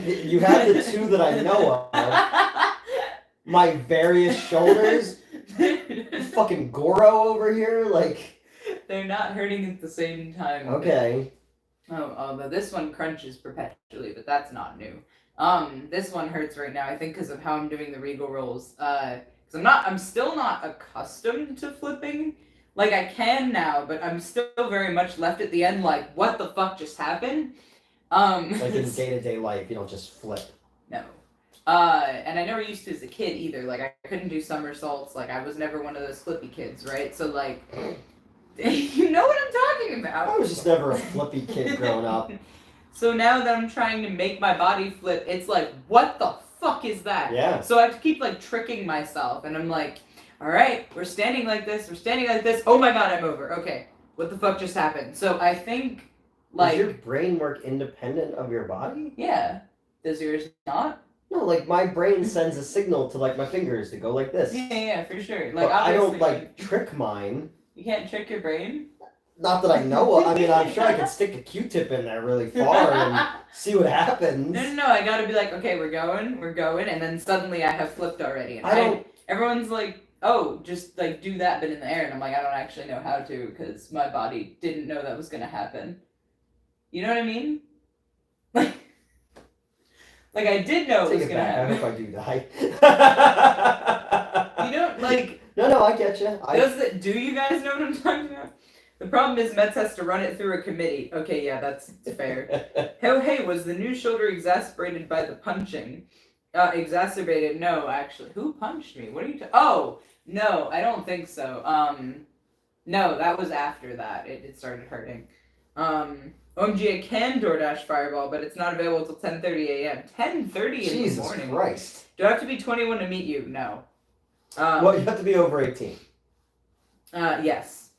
You have the two that I know of. My various shoulders. Fucking Goro over here, like. They're not hurting at the same time. Okay. But this one crunches perpetually, but that's not new. This one hurts right now, I think, because of how I'm doing the Regal rolls. Because I'm still not accustomed to flipping. Like, I can now, but I'm still very much left at the end like, what the fuck just happened? Like in day-to-day life, you don't just flip. No. And I never used to as a kid either. Like, I couldn't do somersaults. Like, I was never one of those flippy kids, right? So, like, you know what I'm talking about. I was just never a flippy kid growing up. So now that I'm trying to make my body flip, it's like, what the fuck is that? Yeah. So I have to keep, like, tricking myself. And I'm like, all right, we're standing like this. We're standing like this. Oh my god, I'm over. Okay, what the fuck just happened? So I think, like... Does your brain work independent of your body? Yeah. Does yours not? No, like, my brain sends a signal to, like, my fingers to go like this. Yeah, for sure. Like, But I don't, obviously, like, trick mine. You can't trick your brain? Not that I know of. I mean, I'm sure I could stick a Q-tip in there really far and see what happens. No, I gotta be like, okay, we're going, and then suddenly I have flipped already. And everyone's like, oh, just, like, do that bit in the air, and I'm like, I don't actually know how to, because my body didn't know that was gonna happen. You know what I mean? Like I did know it was gonna happen. I hope I do die. You don't, like... No, I get you. Do you guys know what I'm talking about? The problem is Mets has to run it through a committee. Okay, yeah, that's fair. Hey, was the new shoulder exasperated by the punching? Exacerbated? No, actually. Who punched me? What are you Oh! No, I don't think so. No, that was after that. It started hurting. OMG, I can DoorDash Fireball, but it's not available until 10:30 a.m. 10:30 in the morning? Jesus Christ. Do I have to be 21 to meet you? No. Well, you have to be over 18. Yes.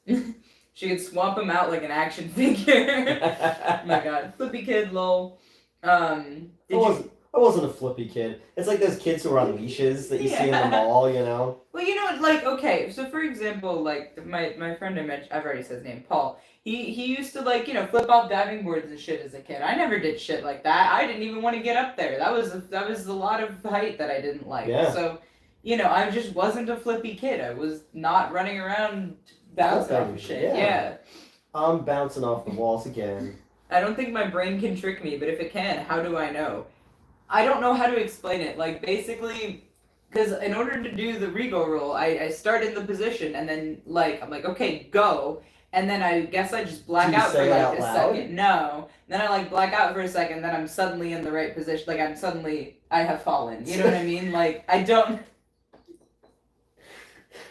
She could swamp him out like an action figure. Oh my god. Flippy kid, lol. I wasn't a flippy kid. It's like those kids who are on leashes that you see in the mall, you know? Well, you know, like, okay, so for example, like, my friend I mentioned, I've already said his name, Paul, he used to, like, you know, flip off diving boards and shit as a kid. I never did shit like that. I didn't even want to get up there. That was a lot of height that I didn't like. Yeah. So, you know, I just wasn't a flippy kid. I was not running around bouncing off shit. Yeah. I'm bouncing off the walls again. I don't think my brain can trick me, but if it can, how do I know? I don't know how to explain it. Like, basically, because in order to do the Regal roll, I start in the position, and then, like, I'm like, okay, go. And then I guess I just black out for, like, a second. No. Then I, like, black out for a second, then I'm suddenly in the right position. Like, I have fallen. You know what I mean? Like, I don't...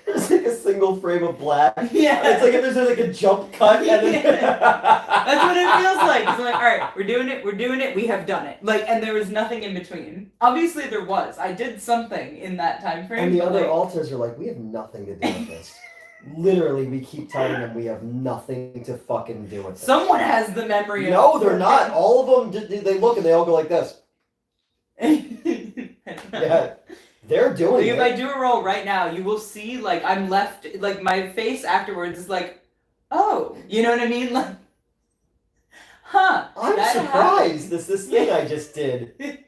There's like a single frame of black. Yeah. It's like if there's like a jump cut. And then... That's what it feels like. It's like, all right, we're doing it, we have done it. Like, and there was nothing in between. Obviously there was. I did something in that time frame. And the other alters are like, we have nothing to do with this. Literally, we keep telling them we have nothing to fucking do with this. Someone has the memory of... No, they're not. All of them, they look and they all go like this. Yeah. They're doing it. If I do a roll right now, you will see, like, I'm left, like, my face afterwards is like, oh, you know what I mean? Like, huh. I'm surprised. This thing I just did.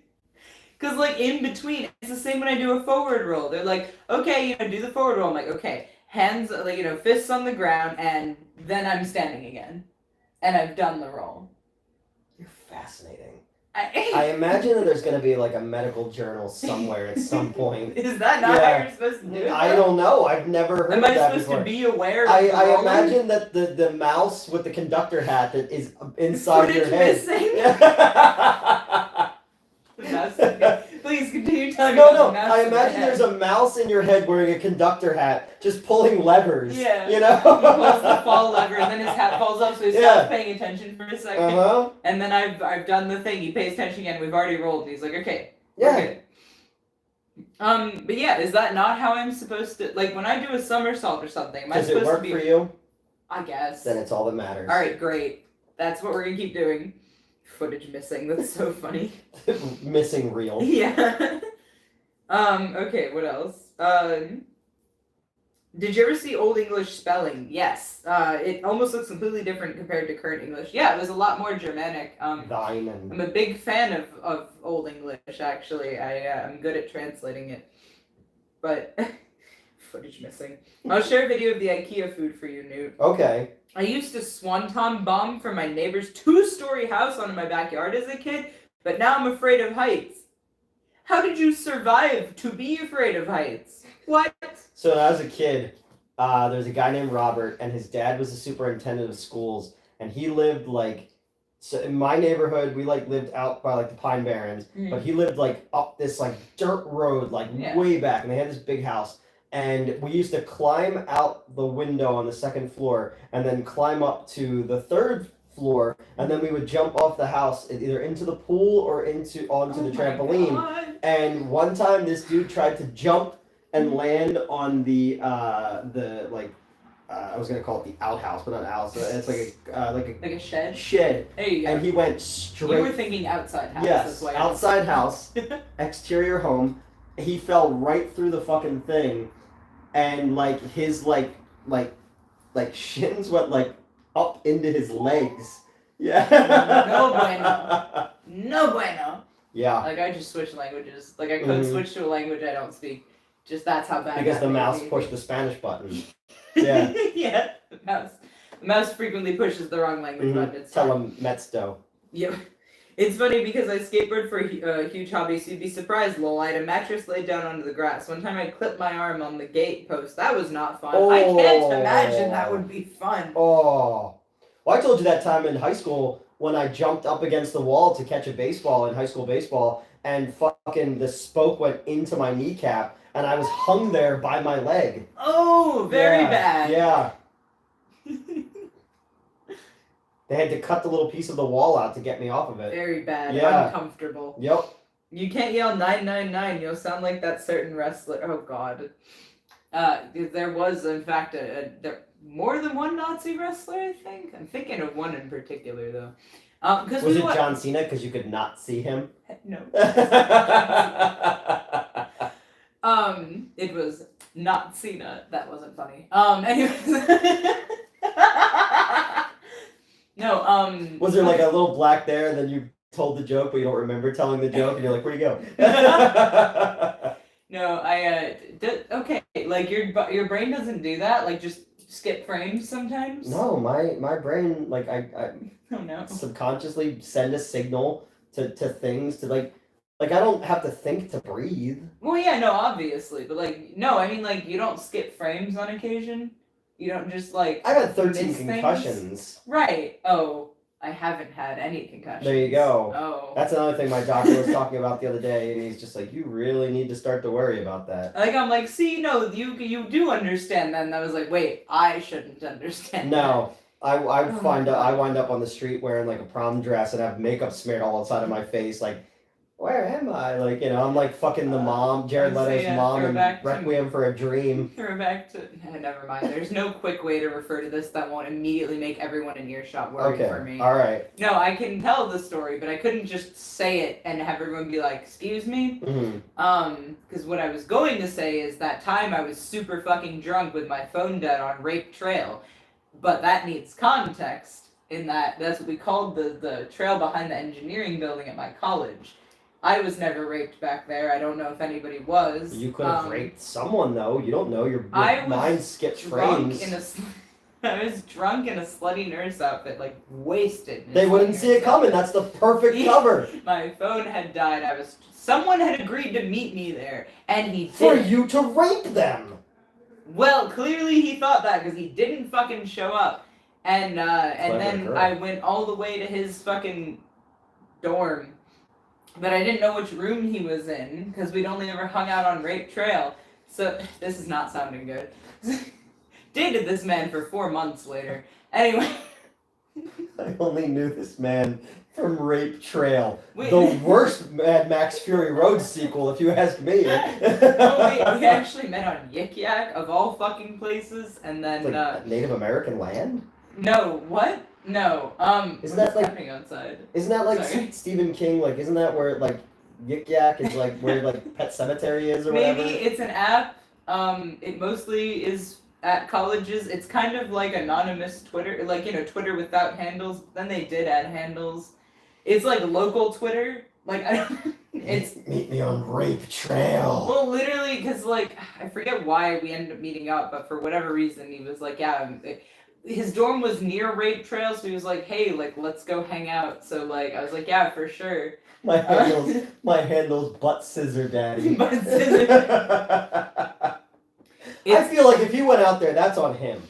Because, like, in between, it's the same when I do a forward roll. They're like, okay, do the forward roll. I'm like, okay, hands, like, fists on the ground, and then I'm standing again. And I've done the roll. You're fascinating. I imagine that there's going to be like a medical journal somewhere at some point. Is that not how you're supposed to do it? I don't know. I've never heard of that before. Am I supposed to be aware of I imagine that the mouse with the conductor hat that is inside your head. Missing? Please continue telling me. No. I imagine there's a mouse in your head wearing a conductor hat, just pulling levers. Yeah. You know? He pulls the fall lever, and then his hat falls off, so he stops paying attention for a second. Uh-huh. And then I've done the thing. He pays attention again. We've already rolled. And he's like, okay. Yeah. Okay. But yeah, is that not how I'm supposed to, like, when I do a somersault or something, am I supposed to be... Does it work for you? I guess. Then it's all that matters. Alright, great. That's what we're gonna keep doing. Footage missing. That's so funny. Missing reel. Yeah. Okay, what else? Did you ever see Old English spelling? Yes. It almost looks completely different compared to current English. Yeah, it was a lot more Germanic. Thine and... I'm a big fan of Old English, actually. I'm good at translating it. But, footage missing. I'll share a video of the IKEA food for you, Newt. Okay. I used to swanton bomb from my neighbor's 2-story house onto my backyard as a kid, but now I'm afraid of heights. How did you survive to be afraid of heights? What? So when I was a kid, there's a guy named Robert, and his dad was the superintendent of schools, and he lived so in my neighborhood, we lived out by the Pine Barrens, but he lived up this dirt road way back, and they had this big house, and we used to climb out the window on the second floor, and then climb up to the third floor, and then we would jump off the house either into the pool or onto the trampoline. God. And one time, this dude tried to jump and land on the I was gonna call it the outhouse, but not outhouse. It's like a shed. Shed. There you go. And he went straight. You were thinking outside house. Yes, that's why outside house, exterior home. He fell right through the fucking thing, and his shins went up into his legs. Yeah. No bueno. No bueno. Yeah. I just switched languages. I could switch to a language I don't speak. Just that's how bad. Because the mouse pushed the Spanish button. Yeah. Yeah. The mouse frequently pushes the wrong language button. Tell him Metzdo. Yep. It's funny because I skateboard for a huge hobby, so you'd be surprised, lol. I had a mattress laid down onto the grass. One time I clipped my arm on the gate post. That was not fun. Oh. I can't imagine that would be fun. Oh. Well, I told you that time in high school when I jumped up against the wall to catch a baseball in high school baseball, and fucking the spoke went into my kneecap, and I was hung there by my leg. Oh, very bad. Yeah. They had to cut the little piece of the wall out to get me off of it. Very bad. Yeah. Uncomfortable. Yep. You can't yell 999. You'll sound like that certain wrestler. Oh, God. There was, in fact, more than one Nazi wrestler, I think. I'm thinking of one in particular, though. Was it John Cena because you could not see him? No. It was not Cena. That wasn't funny. Anyways. No, Was there a little black there, and then you told the joke, but you don't remember telling the joke, and you're like, where'd he go? No, okay, your brain doesn't do that? Just skip frames sometimes? No, my brain, I oh, no. subconsciously send a signal to things to, I don't have to think to breathe. Well, yeah, no, obviously, but, no, I mean, you don't skip frames on occasion? You don't just, I've had 13 concussions. Things? Right. Oh, I haven't had any concussions. There you go. Oh. That's another thing my doctor was talking about the other day, and he's just like, you really need to start to worry about that. I'm see, no, you do understand that, and I was like, wait, I shouldn't understand No. I wind up on the street wearing, a prom dress and have makeup smeared all outside of my face, where am I? I'm fucking the mom, Jared Leto's mom, and Requiem for a Dream. Throwback to... Never mind. There's no quick way to refer to this that won't immediately make everyone in earshot worry for me. All right. No, I can tell the story, but I couldn't just say it and have everyone be like, excuse me? Mm-hmm. Because what I was going to say is that time I was super fucking drunk with my phone dead on Rape Trail. But that needs context in that's what we called the trail behind the engineering building at my college. I was never raped back there. I don't know if anybody was. You could have raped someone though. You don't know. Your I was mind skips drunk frames. I was drunk in a slutty nurse outfit, like wasted. in a They slutty wouldn't see nurse it coming. outfit. That's the perfect Yeah. cover. My phone had died. Someone had agreed to meet me there, and he For did. you to rape them. Well, clearly he thought that because he didn't fucking show up, and Clever then girl. I went all the way to his fucking dorm, but I didn't know which room he was in because we'd only ever hung out on Rape Trail. So this is not sounding good. Dated this man for 4 months later. Anyway. I only knew this man from Rape Trail. Wait. The worst Mad Max Fury Road sequel, if you ask me. Oh wait, we actually met on Yik Yak of all fucking places, and then Like Native American land? no, what? No, Isn't what's that like- happening outside? Isn't that like Sorry. Stephen King? Like, isn't that where like Yik Yak is like where like Pet Cemetery is or Maybe whatever? it's an app. It mostly is at colleges. It's kind of like anonymous Twitter, like Twitter without handles. Then they did add handles. It's like local Twitter. Like I don't. It's Meet me on Rape Trail. well, literally, because like I forget why we ended up meeting up, but for whatever reason, he was like, yeah. His dorm was near Rape Trail, so he was like, hey, like let's go hang out. So like I was like, yeah, for sure. My handle's Butt Scissor Daddy. Butt Scissor. I feel like if he went out there, that's on him.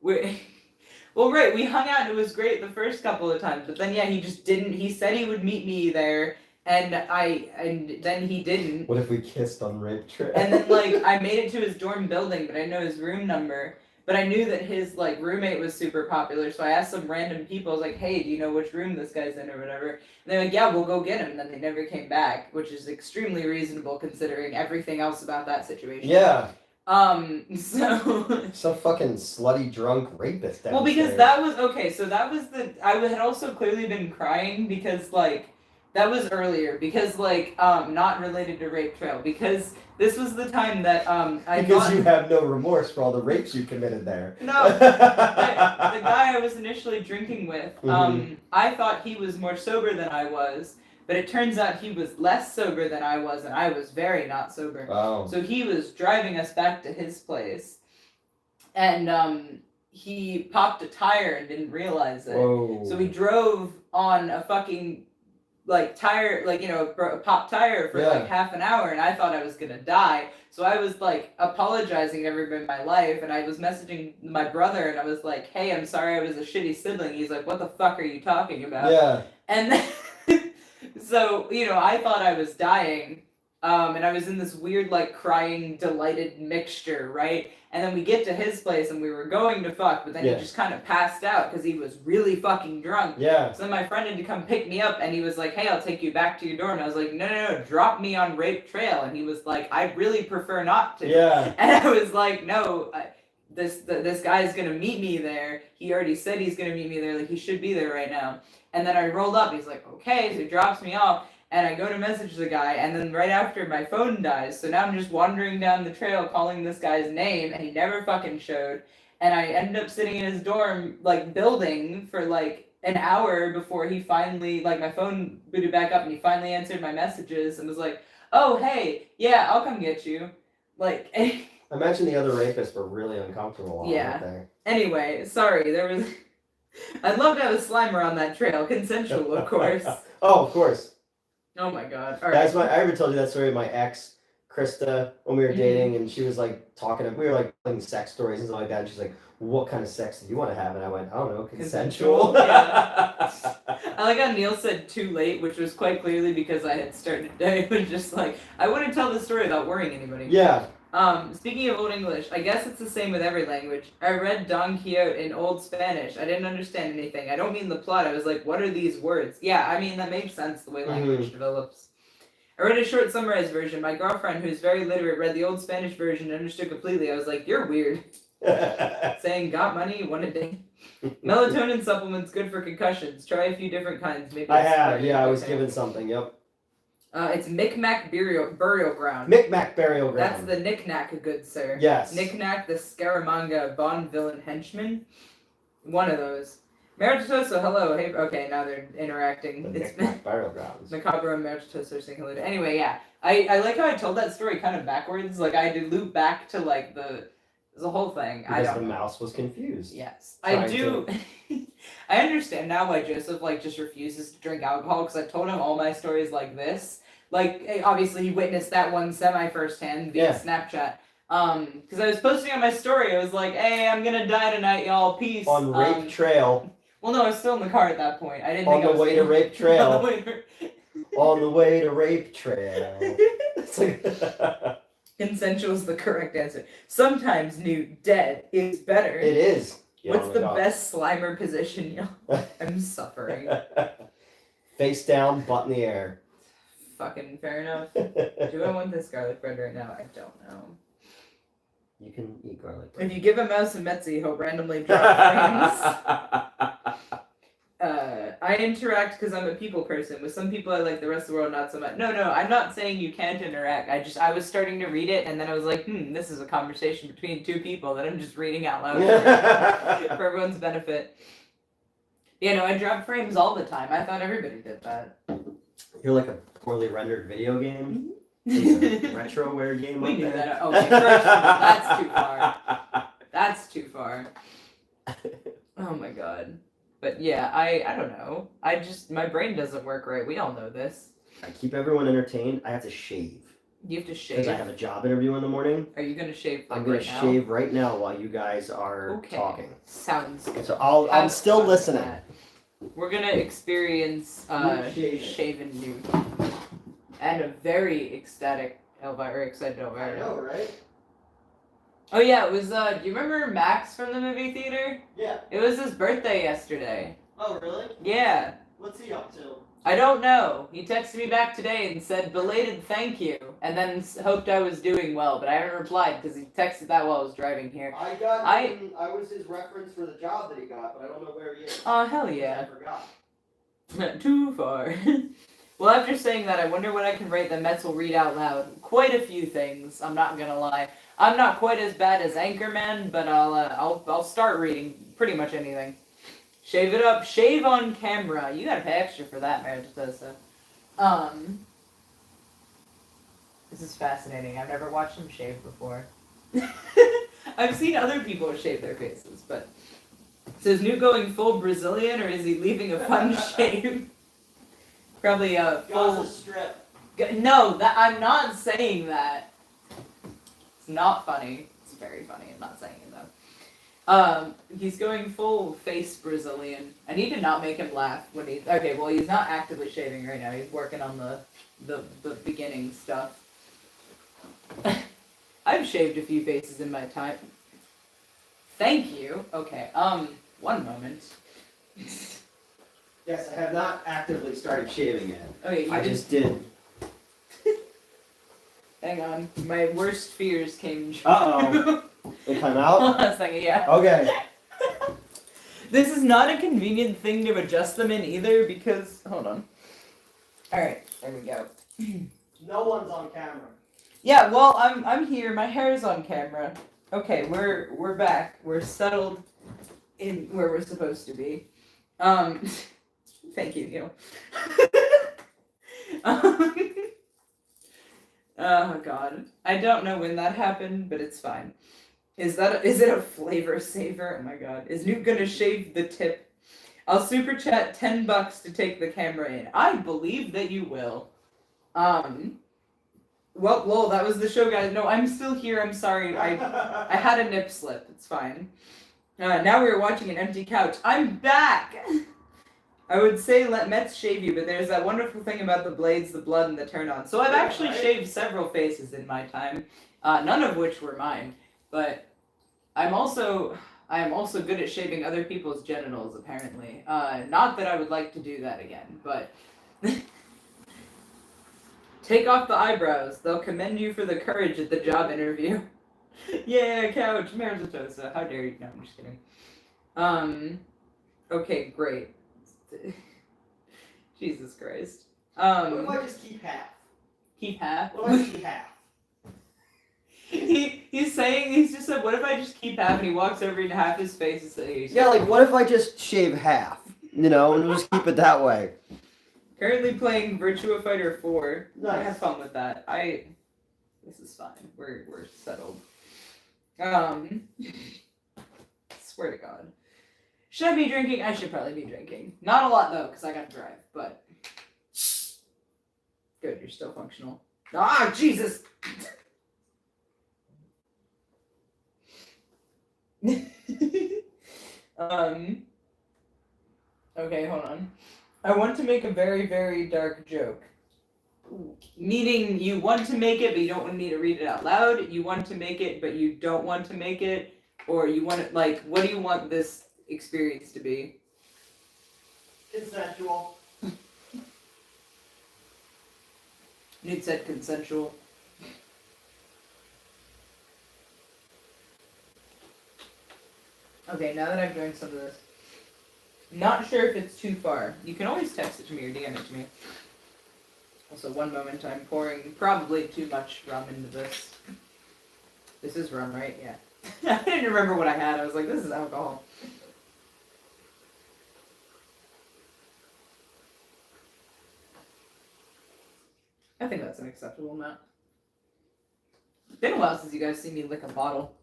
Well, right, we hung out and it was great the first couple of times, but then yeah, he just didn't. He said he would meet me there, and then he didn't. What if we kissed on Rape Trail? And then like I made it to his dorm building, but I didn't know his room number. But I knew that his like roommate was super popular, so I asked some random people. I was like, "Hey, do you know which room this guy's in or whatever?" And they're like, "Yeah, we'll go get him." And then they never came back, which is extremely reasonable considering everything else about that situation. Yeah. So. Some fucking slutty drunk rapist downstairs. Well, because that was okay. So that was I had also clearly been crying because like that was earlier because like not related to Rape Trail because this was the time that Because you have no remorse for all the rapes you committed there. No, the guy I was initially drinking with, I thought he was more sober than I was, but it turns out he was less sober than I was, and I was very not sober. Oh. So he was driving us back to his place, and he popped a tire and didn't realize it. Whoa. So we drove on a fucking like tire, like a pop tire for like half an hour, and I thought I was gonna die. So I was like apologizing to everybody in my life, and I was messaging my brother, and I was like, "Hey, I'm sorry, I was a shitty sibling." He's like, "What the fuck are you talking about?" Yeah. And then, so I thought I was dying, and I was in this weird like crying, delighted mixture, right? And then we get to his place, and we were going to fuck, but then he just kind of passed out because he was really fucking drunk. Yeah. So then my friend had to come pick me up, and he was like, "Hey, I'll take you back to your dorm." And I was like, no, drop me on Rape Trail. And he was like, "I really prefer not to." Yeah. And I was like, "No, this guy's gonna meet me there. He already said he's gonna meet me there. Like he should be there right now." And then I rolled up. He's like, "Okay," so he drops me off. And I go to message the guy, and then right after my phone dies, so now I'm just wandering down the trail calling this guy's name, and he never fucking showed. And I ended up sitting in his dorm, like, building for, like, an hour before he finally, like, my phone booted back up, and he finally answered my messages and was like, "Oh, hey, yeah, I'll come get you." Like, I imagine the other rapists were really uncomfortable on Yeah. it there. Anyway, sorry, there was... I'd love to have a Slimer on that trail, consensual, of course. Oh, of course. Oh my god. All That's right. I ever told you that story of my ex, Krista, when we were dating, and she was like talking, we were like telling sex stories and stuff like that, and she's like, "What kind of sex do you want to have?" And I went, "I don't know, consensual." Yeah. I like how Neil said too late, which was quite clearly because I had started, I was just like, I wouldn't tell this story without worrying anybody. Yeah. Speaking of Old English, I guess it's the same with every language. I read Don Quixote in Old Spanish. I didn't understand anything. I don't mean the plot. I was like, what are these words? Yeah, I mean, that makes sense the way language develops. I read a short summarized version. My girlfriend, who's very literate, read the Old Spanish version and understood completely. I was like, you're weird. Saying, got money, want a date. Melatonin supplements good for concussions. Try a few different kinds. Maybe I it's have, better. yeah, I was Okay. given something, yep. It's Micmac burial ground. Micmac burial ground. That's the knick-knack, good sir. Yes. Knick-knack, the Scaramanga Bond villain henchman. One of those. Maritoso, hello. Hey, okay, now they're interacting. The It's barrel grounds. Macabre and Maritoso are saying hello. Anyway, yeah. I like how I told that story kind of backwards. Like, I had to loop back to, like, the whole thing. Because the mouse was confused. Yes. I Trying do. I understand now why Joseph, like, just refuses to drink alcohol, because I told him all my stories like this. Like, obviously, he witnessed that one semi-firsthand via Snapchat. Because I was posting on my story, I was like, hey, I'm gonna die tonight, y'all, peace. On Rape Trail. Well, no, I was still in the car at that point. I didn't On think I was the way to Rape Trail. On the way to... On the way to Rape Trail. It's like... Consensual is the correct answer. Sometimes, Newt, dead is better. It is. What's the best Slimer position, y'all? I'm suffering. Face down, butt in the air. Fucking fair enough. Do I want this garlic bread right now? I don't know. You can eat garlic bread. If you give a mouse a Metzi, he'll randomly drop frames. I interact because I'm a people person. With some people I like, the rest of the world not so much. No, I'm not saying you can't interact. I was starting to read it, and then I was like, this is a conversation between two people that I'm just reading out loud for everyone's benefit. Yeah, no, I drop frames all the time. I thought everybody did that. You're like a poorly rendered video game. Retroware game. We like knew that. that. Okay, first of all, that's too far. That's too far. Oh my god. But yeah, I don't know. My brain doesn't work right. We all know this. I keep everyone entertained. I have to shave. You have to shave. Because I have a job interview in the morning. Are you gonna shave? Like, I'm gonna right now? shave right now while you guys are talking. Sounds good. So I'm still listening. We're gonna experience shaven Newt. And a very ecstatic excited Elvira. I know, right? Oh yeah, it was do you remember Max from the movie theater? Yeah. It was his birthday yesterday. Oh, really? Yeah. What's he up to? I don't know. He texted me back today and said belated thank you, and then hoped I was doing well, but I haven't replied because he texted that while I was driving here. I was his reference for the job that he got, but I don't know where he is. Oh, hell yeah. I forgot. Too far. Well, after saying that, I wonder what I can rate the Mets will read out loud. Quite a few things, I'm not gonna lie. I'm not quite as bad as Anchorman, but I'll start reading pretty much anything. Shave it up. Shave on camera. You gotta pay extra for that, Maritosa. This is fascinating. I've never watched him shave before. I've seen other people shave their faces, but... So is Newt going full Brazilian, or is he leaving a fun shave? Probably a full... Gaza Strip. No, I'm not saying that. It's not funny. It's very funny. I'm not saying it though. He's going full face Brazilian. I need to not make him laugh when he's... Okay, well, he's not actively shaving right now. He's working on the beginning stuff. I've shaved a few faces in my time. Thank you. Okay, one moment. Yes, I have not actively started shaving yet. Okay, I just did. Hang on. My worst fears came true. Uh-oh. They come out? Hold on a second, yeah. Okay. This is not a convenient thing to adjust them in either because... Hold on. Alright, there we go. No one's on camera. Yeah, well, I'm here. My hair's on camera. Okay, we're back. We're settled in where we're supposed to be. Thank you, Neil. Oh god. I don't know when that happened, but it's fine. Is it a flavor saver? Oh my god. Is Newt gonna shave the tip? I'll super chat $10 to take the camera in. I believe that you will. Well, lol, that was the show, guys. No, I'm still here. I'm sorry. I had a nip slip. It's fine. Now we're watching an empty couch. I'm back! I would say let Mets shave you, but there's that wonderful thing about the blades, the blood, and the turn-on. So I've actually shaved several faces in my time, none of which were mine. But I am also good at shaving other people's genitals, apparently. Not that I would like to do that again, but... Take off the eyebrows. They'll commend you for the courage at the job interview. Yeah, couch, Maritosa. How dare you? No, I'm just kidding. Okay, great. Jesus Christ. What if I just keep half? Keep half? What if I keep half? He's just said, what if I just keep half? And he walks over and half his face is saying, Yeah, like what if I just shave half? You know, and we'll just keep it that way. Currently playing Virtua Fighter 4. I Nice. have fun with that. This is fine. We're settled. Swear to God. Should I be drinking? I should probably be drinking. Not a lot though, because I gotta drive, but good, you're still functional. Ah, Jesus! Okay, hold on. I want to make a very, very dark joke. Meaning you want to make it, but you don't want me to read it out loud. You want to make it, but you don't want to make it. Or you want it, like, what do you want this experience to be? Consensual. Newt said consensual. Okay, now that I've drank some of this, not sure if it's too far. You can always text it to me or DM it to me. Also, one moment, I'm pouring probably too much rum into this. This is rum, right? Yeah. I didn't remember what I had. I was like, this is alcohol. I think that's an acceptable amount. It's been a while since you guys see me lick a bottle.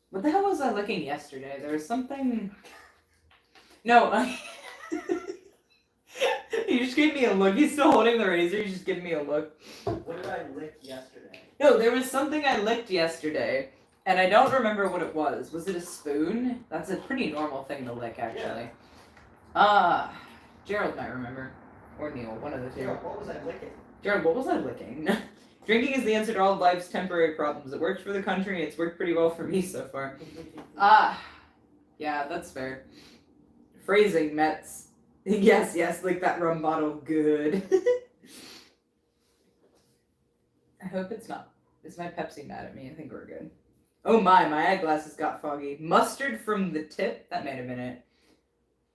What the hell was I licking yesterday? There was something... No, you just gave me a look. He's still holding the razor. He's just giving me a look. What did I lick yesterday? No, there was something I licked yesterday, and I don't remember what it was. Was it a spoon? That's a pretty normal thing to lick, actually. Gerald might remember. Or Neil, one of the two. Gerald, what was I licking? Gerald, what was I licking? Drinking is the answer to all of life's temporary problems. It works for the country, it's worked pretty well for me so far. Yeah, that's fair. Phrasing, Mets. Yes, like that rum bottle, good. I hope it's not. Is my Pepsi mad at me? I think we're good. Oh my eyeglasses got foggy. Mustard from the tip? That might have been it.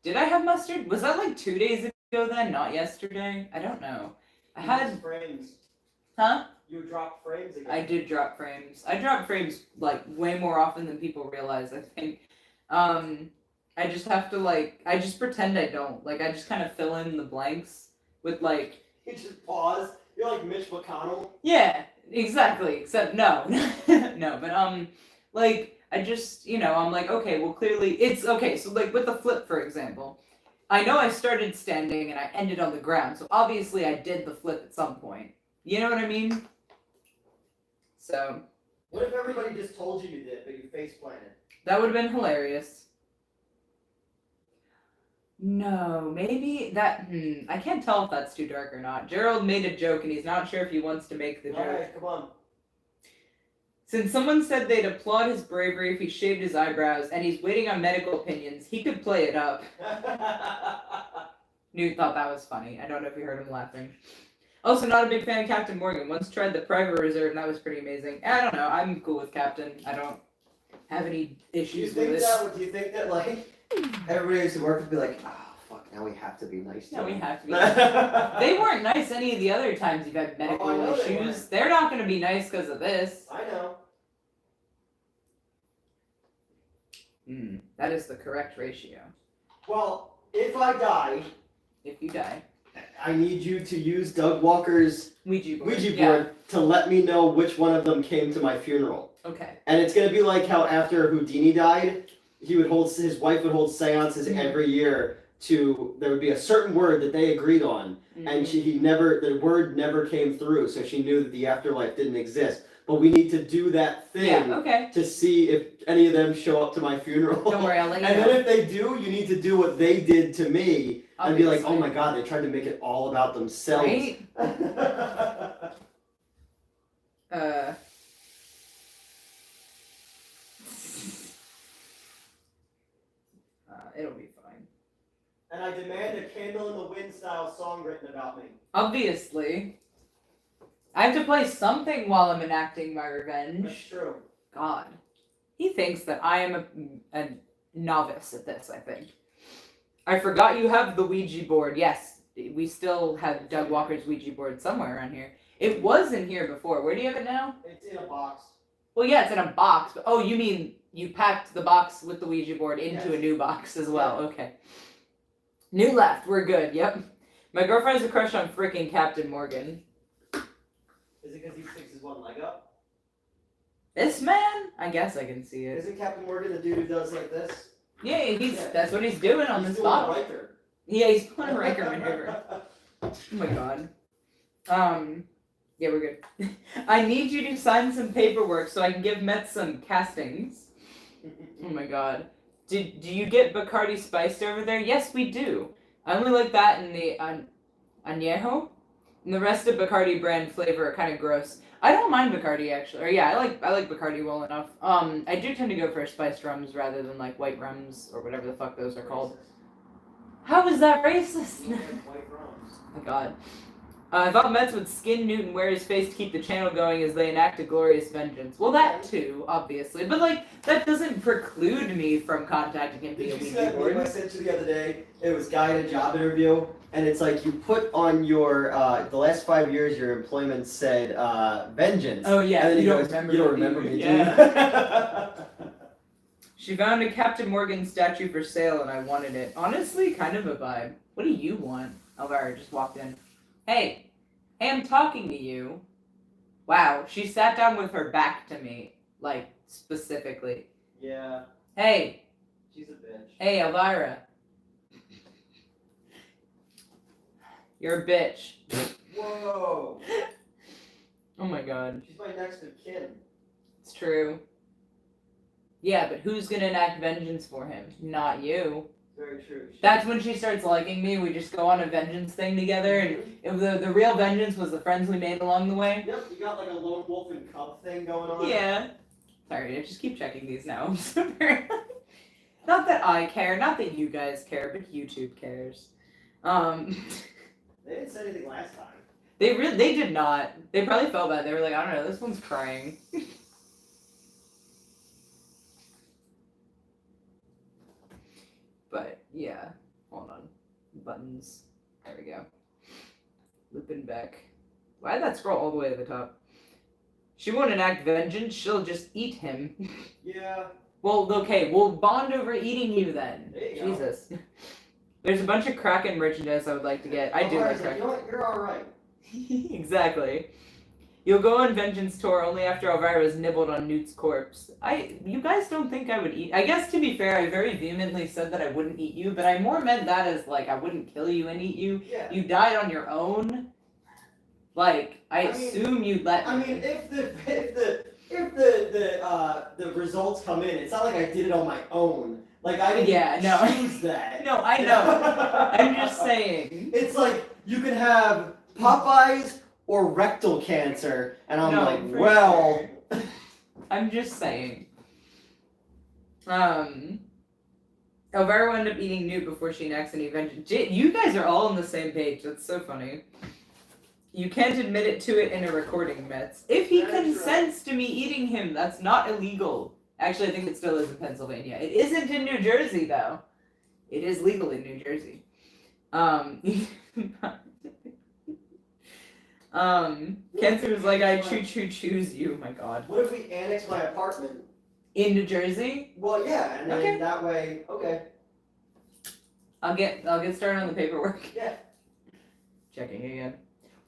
Did I have mustard? Was that like 2 days ago then, not yesterday? I don't know. I had... frames. Huh? You dropped frames again. I did drop frames. I drop frames like way more often than people realize, I think. I just have to like, I just pretend I don't. Like, I just kind of fill in the blanks with like... You just pause. You're like Mitch McConnell. Yeah, exactly. Except, no. No, but, like, I just, you know, I'm like, okay, well, clearly, it's, okay, so like with the flip, for example, I know I started standing and I ended on the ground, so obviously I did the flip at some point. You know what I mean? So. What if everybody just told you did, but you face planted? That would have been hilarious. No, maybe that, I can't tell if that's too dark or not. Gerald made a joke and he's not sure if he wants to make the joke. Alright, come on. Since someone said they'd applaud his bravery if he shaved his eyebrows and he's waiting on medical opinions, he could play it up. Newt thought that was funny. I don't know if you heard him laughing. Also, not a big fan of Captain Morgan. Once tried the private reserve and that was pretty amazing. I don't know. I'm cool with Captain. I don't have any issues with it. Do you think that, like, everybody used to work would be like, oh, fuck, now we have to be nice to No, we him. have to be. They weren't nice any of the other times you've had medical I know they issues. weren't. They're not going to be nice because of this. I know. That is the correct ratio. Well, if I die, If you die. I need you to use Doug Walker's Ouija board. Ouija board to let me know which one of them came to my funeral. Okay. And it's gonna be like how after Houdini died, his wife would hold seances every year there would be a certain word that they agreed on, and the word never came through, so she knew that the afterlife didn't exist. But we need to do that thing to see if any of them show up to my funeral. Don't worry, I'll let you And know. then if they do, you need to do what they did to me and be like, Obviously. oh my god, they tried to make it all about themselves. Right? It'll be fine. And I demand a Candle in the Wind style song written about me. Obviously. I have to play something while I'm enacting my revenge. That's true. God. He thinks that I am a novice at this, I think. I forgot you have the Ouija board. Yes, we still have Doug Walker's Ouija board somewhere around here. It was in here before. Where do you have it now? It's in a box. Well, yeah, it's in a box. But, oh, you mean you packed the box with the Ouija board into a new box as well. Yeah. Okay. New left. We're good. Yep. My girlfriend has a crush on freaking Captain Morgan. Is it because he sticks his one leg up? This man? I guess I can see it. Isn't Captain Morgan the dude who does like this? Yeah, that's what he's doing on this bottle. Riker. Yeah, he's pulling a Riker maneuver. Oh my god. Yeah, we're good. I need you to sign some paperwork so I can give Met some castings. Oh my god. Do you get Bacardi spiced over there? Yes, we do. I only like that in the añejo. And the rest of Bacardi brand flavor are kind of gross. I don't mind Bacardi actually. Or yeah, I like Bacardi well enough. I do tend to go for spiced rums rather than like white rums or whatever the fuck those are called. How is that racist? White rums. Oh my god. I thought Mets would skin Newton, wear his face to keep the channel going as they enact a glorious vengeance. Well, that too, obviously. But, like, that doesn't preclude me from contacting him via Did you see Ouija that board. meme I sent you the other day? It was guy in a job interview, and it's like you put on your, the last 5 years your employment said, vengeance. Oh, yeah, And then you he don't goes, remember you don't me, remember me, yeah. do you? She found a Captain Morgan statue for sale, and I wanted it. Honestly, kind of a vibe. What do you want? Elvira just walked in. Hey, I'm talking to you. Wow, she sat down with her back to me, like, specifically. Yeah. Hey. She's a bitch. Hey, Elvira. You're a bitch. Whoa. Oh my god. She's my next of kin. It's true. Yeah, but who's gonna enact vengeance for him? Not you. Very true. That's when she starts liking me. We just go on a vengeance thing together, and the real vengeance was the friends we made along the way. Yep, you got like a lone wolf and cub thing going on. Yeah. Sorry, I just keep checking these now. Not that I care, not that you guys care, but YouTube cares. They didn't say anything last time. They did not. They probably felt bad. They were like, I don't know, this one's crying. But yeah, hold on. Buttons. There we go. Looping back. Why did that scroll all the way to the top? She won't enact vengeance. She'll just eat him. Yeah. Well, okay, we'll bond over eating you then. There you Jesus. There's a bunch of Kraken merchandise I would like to get. I do like Kraken. You know what? You're alright. Exactly. You'll go on vengeance tour only after Elvira's nibbled on Newt's corpse. You guys don't think I would eat... I guess, to be fair, I very vehemently said that I wouldn't eat you, but I more meant that as, like, I wouldn't kill you and eat you. Yeah. You died on your own. Like, I assume you'd let me. I mean, if the results come in, it's not like I did it on my own. Like, I didn't choose that. No, I know. I'm just saying. It's like, you can have Popeyes or rectal cancer, and I'm like, well... Sure. I'm just saying. Elvira will end up eating Newt before she enacts any vengeance. You guys are all on the same page. That's so funny. You can't admit it to it in a recording, Mets. If he consents to me eating him, that's not illegal. Actually, I think it still is in Pennsylvania. It isn't in New Jersey, though. It is legal in New Jersey. Cancer was like, I choose you. Oh my god. What if we annex my apartment? In New Jersey? Well, yeah, and then that way, okay. I'll get started on the paperwork. Yeah. Checking again.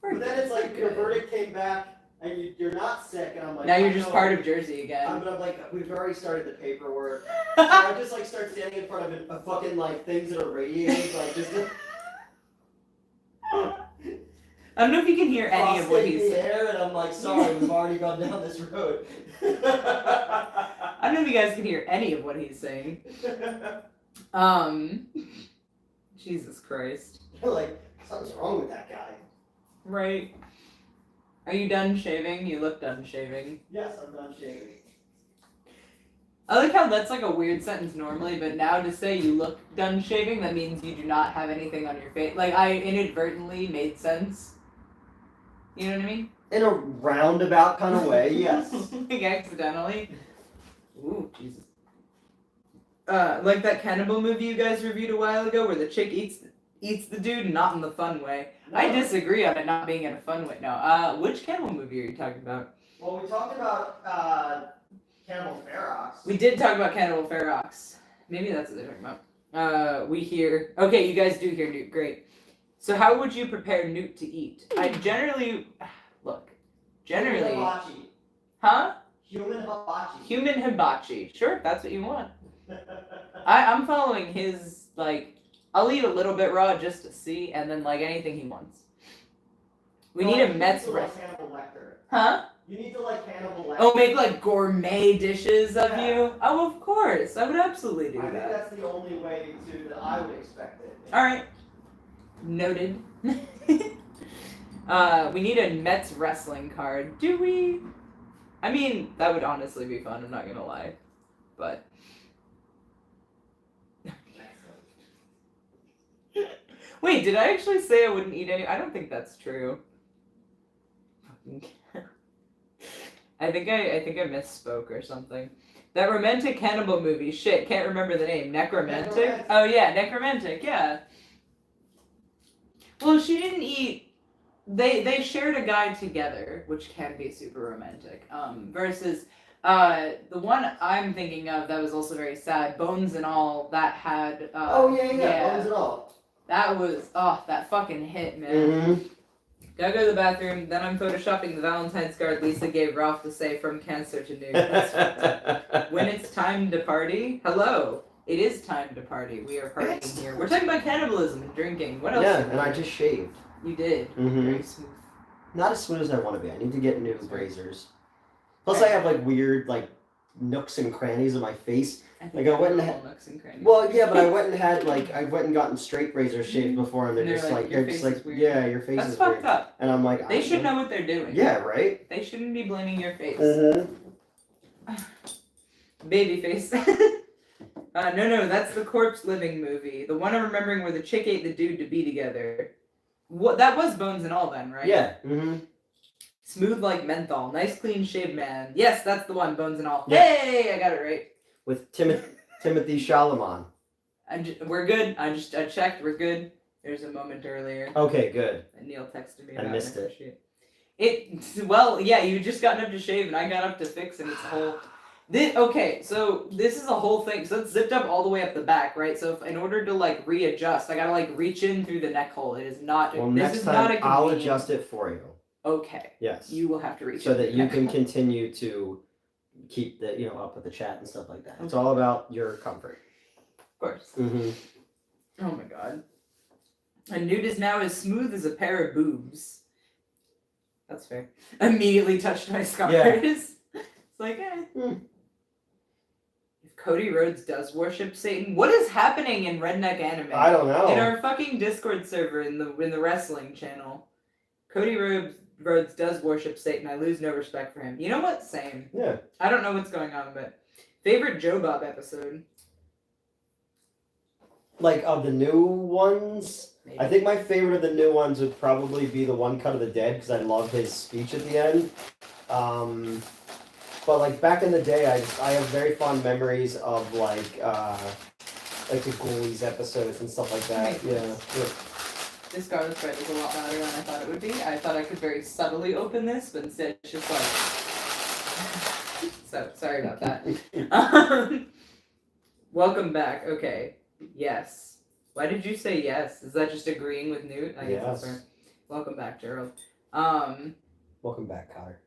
But then it's like your verdict came back and you're not sick, and I'm like, now you're just part of Jersey again. I'm like, we've already started the paperwork. So I just like start standing in front of a fucking like things that are radiating, like just. I don't know if you can hear any of what he's saying. And I'm like, sorry, we've already gone down this road. I don't know if you guys can hear any of what he's saying. Jesus Christ. Like, something's wrong with that guy. Right. Are you done shaving? You look done shaving. Yes, I'm done shaving. I like how that's like a weird sentence normally, but now to say you look done shaving, that means you do not have anything on your face. Like, I inadvertently made sense. You know what I mean? In a roundabout kind of way, yes. Like, accidentally. Ooh, Jesus. Like that cannibal movie you guys reviewed a while ago where the chick eats the dude, not in the fun way. I disagree on it not being in a fun way. No. Which cannibal movie are you talking about? Well, we talked about Cannibal Ferox. We did talk about Cannibal Ferox. Maybe that's what they're talking about. We hear. Okay, you guys do hear Newt. Great. So how would you prepare Newt to eat? I generally look. Generally. Hibachi. Huh? Human hibachi. Human hibachi. Sure, if that's what you want. I'm following his, like, I'll eat a little bit raw just to see, and then, like, anything he wants. We need a Mets Hannibal Lecter. Huh? You need to like Hannibal Lecter. Oh, make, like, gourmet dishes of you? Oh, of course. I would absolutely do I think that. that's the only way that I would expect it. Alright. Noted. We need a Mets wrestling card. Do we? I mean, that would honestly be fun, I'm not gonna lie. But... Wait, did I actually say I wouldn't eat any? I don't think that's true. I think I misspoke or something. That romantic cannibal movie. Shit, can't remember the name. Necromantic? Oh yeah, Necromantic. Yeah. Well, she didn't eat. They shared a guy together, which can be super romantic. Versus the one I'm thinking of that was also very sad. Bones and All. That had. Oh yeah. Bones and All. That was that fucking hit, man. Mm-hmm. Gotta go to the bathroom. Then I'm photoshopping the Valentine's card Lisa gave Ralph to say from cancer to Newt. When it's time to party, hello. It is time to party. We are partying here. We're talking about cannibalism and drinking. What else? Yeah, and I just shaved. You did. Mm-hmm. Very smooth. Not as smooth as I want to be. I need to get new razors. Plus, I have like weird like nooks and crannies in my face. Like I went and had. Well, yeah, but I went and gotten straight razor shaved before, and they're just like yeah, your face That's is fucked weird. up. And I'm like, They should know what they're doing. Yeah, right. They shouldn't be blaming your face. Mm-hmm. Baby face. No, that's the corpse living movie. The one I'm remembering where the chick ate the dude to be together. What? That was Bones and All then, right? Yeah. Mm-hmm. Smooth like menthol. Nice clean shaved man. Yes, that's the one. Bones and All. Yeah. Hey, I got it right. With Timothy Chalamet. We're good. I checked. We're good. There's a moment earlier. Okay, good. And Neil texted me I about missed it. Well, yeah, you just gotten up to shave and I got up to fix and it's a whole... Okay, so this is a whole thing. So it's zipped up all the way up the back, right? So in order to like readjust, I gotta like reach in through the neck hole. It is not... Well, this next is time not a I'll adjust it for you. Okay. Yes. You will have to reach so in that through you the can neck hole. continue to keep the up with the chat and stuff like that. It's all about your comfort. Of course. Mm-hmm. Oh my god. And Newt is now as smooth as a pair of boobs. That's fair. Immediately touched my scars. Yeah. It's like, If Cody Rhodes does worship Satan, what is happening in Redneck Anime? I don't know. In our fucking Discord server in the wrestling channel. Cody Rhodes does worship Satan. I lose no respect for him. You know what? Same. Yeah. I don't know what's going on, but favorite Joe Bob episode? Like of the new ones, Maybe. I think my favorite of the new ones would probably be the One Cut of the Dead because I love his speech at the end. But like back in the day, I have very fond memories of like the Ghoulies episodes and stuff like that. Yeah. This garlic bread is a lot louder than I thought it would be. I thought I could very subtly open this, but instead it's just like... So, sorry about that. Welcome back. Okay. Yes. Why did you say yes? Is that just agreeing with Newt? I guess that's fair. Welcome back, Gerald. Welcome back, Cotter.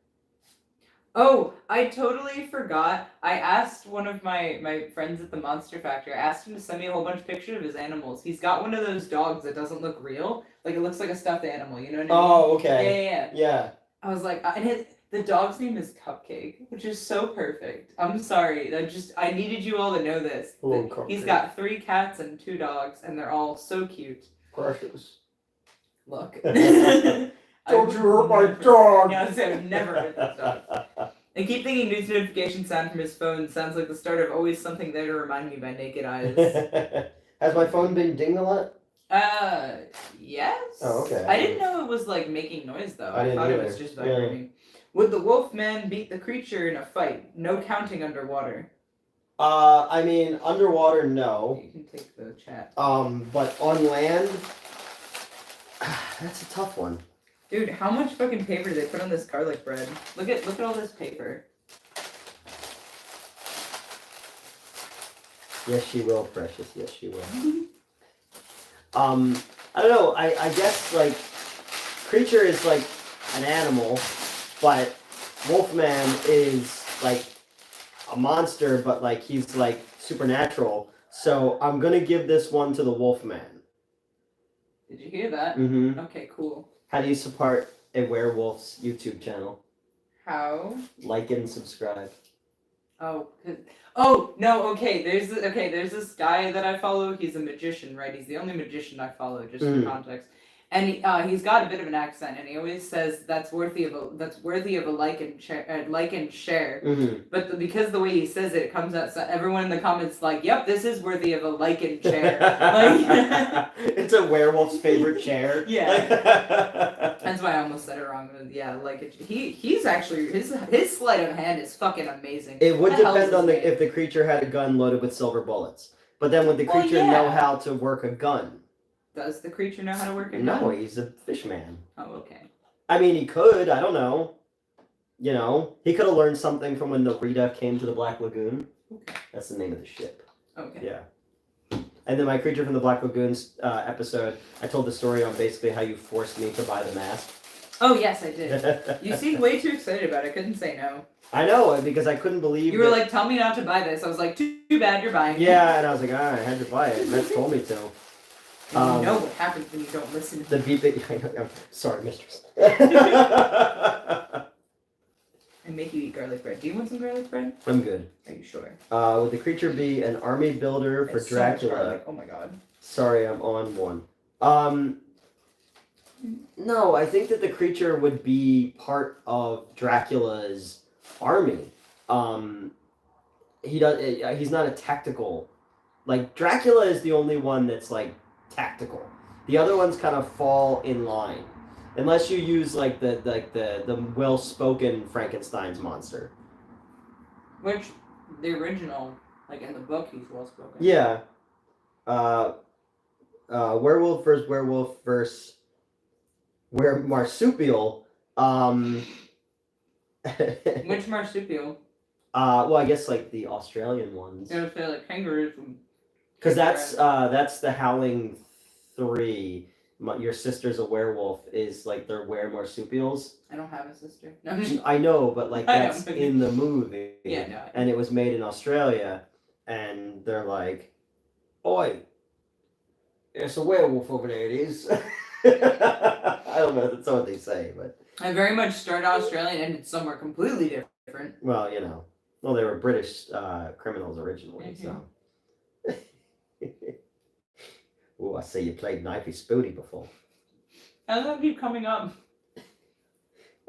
Oh, I totally forgot. I asked one of my friends at the Monster Factory, I asked him to send me a whole bunch of pictures of his animals. He's got one of those dogs that doesn't look real. Like, it looks like a stuffed animal, you know what I mean? Oh, okay. Yeah. I was like, and the dog's name is Cupcake, which is so perfect. I'm sorry. I needed you all to know this. He's got 3 cats and 2 dogs, and they're all so cute. Precious. Look. Don't you hurt my dog! No, I would never hurt this dog. I keep thinking Newt's notification sound from his phone sounds like the start of Always Something There to Remind Me by Naked Eyes. Has my phone been dinged a lot? Yes. Oh, okay. I didn't know it was like making noise though. I thought it was just vibrating. Yeah. Would the wolf man beat the creature in a fight? No counting underwater. I mean, underwater, no. You can take the chat. But on land, That's a tough one. Dude, how much fucking paper did they put on this garlic bread? Look at all this paper. Yes, she will, precious. Yes, she will. I don't know. I guess like creature is like an animal, but Wolfman is like a monster, but like he's like supernatural. So I'm gonna give this one to the Wolfman. Did you hear that? Mm-hmm. Okay, cool. How do you support a werewolf's YouTube channel? How? Like and subscribe. Oh no. Okay, there's this guy that I follow. He's a magician, right? He's the only magician I follow, just for context. And he's got a bit of an accent, and he always says that's worthy of a like and share. Mm-hmm. But because the way he says it, it comes out. So everyone in the comments like, "Yep, this is worthy of a like and share." Like, it's a werewolf's favorite chair. Yeah. That's why I almost said it wrong. But yeah, like he's actually his sleight of hand is fucking amazing. It would What the hell depend is on his name? if the creature had a gun loaded with silver bullets. But then would the Well, creature yeah. know how to work a gun? Does the creature know how to work a gun? No, he's a fish man. Oh, okay. I mean, he could. I don't know. You know, he could have learned something from when the Rita came to the Black Lagoon. Okay. That's the name of the ship. Okay. Yeah. And then my Creature from the Black Lagoons episode, I told the story on basically how you forced me to buy the mask. Oh yes, I did. You seemed way too excited about it. I couldn't say no. I know, because I couldn't believe you were like, "Tell me not to buy this." I was like, "Too bad, you're buying it." Yeah, and I was like, I had to buy it. Matt told me to. And you know what happens when you don't listen. The beeping. I'm sorry, mistress. I make you eat garlic bread. Do you want some garlic bread? I'm good. Are you sure? Would the creature be an army builder for It's so much Dracula? garlic. Oh my god. Sorry, I'm on one. No, I think that the creature would be part of Dracula's army. He's not a tactical. Like Dracula is the only one that's like tactical. The other ones kind of fall in line, unless you use like the well-spoken Frankenstein's monster. Which the original, like in the book, he's well spoken. Yeah. Werewolf versus marsupial. Which marsupial? Well, I guess like the Australian ones. I would say like kangaroos. Because that's the Howling 3. Your sister's a werewolf is like they're marsupials. I don't have a sister. No, I'm just... I know, but like I know, that's but- in the movie. Yeah, no. And it was made in Australia, and they're like, "Oi, it's a werewolf over there. It is." I don't know. That's not what they say, but. I very much started Australian and ended somewhere completely different. Well, you know, they were British criminals originally, so. Oh, I see you played Knifey Spooty before. How does that keep coming up?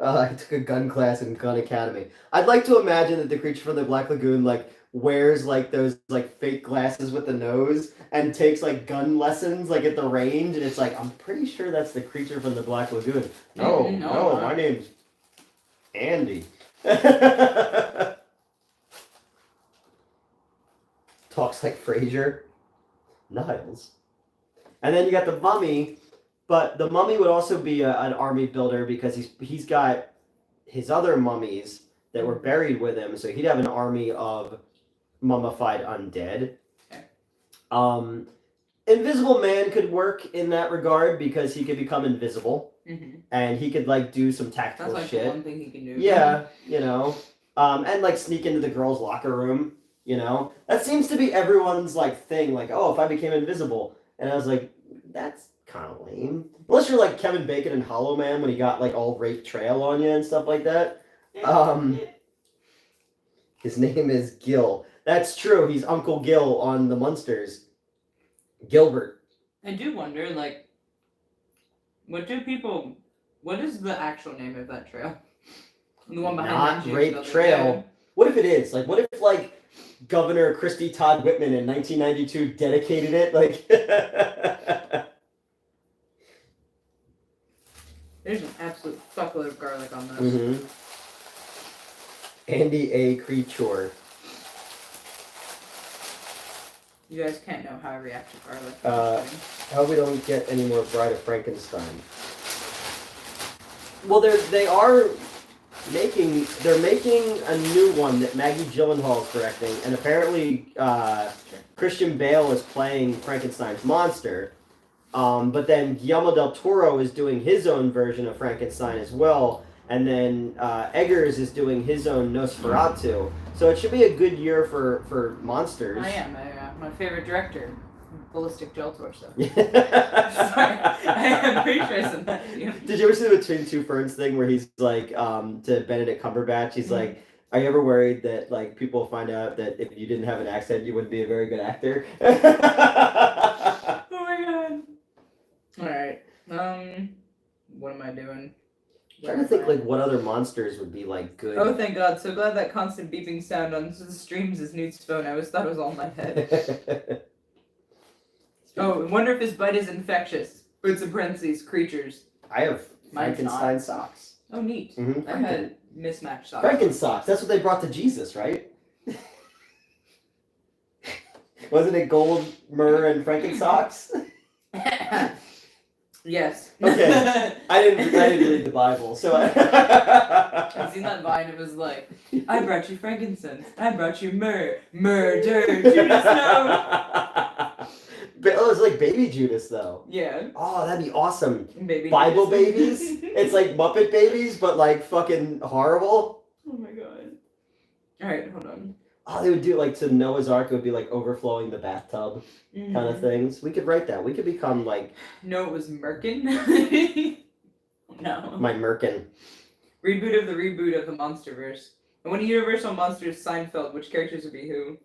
I took a gun class in Gun Academy. I'd like to imagine that the creature from the Black Lagoon like wears like those like fake glasses with the nose and takes like gun lessons like at the range, and it's like I'm pretty sure that's the creature from the Black Lagoon. No, no, my name's Andy. Talks like Frasier. Niles. And then you got the mummy, but the mummy would also be an army builder because he's got his other mummies that were buried with him, so he'd have an army of mummified undead. Okay. Invisible Man could work in that regard because he could become invisible, and he could like do some tactical That's like shit. the one thing he can do. Yeah, you know, and like sneak into the girls' locker room. You know, that seems to be everyone's like thing. Like, oh, if I became invisible, and I was like, that's kind of lame. Unless you're like Kevin Bacon in Hollow Man when he got like all rape trail on you and stuff like that. His name is Gil. That's true. He's Uncle Gil on the Munsters. Gilbert. I do wonder, like, what is the actual name of that trail? The one behind Not the Rape building. Trail. What if it is? Like, what if like Governor Christy Todd Whitman in 1992 dedicated it? Like, there's an absolute fuckload of garlic on this. Andy A. Creature. You guys can't know how I react to garlic. I hope we don't get any more Bride of Frankenstein. Well, they're making a new one that Maggie Gyllenhaal is directing, and apparently Christian Bale is playing Frankenstein's monster. But then Guillermo del Toro is doing his own version of Frankenstein as well, and then Eggers is doing his own Nosferatu. So it should be a good year for monsters. I am my favorite director, Ballistic Gel Torso. Sorry, I'm pretty sure I said that to you. Did you ever see the Between Two Ferns thing where he's like to Benedict Cumberbatch? He's like, "Are you ever worried that like people find out that if you didn't have an accent, you wouldn't be a very good actor?" Oh my god. All right. What am I doing? I'm trying to think like what other monsters would be like good. Oh, thank God! So glad that constant beeping sound on the streams is Newt's phone. I always thought it was all in my head. Oh, I wonder if his bite is infectious. It's in parentheses, creatures. I have Frankenstein socks. Oh, neat. Mm-hmm. I had mismatched socks. Franken socks. That's what they brought to Jesus, right? Wasn't it gold, myrrh, and Franken socks? Yes. Okay. I didn't read the Bible, so I've seen that vine. It was like, I brought you frankincense. I brought you myrrh. Murder. Judas, no. But, oh, it's like Baby Judas, though. Yeah. Oh, that'd be awesome. Baby Bible Judas. babies? It's like Muppet babies, but like fucking horrible. Oh my god. Alright, hold on. Oh, they would do it like to Noah's Ark. It would be like overflowing the bathtub kind of things. We could write that. We could become like. No, it was Merkin. No. My Merkin. Reboot of the Monsterverse. And when Universal Monsters Seinfeld, which characters would be who?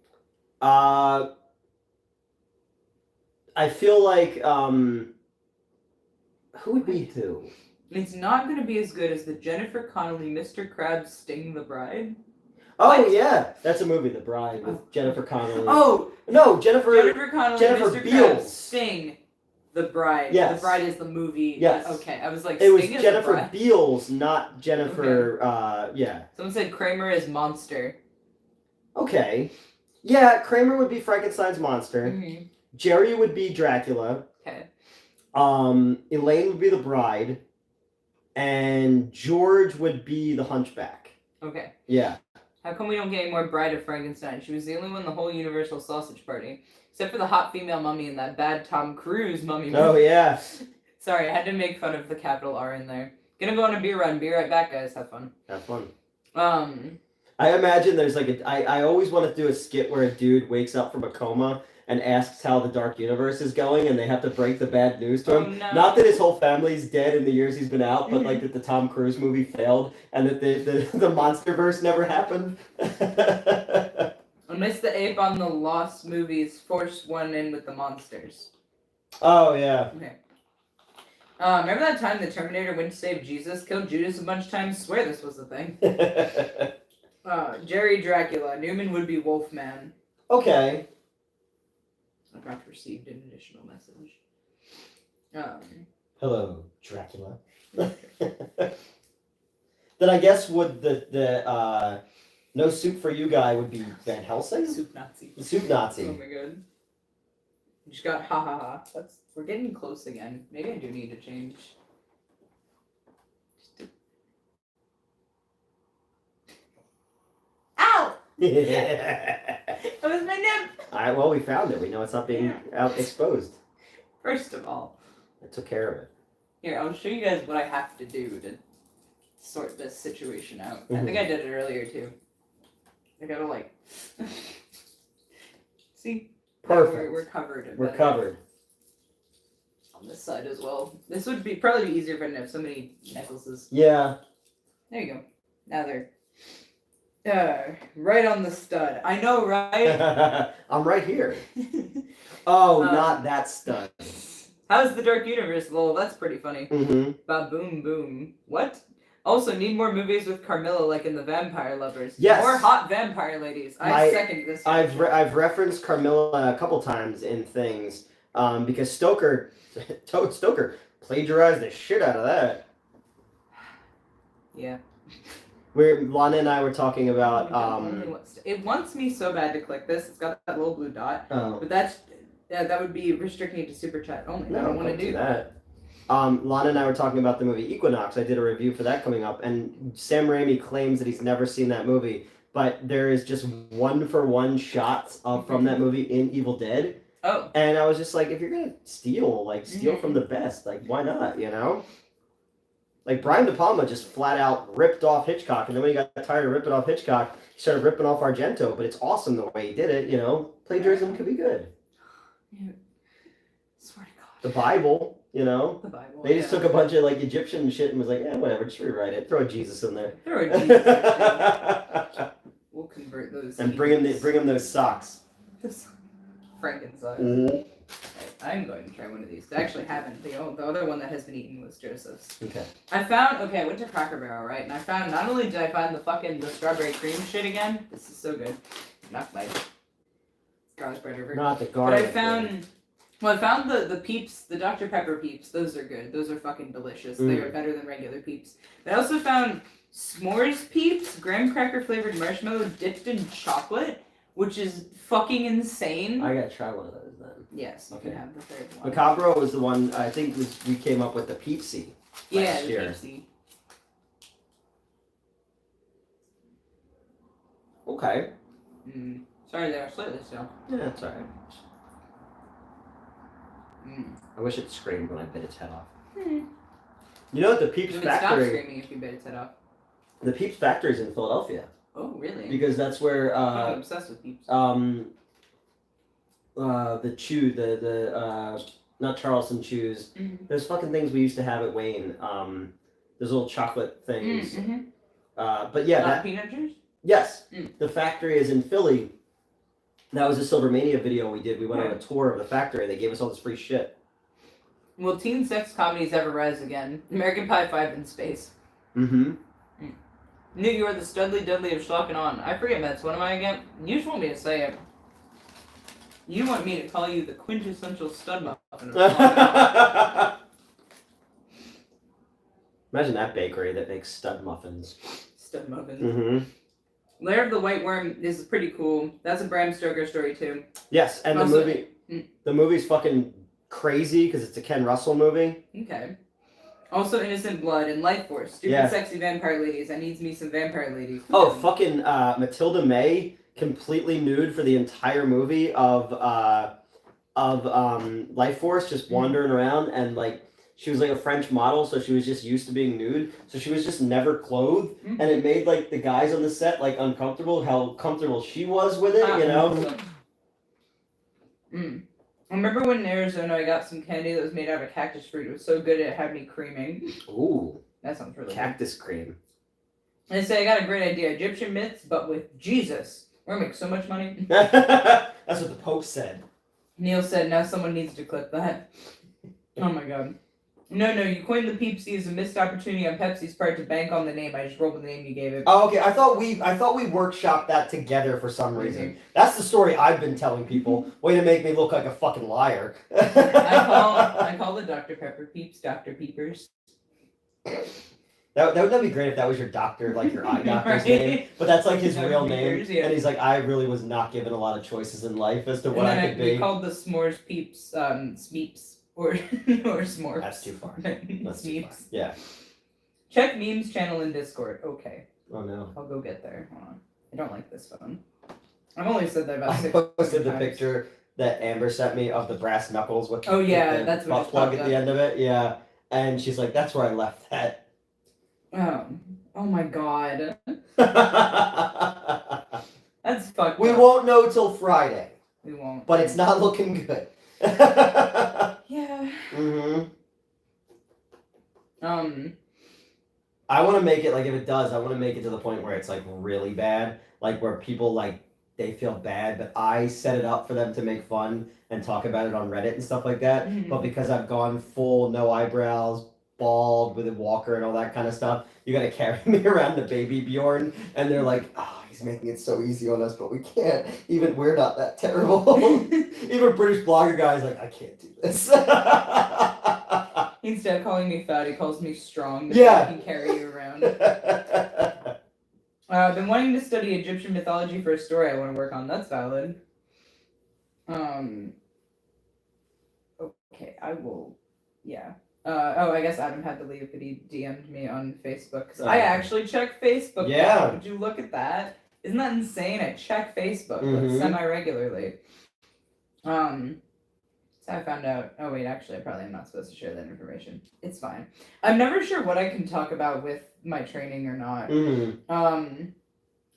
I feel like who would be who? It's not going to be as good as the Jennifer Connelly Mr. Krabs Sting the Bride. Oh What? yeah, that's a movie, The Bride, with Jennifer Connelly. Oh, no, Jennifer Connelly, Jennifer Mr. Beals. Krabs Sting the Bride. Yes. The Bride is the movie. Yes. Okay, I was like, It was Sting is Jennifer the Bride. Beals, not Jennifer. Yeah. Someone said Kramer is Monster. Okay. Yeah, Kramer would be Frankenstein's monster. Mm-hmm. Jerry would be Dracula. Okay. Elaine would be the bride, and George would be the hunchback. Okay. Yeah. How come we don't get any more Bride of Frankenstein? She was the only one in the whole Universal Sausage Party. Except for the hot female mummy and that bad Tom Cruise mummy. Oh, yeah. Sorry, I had to make fun of the capital R in there. Gonna go on a beer run. Be right back, guys. Have fun. Have fun. I imagine there's like I always want to do a skit where a dude wakes up from a coma and asks how the Dark Universe is going, and they have to break the bad news to him. Oh, no. Not that his whole family's dead in the years he's been out, but like that the Tom Cruise movie failed, and that the Monsterverse never happened. I missed the ape on the Lost movies. Forced one in with the monsters. Oh, yeah. Okay. Remember that time the Terminator went to save Jesus, killed Judas a bunch of times? Swear this was the thing. Jerry Dracula. Newman would be Wolfman. Okay. I got received an additional message. Hello, Dracula. Then I guess would the No Soup for You guy would be Van Helsing? Soup Nazi. The Soup Nazi. Oh my god. You just got ha ha ha. We're getting close again. Maybe I do need to change. Ow! That was my nip! Alright, well, we found it. We know it's not being out exposed. First of all. I took care of it. Here, I'll show you guys what I have to do to sort this situation out. I think I did it earlier too. I gotta like... See? Perfect. We're covered. We're covered. On this side as well. This would probably be easier if I didn't have so many necklaces. Yeah. There you go. Now they're right on the stud. I know, right? I'm right here. Oh, not that stud. How's the Dark Universe, lol? That's pretty funny. Mm-hmm. Ba-boom, boom. What? Also, need more movies with Carmilla like in The Vampire Lovers. Yes. More hot vampire ladies. I second this. I've referenced Carmilla a couple times in things because Stoker plagiarized the shit out of that. Yeah. Lana and I were talking about. It wants me so bad to click this. It's got that little blue dot. Oh. But that would be restricting it to super chat only. No, I don't want to do that. Lana and I were talking about the movie Equinox. I did a review for that coming up, and Sam Raimi claims that he's never seen that movie, but there is just one-for-one shots from that movie in Evil Dead. Oh. And I was just like, if you're gonna steal from the best. Like, why not? You know. Like Brian De Palma just flat out ripped off Hitchcock, and then when he got tired of ripping off Hitchcock, he started ripping off Argento. But it's awesome the way he did it. You know, plagiarism could be good. Yeah. Swear to God. The Bible. You know, the Bible. They just took a bunch of like Egyptian shit and was like, yeah, whatever, just rewrite it. Throw a Jesus in there. Throw a Jesus. We'll convert those. And bring him those socks. Frankenstein. Mm-hmm. I'm going to try one of these. I actually haven't. The other one that has been eaten was Joseph's. Okay. I went to Cracker Barrel, right? And I found, not only did I find the strawberry cream shit again, this is so good. Not my garlic bread over. Not the garlic. But I found the Peeps, the Dr. Pepper Peeps. Those are good. Those are fucking delicious. They are better than regular Peeps. But I also found S'mores Peeps, graham cracker flavored marshmallow dipped in chocolate, which is fucking insane. I gotta try one of those then. Yes, you can have the third one. Macabro was the one, I think we came up with the Peepsy. Yeah, the Peepsy. Okay. Sorry, they are slightly still. Yeah, that's alright. I wish it screamed when I bit its head off. You know what the Peeps It factory? Stop screaming if you bit its head off. The Peeps factory is in Philadelphia. Oh, really? Because that's where I'm obsessed with Peeps. The chew, not Charleston chews. There's fucking things we used to have at Wayne. Those little chocolate things. But yeah, peanut juice. Yes, the factory is in Philly. That was a Silver Mania video we did. We went on a tour of the factory. They gave us all this free shit. Will teen sex comedies ever rise again? American Pie 5 in space. Mm-hmm. Nick, you are the Studley Dudley of Schlock And Awe. I forget, Mets. What am I again? You just want me to say it. You want me to call you the quintessential stud muffin of Schlock And Awe. Imagine that bakery that makes stud muffins. Stud muffins. Mm-hmm. Lair of the White Worm. This is pretty cool. That's a Bram Stoker story too. Yes, and also, the movie's fucking crazy because it's a Ken Russell movie. Okay. Also, Innocent Blood and Life Force. Stupid sexy vampire ladies. I needs me some vampire ladies. Oh, fucking Matilda May completely nude for the entire movie of Life Force, just wandering around, and like she was like a French model, so she was just used to being nude, so she was just never clothed, and it made like the guys on the set like uncomfortable how comfortable she was with it, you know. I remember when in Arizona I got some candy that was made out of cactus fruit. It was so good it had me creaming. Ooh. That sounds really cactus cream. They say I got a great idea. Egyptian myths, but with Jesus. We're gonna make so much money. That's what the Pope said. Neil said, now someone needs to clip that. Oh my god. No, you coined the Peepsy as a missed opportunity on Pepsi's part to bank on the name. I just rolled with the name you gave it. Oh, okay. I thought we workshopped that together for some reason. That's the story I've been telling people. Way to make me look like a fucking liar. I call the Dr. Pepper Peeps Dr. Peepers. That would be great if that was your doctor, like your eye doctor's name. But that's like his real name. Yeah. And he's like, I really was not given a lot of choices in life as to what I could be. We called the S'mores Peeps Smeeps. Or s'mores. That's too far. That's too far. Yeah. Check memes channel in Discord. Okay. Oh no. I'll go get there. Hold on. I don't like this phone. I've only said that about 6 I posted the picture that Amber sent me of the brass knuckles with the that's butt plug at the end of it. Yeah. And she's like, that's where I left that. Oh my god. That's fucked We up. won't know till Friday. We won't. But it's not looking good. Yeah. I want to make it, like, if it does, I want to make it to the point where it's, like, really bad. Like, where people, like, they feel bad, but I set it up for them to make fun and talk about it on Reddit and stuff like that. But because I've gone full no eyebrows, bald, with a walker and all that kind of stuff, you got to carry me around the baby Bjorn. And they're like, oh, he's making it so easy on us, but we can't. Even we're not that terrible. Even British blogger guy's like, I can't do this. Instead of calling me fat, he calls me strong. Yeah. I can carry you around. I've been wanting to study Egyptian mythology for a story I want to work on. That's valid. Okay, I will. Yeah. I guess Adam had to leave, but he DM'd me on Facebook. 'Cause I actually check Facebook. Yeah. Now. Would you look at that? Isn't that insane? I check Facebook like, semi-regularly. So I found out. Oh wait, actually, I probably am not supposed to share that information. It's fine. I'm never sure what I can talk about with my training or not.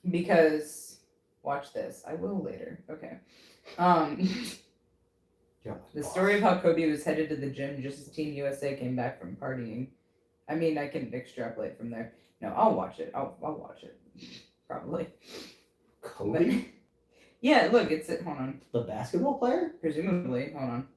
Because watch this. I will later. Okay. The story of how Kobe was headed to the gym just as Team USA came back from partying. I mean, I can extrapolate from there. No, I'll watch it. I'll watch it. Probably. Kobe? But, yeah, look, it's it. Hold on. The basketball player? Presumably. Hold on.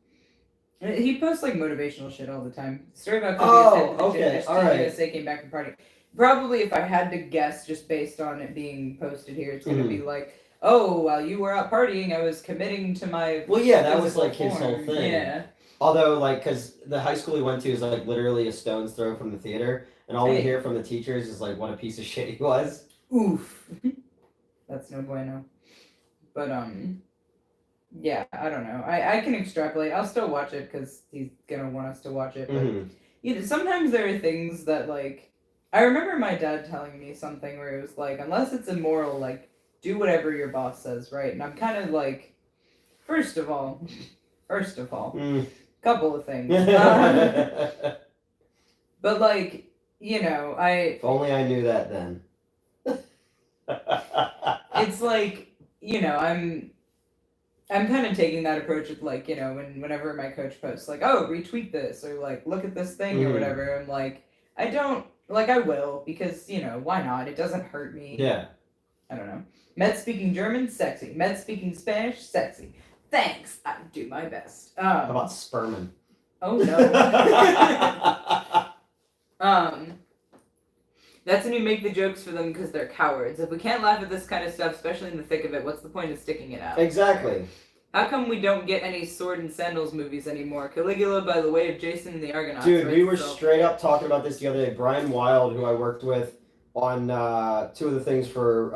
He posts like motivational shit all the time. The story about Kobe was headed to the gym just as Team USA came back from partying. Probably, if I had to guess, just based on it being posted here, it's gonna be like, oh, while you were out partying, I was committing to my. Well, yeah, that was like his whole thing. Yeah. Although, like, because the high school he went to is like literally a stone's throw from the theater, and all we hear from the teachers is like, what a piece of shit he was. Oof. That's no bueno. But yeah, I don't know. I can extrapolate. I'll still watch it because he's gonna want us to watch it. But you know, sometimes there are things that like. I remember my dad telling me something where it was like, unless it's immoral, like, do whatever your boss says, right? And I'm kind of like, first of all, couple of things. But like, you know, If only I knew that then. It's like, you know, I'm kind of taking that approach with like, you know, whenever my coach posts like, oh, retweet this or like, look at this thing or whatever, I'm like, I don't. Like, I will, because, you know, why not? It doesn't hurt me. Yeah. I don't know. Med speaking German, sexy. Med speaking Spanish, sexy. Thanks. I do my best. How about spermin? Oh, no. That's when you make the jokes for them because they're cowards. If we can't laugh at this kind of stuff, especially in the thick of it, what's the point of sticking it out? Exactly. How come we don't get any sword and sandals movies anymore? Caligula by the way of Jason and the Argonauts. Dude, we were straight up talking about this the other day. Brian Wilde, who I worked with on 2 of the things for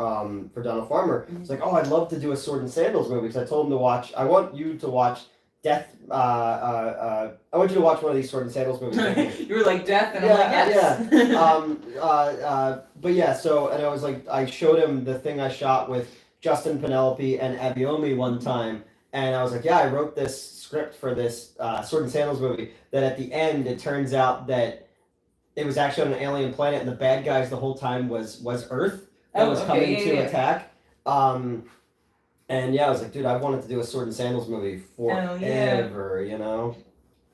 Donald Farmer, was like, oh, I'd love to do a sword and sandals movie because I told him to watch. I want you to watch Death. I want you to watch one of these sword and sandals movies. You were like Death, and I'm like yes. Yeah. But yeah, so and I was like, I showed him the thing I shot with Justin Penelope and Abiomi one time. And I was like, yeah, I wrote this script for this Sword and Sandals movie that at the end, it turns out that it was actually on an alien planet and the bad guys the whole time was Earth that was coming to attack. And yeah, I was like, dude, I wanted to do a Sword and Sandals movie forever, you know?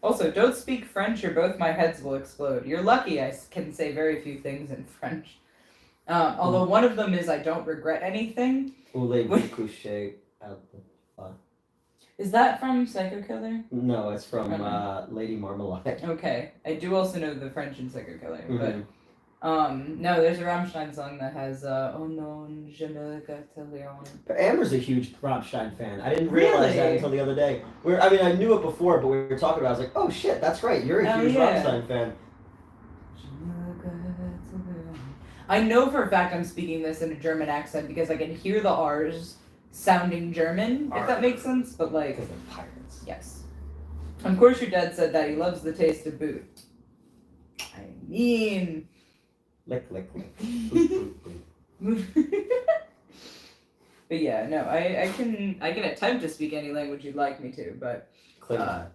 Also, don't speak French or both my heads will explode. You're lucky I can say very few things in French. Although one of them is I don't regret anything. Is that from Psycho Killer? No, it's from Lady Marmalade. Okay, I do also know the French in Psycho Killer, but no, there's a Rammstein song that has Oh non, je ne regrette rien. Amber's a huge Rammstein fan. I didn't realize that until the other day. I knew it before, but we were talking about it. I was like, oh shit, that's right, you're a huge Rammstein fan. I know for a fact I'm speaking this in a German accent because I can hear the R's sounding German, if that makes sense, but like... Because they're pirates. Yes. Of course your dad said that he loves the taste of boot. I mean... Lick, lick, lick. But yeah, no, I can attempt to speak any language you'd like me to, but... Klingon.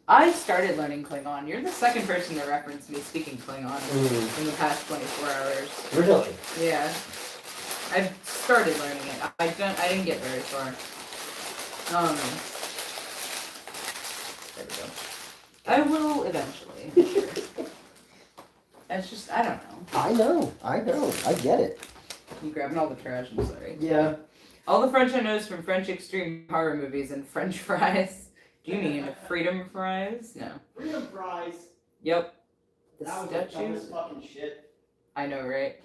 I started learning Klingon. You're the second person to reference me speaking Klingon in the past 24 hours. Really? Yeah. I've started learning it. I didn't get very far. There we go. I will eventually. Sure. It's just I don't know. I know. I get it. You grabbing all the trash, I'm sorry. Yeah. All the French I know is from French extreme horror movies and French fries. Do you mean freedom fries? No. Freedom fries. Yep. The that was statues. the dumbest fucking shit. I know, right?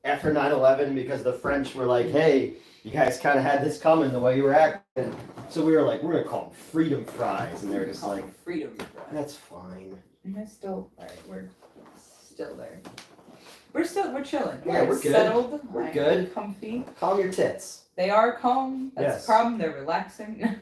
After 9/11, because the French were like, hey, you guys kind of had this coming the way you were acting. So we were like, we're going to call them freedom fries. And they were just like, freedom fries. That's fine. Am I still... Alright, we're still there. We're chilling. Yeah, we're good. Settled. We're good. Comfy. Calm your tits. They are calm. That's Yes. the problem. They're relaxing.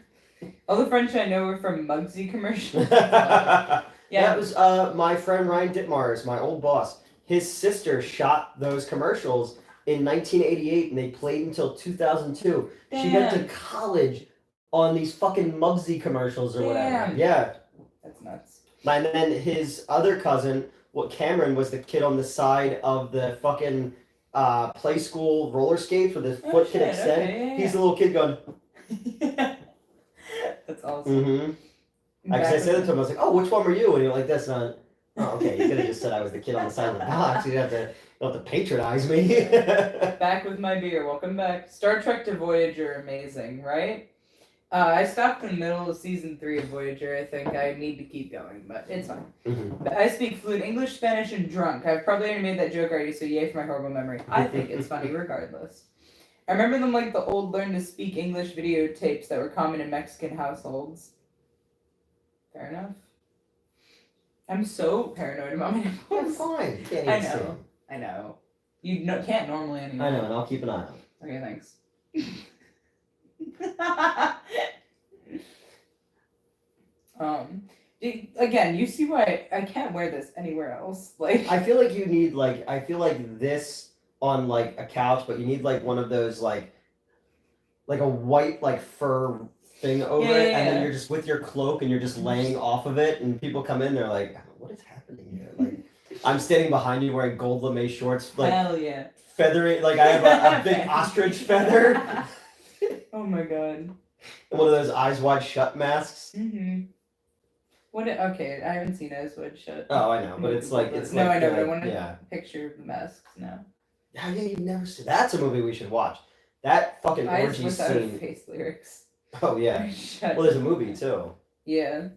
All the French I know are from Muggsy commercials. Yeah. That was my friend Ryan Dittmars, my old boss. His sister shot those commercials in 1988, and they played until 2002. Damn. She went to college on these fucking Muggsy commercials or whatever. Damn. Yeah. That's nuts. And then his other cousin, Cameron, was the kid on the side of the fucking play school roller skates where the foot can extend. Okay, yeah. He's the little kid going. That's awesome. Mm-hmm. I said it to him. I was like, "Oh, which one were you?" And you're like, "That's not." Oh, okay. You could have just said I was the kid on the side of the box. You don't have to patronize me. Back with my beer. Welcome back. Star Trek to Voyager, amazing, right? I stopped in the middle of season 3 of Voyager. I think I need to keep going, but it's fine. Mm-hmm. I speak fluent English, Spanish, and drunk. I've probably already made that joke already, so yay for my horrible memory. I think it's funny regardless. I remember them like the old learn to speak English videotapes that were common in Mexican households. Fair enough. I'm so paranoid about my nipples. That's fine. You can't I even see know. them. I know. You can't normally anyway. I know, and I'll keep an eye on them. Okay, thanks. Again, you see why I can't wear this anywhere else. Like, I feel like you need I feel like this on like a couch, but you need like one of those like a white like fur thing over it, and then you're just with your cloak and you're just laying off of it, and people come in, they're like, "What is happening here?" Like, I'm standing behind you wearing gold lame shorts, like hell yeah, feathery, like I have a big ostrich feather. Oh my god. And one of those eyes wide shut masks. Mm-hmm. Okay, I haven't seen Eyes Wide Shut. Oh, I know, but it's like no, I know, like, but I want yeah. a picture of the masks now. Oh, yeah, you've never seen. That's a movie we should watch. That fucking Eyes orgy without scene. face lyrics. Oh yeah. Shut. Well, there's a movie too. Yeah.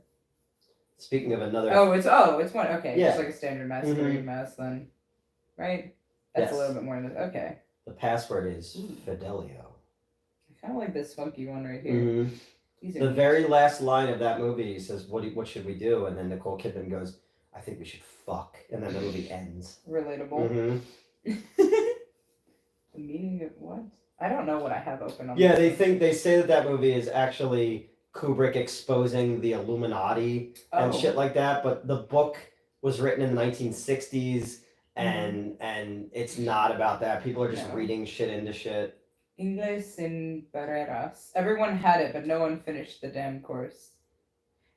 Speaking of another. It's one. Okay, Yeah. just like a standard masquerade mask then, right? That's Yes. a little bit more than this. Okay. The password is Fidelio. I kind of like this funky one right here. Mm-hmm. These are The neat. very last line of that movie says, "What should we do?" And then Nicole Kidman goes, "I think we should fuck." And then the movie ends. Relatable. Mm-hmm. The meaning of what? I don't know what I have open on. Yeah, this. they say that movie is actually Kubrick exposing the Illuminati and shit like that, but the book was written in the 1960s, and it's not about that. People are just reading shit into shit. Inglés sin barreras. Everyone had it, but no one finished the damn course.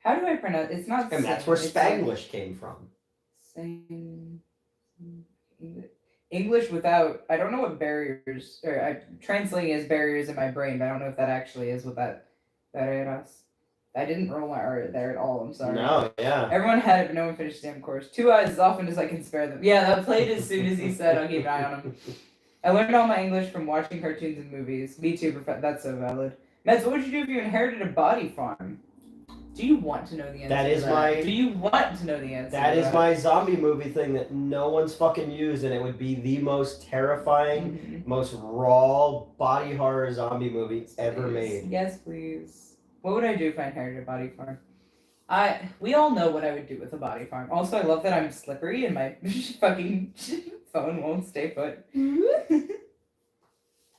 How do I pronounce? It's not. And that's where Spanglish came from. English without. I don't know what barriers. Or I'm translating as barriers in my brain, but I don't know if that actually is what that barreras. I didn't roll my R there at all. I'm sorry. No, yeah. Everyone had it, but no one finished the damn course. 2 eyes as often as I can spare them. Yeah, that played as soon as he said, "I'll keep an eye on him." I learned all my English from watching cartoons and movies. Me too, that's so valid. Meds, what would you do if you inherited a body farm? Do you want to know the answer? That is my. Do you want to know the answer? That is my zombie movie thing that no one's fucking used, and it would be the most terrifying, most raw body horror zombie movie ever made. Yes, please. What would I do if I inherited a body farm? We all know what I would do with a body farm. Also, I love that I'm slippery and my fucking phone won't stay put.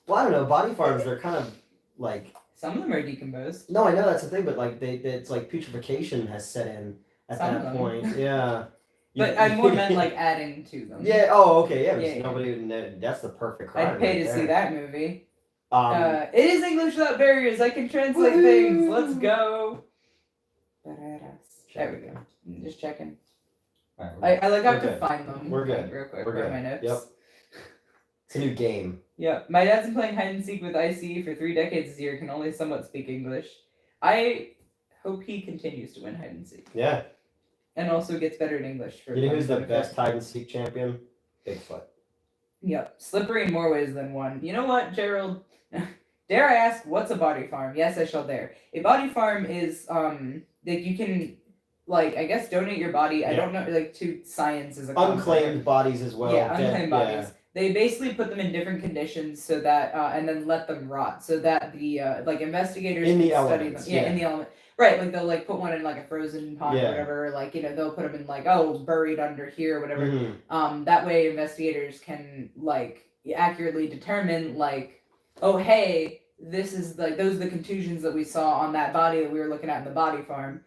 Well, I don't know. Body farms, they're kind of like. Some of them are decomposed. No, I know that's the thing, but like it's like putrefaction has set in at that point. Yeah. But I more meant like adding to them. Yeah. Oh, okay. Yeah. Yeah, nobody. That's the perfect crime. I'd pay right to see that movie. there. It is English without barriers. I can translate things. Let's go. There we go. Just checking. Right, I like have we're to good. find them. We're good. Like, real quick. We're Where are good. my notes? Yep. It's a new game. Yeah. My dad's been playing hide and seek with IC for 3 decades this year. Can only somewhat speak English. I hope he continues to win hide and seek. Yeah. And also gets better in English. For You know who's the 2025. best hide and seek champion? Bigfoot. Yep. Slippery in more ways than one. You know what, Gerald? Dare I ask, what's a body farm? Yes, I shall dare. A body farm is that you can, like, I guess donate your body. I don't know, like, to science as a unclaimed bodies as well. Yeah, unclaimed bodies. They basically put them in different conditions so that and then let them rot so that the like investigators In the can study elements, them. Yeah, yeah. in the element. Right, like they'll like put one in like a frozen pond Yeah. or whatever. Like they'll put them in like buried under here or whatever. Mhm. That way investigators can like accurately determine like, oh hey, this is like those are the contusions that we saw on that body that we were looking at in the body farm.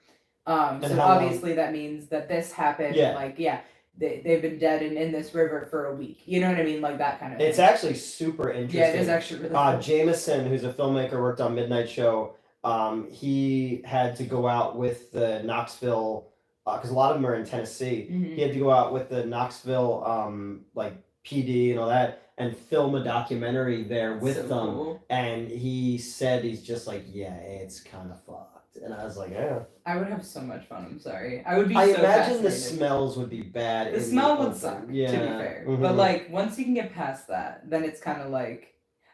And So how long- obviously that means that this happened. Yeah. Like they've been dead in this river for a week. You know what I mean? Like that kind of It's thing. actually super interesting. Yeah, it is actually really cool. Jameson, who's a filmmaker, worked on Midnight Show. He had to go out with the Knoxville, because a lot of them are in Tennessee. Mhm. He had to go out with the Knoxville, like PD and all that, and film a documentary there with So them. cool. And he said he's just like, yeah, it's kind of fucked. And I was like, yeah. I would have so much fun. I'm sorry. I would be. I so imagine the fascinated. smells would be bad. The in smell would open. suck, Yeah. to be fair. Mhm. But like once you can get past that, then it's kind of like,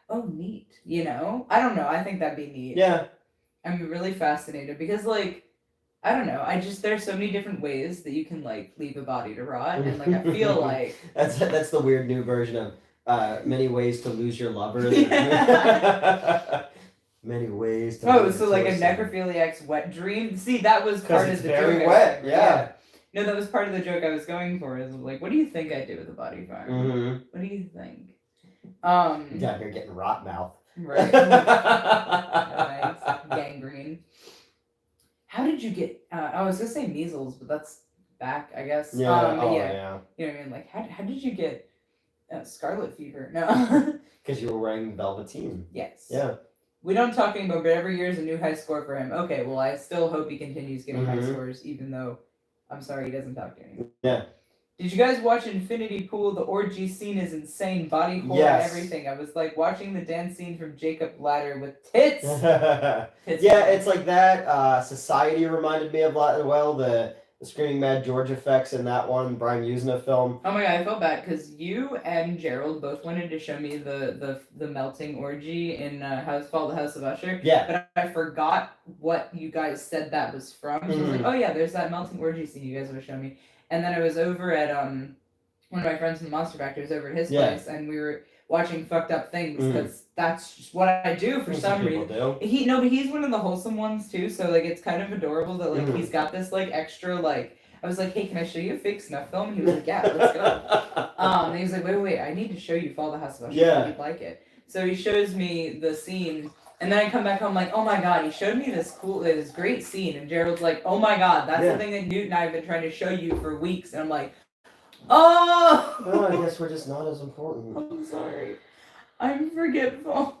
oh, neat. You know? I don't know. I think that'd be neat. Yeah. I'm really fascinated because like, I don't know. There's so many different ways that you can like leave a body to rot, and like I feel like that's the weird new version of many ways to lose your lover. Many ways to oh, lose so a like a person. necrophiliac's wet dream. See, that was part it's of the very joke. wet, yeah. No, that was part of the joke I was going for. Is like, what do you think I did with the body farm? Mm-hmm. What do you think? Down here getting rot mouth. Right. Nice. Gangrene. How did you get? I was gonna say measles, but that's back, I guess. Yeah. But yeah. You know what I mean? Like, how did you get scarlet fever? No. Because you were wearing velveteen. Yes. Yeah. We don't talking about, but every year is a new high score for him. Okay, well, I still hope he continues getting high scores, even though I'm sorry he doesn't talk to me. Yeah. Did you guys watch Infinity Pool? The orgy scene is insane. Body horror and everything. I was like watching the dance scene from Jacob Ladder with tits. Tits. Yeah, it's like that. Society reminded me of a lot as well. The Screaming Mad George effects in that one, Brian Usna film. Oh my god, I felt bad because you and Gerald both wanted to show me the melting orgy in the House of Usher. Yeah. But I forgot what you guys said that was from. So I was like, oh yeah, there's that melting orgy scene you guys would show me. And then I was over at one of my friends from the Monster Factory was over at his place, and we were watching Fucked Up Things because that's just what I do for some reason. But he's one of the wholesome ones too, so like it's kind of adorable that like he's got this like extra like. I was like, hey, can I show you a fake snuff film? And he was like, yeah, let's go. And he was like, wait, I need to show you Fall the House of Usher. Yeah. You'd like it. So he shows me the scene. And then I come back home like, oh my god, he showed me this great scene. And Gerald's like, oh my god, that's the thing that Newt and I have been trying to show you for weeks. And I'm like, oh! I guess we're just not as important. I'm sorry. I'm forgetful.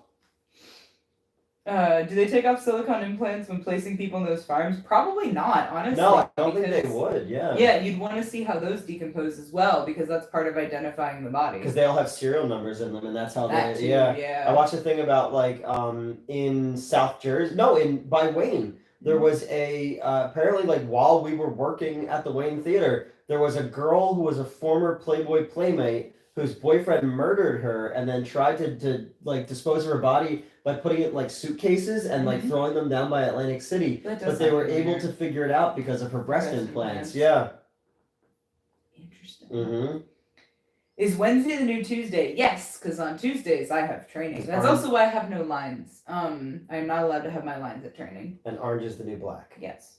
Do they take off silicone implants when placing people in those farms? Probably not, honestly. No, I don't think they would, yeah. Yeah, you'd want to see how those decompose as well, because that's part of identifying the body. Because they all have serial numbers in them, and that's how That they... too, yeah. I watched a thing about, like, in South Jersey... No, by Wayne. There was a... apparently, like, while we were working at the Wayne Theater, there was a girl who was a former Playboy playmate whose boyfriend murdered her and then tried to like, dispose of her body by putting it in, like, suitcases and, like, throwing them down by Atlantic City. But they were able to figure it out because of her breast implants. Yeah. Interesting. Mm-hmm. Is Wednesday the new Tuesday? Yes, because on Tuesdays I have training. That's also why I have no lines. I'm not allowed to have my lines at training. And orange is the new black. Yes.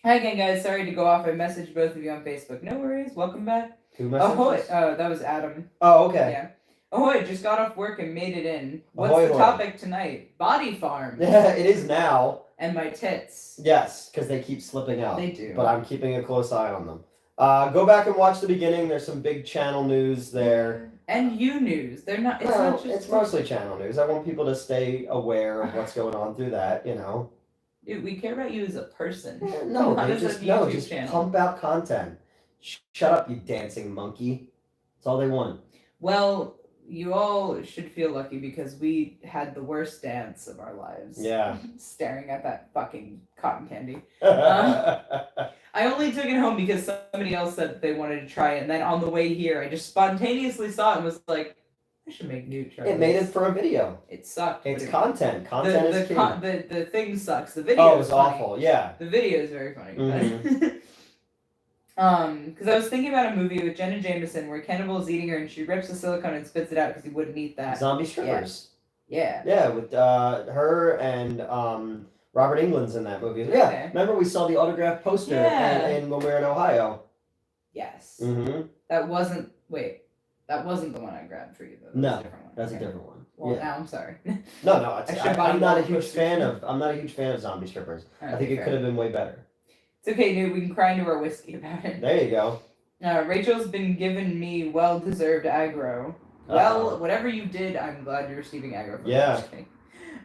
Hi again, guys. Sorry to go off. I messaged both of you on Facebook. No worries. Welcome back. Who messaged Ahoy. us? That was Adam. Oh, okay. Yeah. Ahoy, just got off work and made it in. What's Ahoy, the ahoy. topic tonight? Body farm. Yeah, it is now. And my tits. Yes, because they keep slipping out. They do. But I'm keeping a close eye on them. Go back and watch the beginning. There's some big channel news there. And you news. They're not. It's Well, not just. it's mostly channel news. I want people to stay aware of what's going on through that. You know. Dude, we care about you as a person. No, Not they as a just YouTube channel. pump out content. Shut up, you dancing monkey. That's all they want. Well, you all should feel lucky because we had the worst dance of our lives. Yeah. Staring at that fucking cotton candy. I only took it home because somebody else said that they wanted to try it, and then on the way here, I just spontaneously saw it and was like, I should make new try It made it for a video. It sucked. It's but content. Content is king. The thing sucks. The video. Oh, it is was funny. awful. Yeah. The video is very funny. Mhm. Because I was thinking about a movie with Jenna Jameson where cannibal is eating her and she rips the silicone and spits it out because he wouldn't eat that. Zombie strippers. Yeah. Yeah, with her and Robert Englund's in that movie. Yeah, Okay. remember we saw the autographed poster and when we were in Ohio. Yes. Mm-hmm. That wasn't the one I grabbed for you though. No, a different one. that's a different one. Well, yeah. now I'm sorry. No, I'm not a huge posters. fan of. I'm not a huge fan of zombie strippers. I think it could have been way better. It's okay, Newt. We can cry into our whiskey about it. There you go. Rachel's been giving me well-deserved aggro. Well, whatever you did, I'm glad you're receiving aggro from me.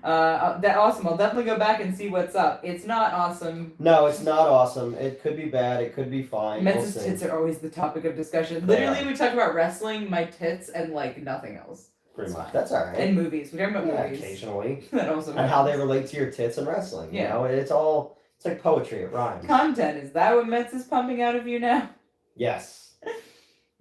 That awesome. I'll definitely go back and see what's up. It's not awesome. No, it's not awesome. It could be bad. It could be fine. Men's tits are always the topic of discussion. Literally, we talk about wrestling, my tits, and like nothing else. Pretty much. That's all right. And movies. We talk about movies. Occasionally. That also and how they relate to your tits and wrestling. You know, it's like poetry. It rhymes. Content. Is that what Metz is pumping out of you now? Yes.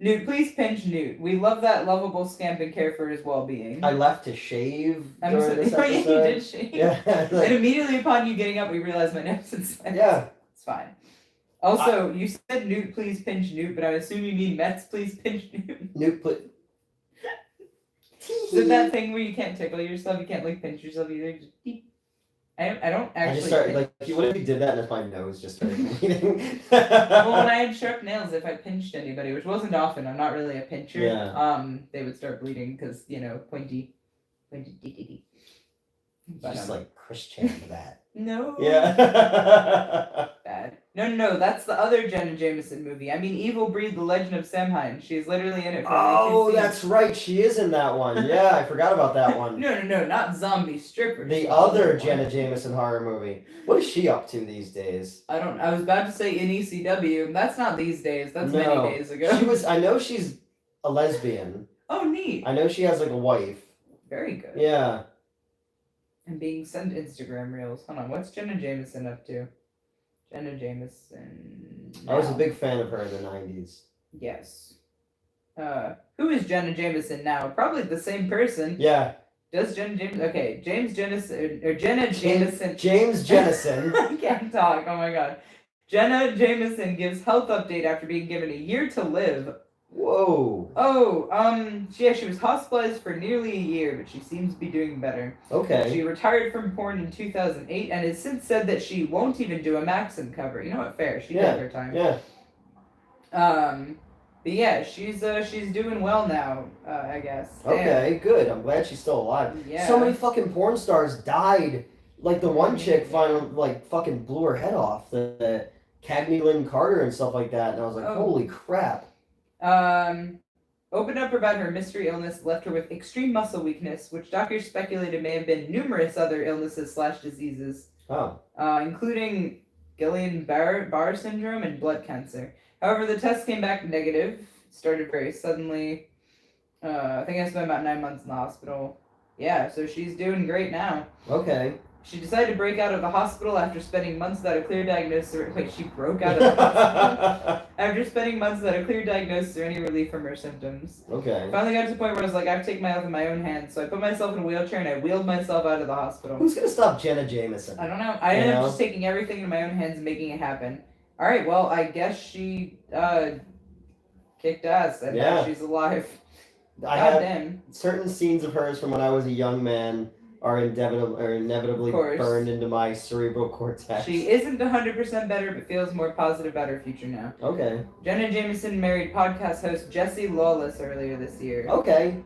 Newt, please pinch Newt. We love that lovable scamp and care for his well-being. I left to shave during this episode. You did shave. Yeah. And immediately upon you getting up, we realized my nose is sweat. Yeah. It's fine. Also, you said Newt, please pinch Newt, but I assume you mean Metz, please pinch Newt. Newt, please. Is it that thing where you can't tickle yourself? You can't like pinch yourself either. Just beep. I don't actually. I just started like. What if you did that and if my nose just started bleeding? Well, when I had sharp nails, if I pinched anybody, which wasn't often, I'm not really a pincher. Yeah. They would start bleeding because pointy. But, just like Christian that. No. Yeah. Bad. No. That's the other Jenna Jameson movie. I mean, Evil Breed: The Legend of Samhain. She's literally in it. Oh, that's right. She is in that one. Yeah, I forgot about that one. No, not zombie strippers. The other Jenna Jameson horror movie. What is she up to these days? I was about to say in ECW. That's not these days. That's many days ago. She was. I know she's a lesbian. Oh, neat. I know she has like a wife. Very good. Yeah. And being sent Instagram reels. Hold on, what's Jenna Jameson up to? Jenna Jameson. I was a big fan of her in the 90s. Yes. Who is Jenna Jameson now? Probably the same person. Yeah. Does Jenna Jameson? Okay, James Jennison or Jenna Jameson. James Jennison. I can't talk. Oh my god. Jenna Jameson gives health update after being given a year to live. Whoa. Oh, she was hospitalized for nearly a year, but she seems to be doing better. Okay. She retired from porn in 2008 and has since said that she won't even do a Maxim cover. You know what? Fair. She did her time. Yeah. But yeah, she's doing well now, I guess. Okay, good. I'm glad she's still alive. Yeah. So many fucking porn stars died. Like the one chick finally fucking blew her head off. The Cagney Lynn Carter and stuff like that. And I was like, holy crap. Opened up about her mystery illness, left her with extreme muscle weakness, which doctors speculated may have been numerous other illnesses / diseases. Oh. Including Guillain-Barré syndrome and blood cancer. However, the test came back negative. Started very suddenly. I think I spent about 9 months in the hospital. Yeah, so she's doing great now. Okay. She decided to break out of the hospital after spending months without a clear diagnosis. She broke out of the hospital after spending months without a clear diagnosis or any relief from her symptoms. Okay. Finally got to the point where I was like, I have to take my health in my own hands. So I put myself in a wheelchair and I wheeled myself out of the hospital. Who's gonna stop Jenna Jameson? I don't know. I ended up just taking everything in my own hands and making it happen. All right. Well, I guess she kicked ass and now she's alive. Goddamn. Certain scenes of hers from when I was a young man are inevitably burned into my cerebral cortex. She isn't 100% better, but feels more positive about her future now. Okay. Jenna Jameson married podcast host Jesse Lawless earlier this year. Okay.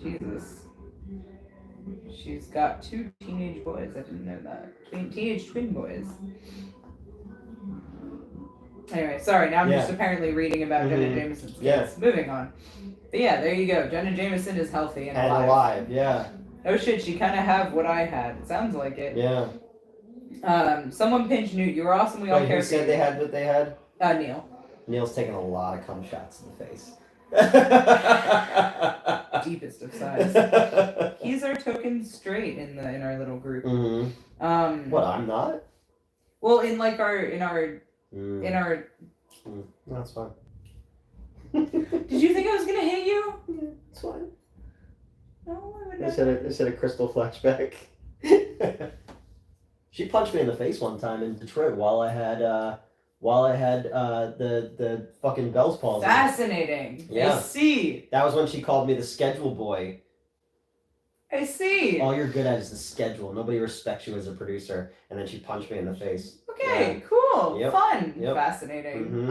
Jesus. She's got 2 teenage boys. I didn't know that. Teenage twin boys. Anyway, sorry, now I'm just apparently reading about Jenna Jameson's kids. Yes. Moving on. But yeah, there you go. Jenna Jameson is healthy and alive. Yeah. Oh shit, she kind of have what I had. It sounds like it. Yeah. Someone pinched Newt. You were awesome. We all care. Who said they had what they had? Neil. Neil's taking a lot of cum shots in the face. Deepest of sighs. He's our token straight in our little group. Mm-hmm. What? I'm not. Well, in our. That's fine. Did you think I was gonna hit you? Yeah, it's fine. No, I would not. I said a crystal flashback. She punched me in the face one time in Detroit while I had the fucking Bell's palsy. Fascinating. Yeah. I see. That was when she called me the schedule boy. I see. All you're good at is the schedule. Nobody respects you as a producer. And then she punched me in the face. Okay, cool, Yep. fun, Yep. fascinating. Mhm.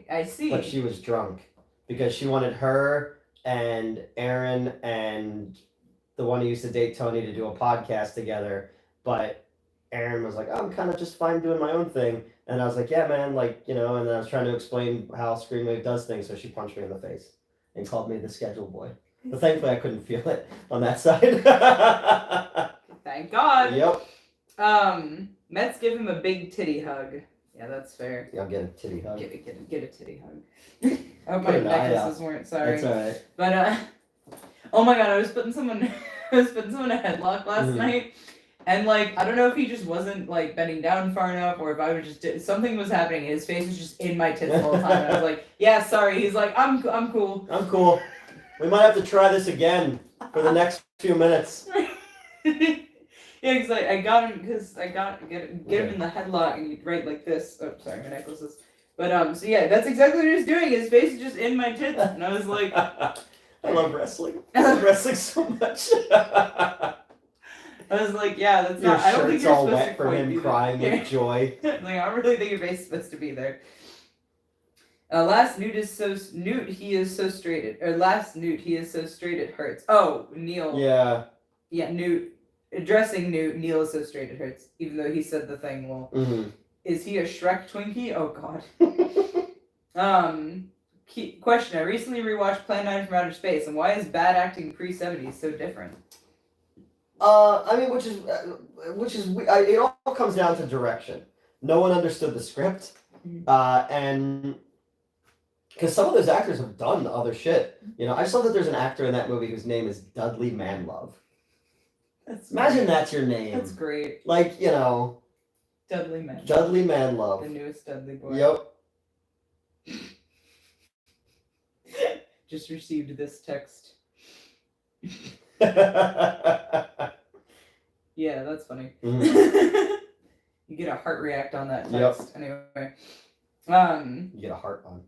I see. But she was drunk because she wanted her and Aaron and the one who used to date Tony to do a podcast together. But Aaron was like, oh, I'm kind of just fine doing my own thing. And I was like, yeah, man, like, you know, and I was trying to explain how Screenwave does things. So she punched me in the face and called me the schedule boy. But thankfully, I couldn't feel it on that side. Thank God. Yep. Let's give him a big titty hug. Yeah, that's fair. Yeah, I'll get a titty hug. Get a titty hug. I hope my Put an eye necklaces weren't sorry. That's alright. But oh my God, I was putting someone in a headlock last Mhm. night, and like I don't know if he just wasn't like bending down far enough, or if I was just something was happening. His face was just in my tits the whole time. And I was like, yeah, sorry. He's like, I'm cool. I'm cool. We might have to try this again for the next few minutes. Yeah, because I got him because I get him in the headlock and right like this. Oh, sorry, my necklaces. But so yeah, that's exactly what he was doing. His face is just in my tits, and I was like, I love wrestling. I love wrestling so much. I was like, yeah, that's Your not. I don't think shirt's you're all supposed wet to for quite him do crying that. with joy. Like, I don't really think your face is supposed to be there. Last Newt is so Newt. He is so straight. Last Newt. He is so straight it hurts. Oh, Neil. Yeah. Yeah, Newt. Addressing Newt. Neil is so straight it hurts. Even though he said the thing. Well, is he a Shrek Twinkie? Oh God. Question. I recently rewatched Plan 9 from Outer Space, and why is bad acting pre-70s so different? I mean, which is it all comes down to direction. No one understood the script, and because some of those actors have done other shit. You know, I just love that there's an actor in that movie whose name is Dudley Manlove. Imagine that's your name. That's great. Like, you know, Dudley Manlove. Dudley The Manlove. newest Dudley boy. Yep. Just received this text. Yeah, that's funny. Mhm. You get a heart react on that Yep. text. Anyway. You get a heart on.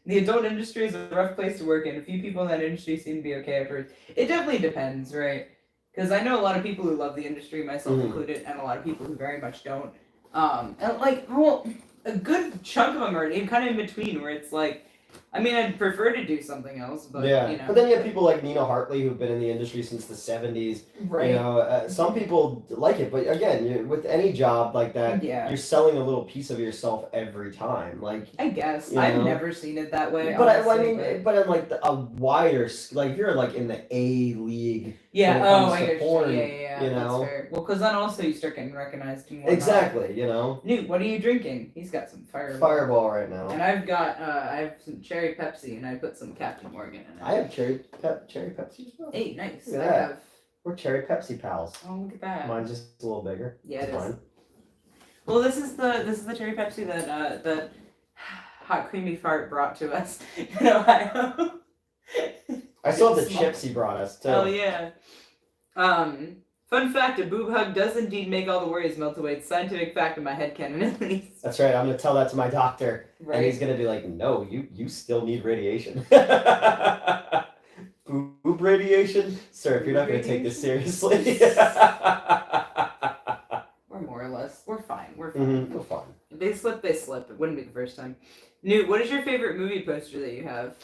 The adult industry is a rough place to work in. A few people in that industry seem to be okay afterwards. It definitely depends, right? Because I know a lot of people who love the industry, myself included, and a lot of people who very much don't. And like, well, a good chunk of them are kind of in between, where it's like, I mean, I'd prefer to do something else, but yeah. you know. But then you have people like Nina Hartley who've been in the industry since the 70s. Right. You know, some people like it, but again, with any job like that, Yeah. you're selling a little piece of yourself every time. Like, I guess you I've know? never seen it that way. but honestly, but in like a wider, like if you're like in the A league. yeah. when it Oh, comes I to get porn, you. Yeah. you That's know? fair. Well, because then also you start getting recognized and whatnot. Exactly. You know. Newt, what are you drinking? He's got some Fireball. Fireball right now. And I've got I have some cherry Pepsi, and I put some Captain Morgan in it. I have cherry Pepsi as well. Hey, nice. Look I at that. have. We're cherry Pepsi pals. Oh, look at that. Mine's just a little bigger. Yeah, It's it is. fine. Well, this is the cherry Pepsi that Hot Creamy Fart brought to us in Ohio. I still have the Small. chips he brought us too. Oh yeah. Fun fact: a boob hug does indeed make all the worries melt away. It's scientific fact in my headcanon, at least. That's right. I'm gonna tell that to my doctor, Right. and he's gonna be like, "No, you still need radiation." Boob radiation, sir. If you're not gonna take this seriously, We're more or less. We're fine. We're fine. we're fine. If they slip, they slip. It wouldn't be the first time. Newt, what is your favorite movie poster that you have?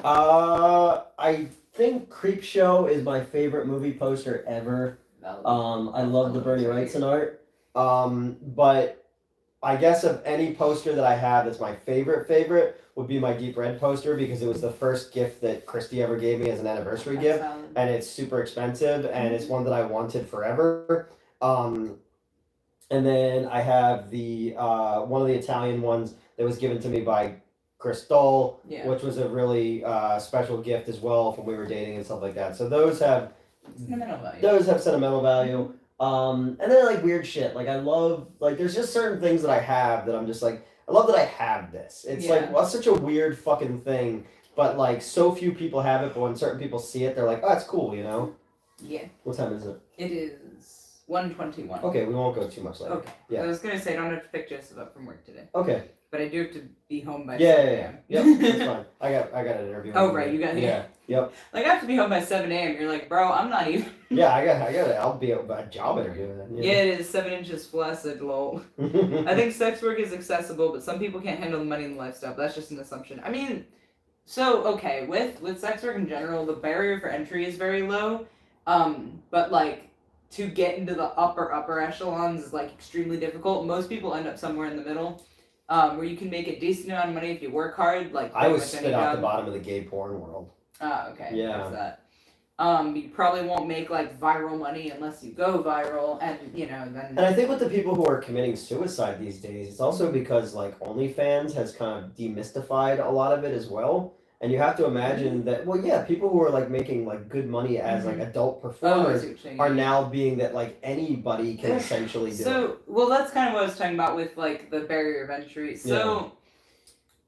I think Creepshow is my favorite movie poster ever. I love the Bernie Wrightson art. But I guess of any poster that I have that's my favorite would be my Deep Red poster, because it was the first gift that Christy ever gave me as an anniversary gift, and it's super expensive, and it's one that I wanted forever. And then I have the one of the Italian ones that was given to me by Chris Dole, Yeah. which was a really special gift as well from when we were dating and stuff like that. So those have Sentimental value. those have sentimental value. And then like weird shit. Like I love, like there's just certain things that I have that I'm just like, I love that I have this. It's like, Yeah. well, such a weird fucking thing, but like so few people have it, but when certain people see it, they're like, oh, it's cool, you know? Yeah. What time is it? It is 1:21. Okay, we won't go too much later. Okay. Yeah. I was gonna say I don't have to pick Joseph up from work today, Okay. but I do have to be home by Yeah, 7 yeah, a.m. yeah. Yep, that's fine. I got an interview. Oh, right, you got Yeah. Yep. Like, I have to be home by 7 a.m. You're like, bro, I'm not even. Yeah, I got it. I'll be a job interview then. Yeah, it is 7 inches flaccid, lol. I think sex work is accessible, but some people can't handle the money and the lifestyle. But that's just an assumption. I mean, so okay, with sex work in general, the barrier for entry is very low. But like to get into the upper echelons is like extremely difficult. Most people end up somewhere in the middle, where you can make a decent amount of money if you work hard. Like I was pretty much spit any out job. the bottom of the gay porn world. Okay. Yeah. What's that? You probably won't make like viral money unless you go viral, and then. And I think with the people who are committing suicide these days, it's also because like OnlyFans has kind of demystified a lot of it as well. And you have to imagine that, well, yeah, people who are like making like good money as like adult performers are now being that like anybody can essentially do it. So, well, that's kind of what I was talking about with like the barrier of entry. So,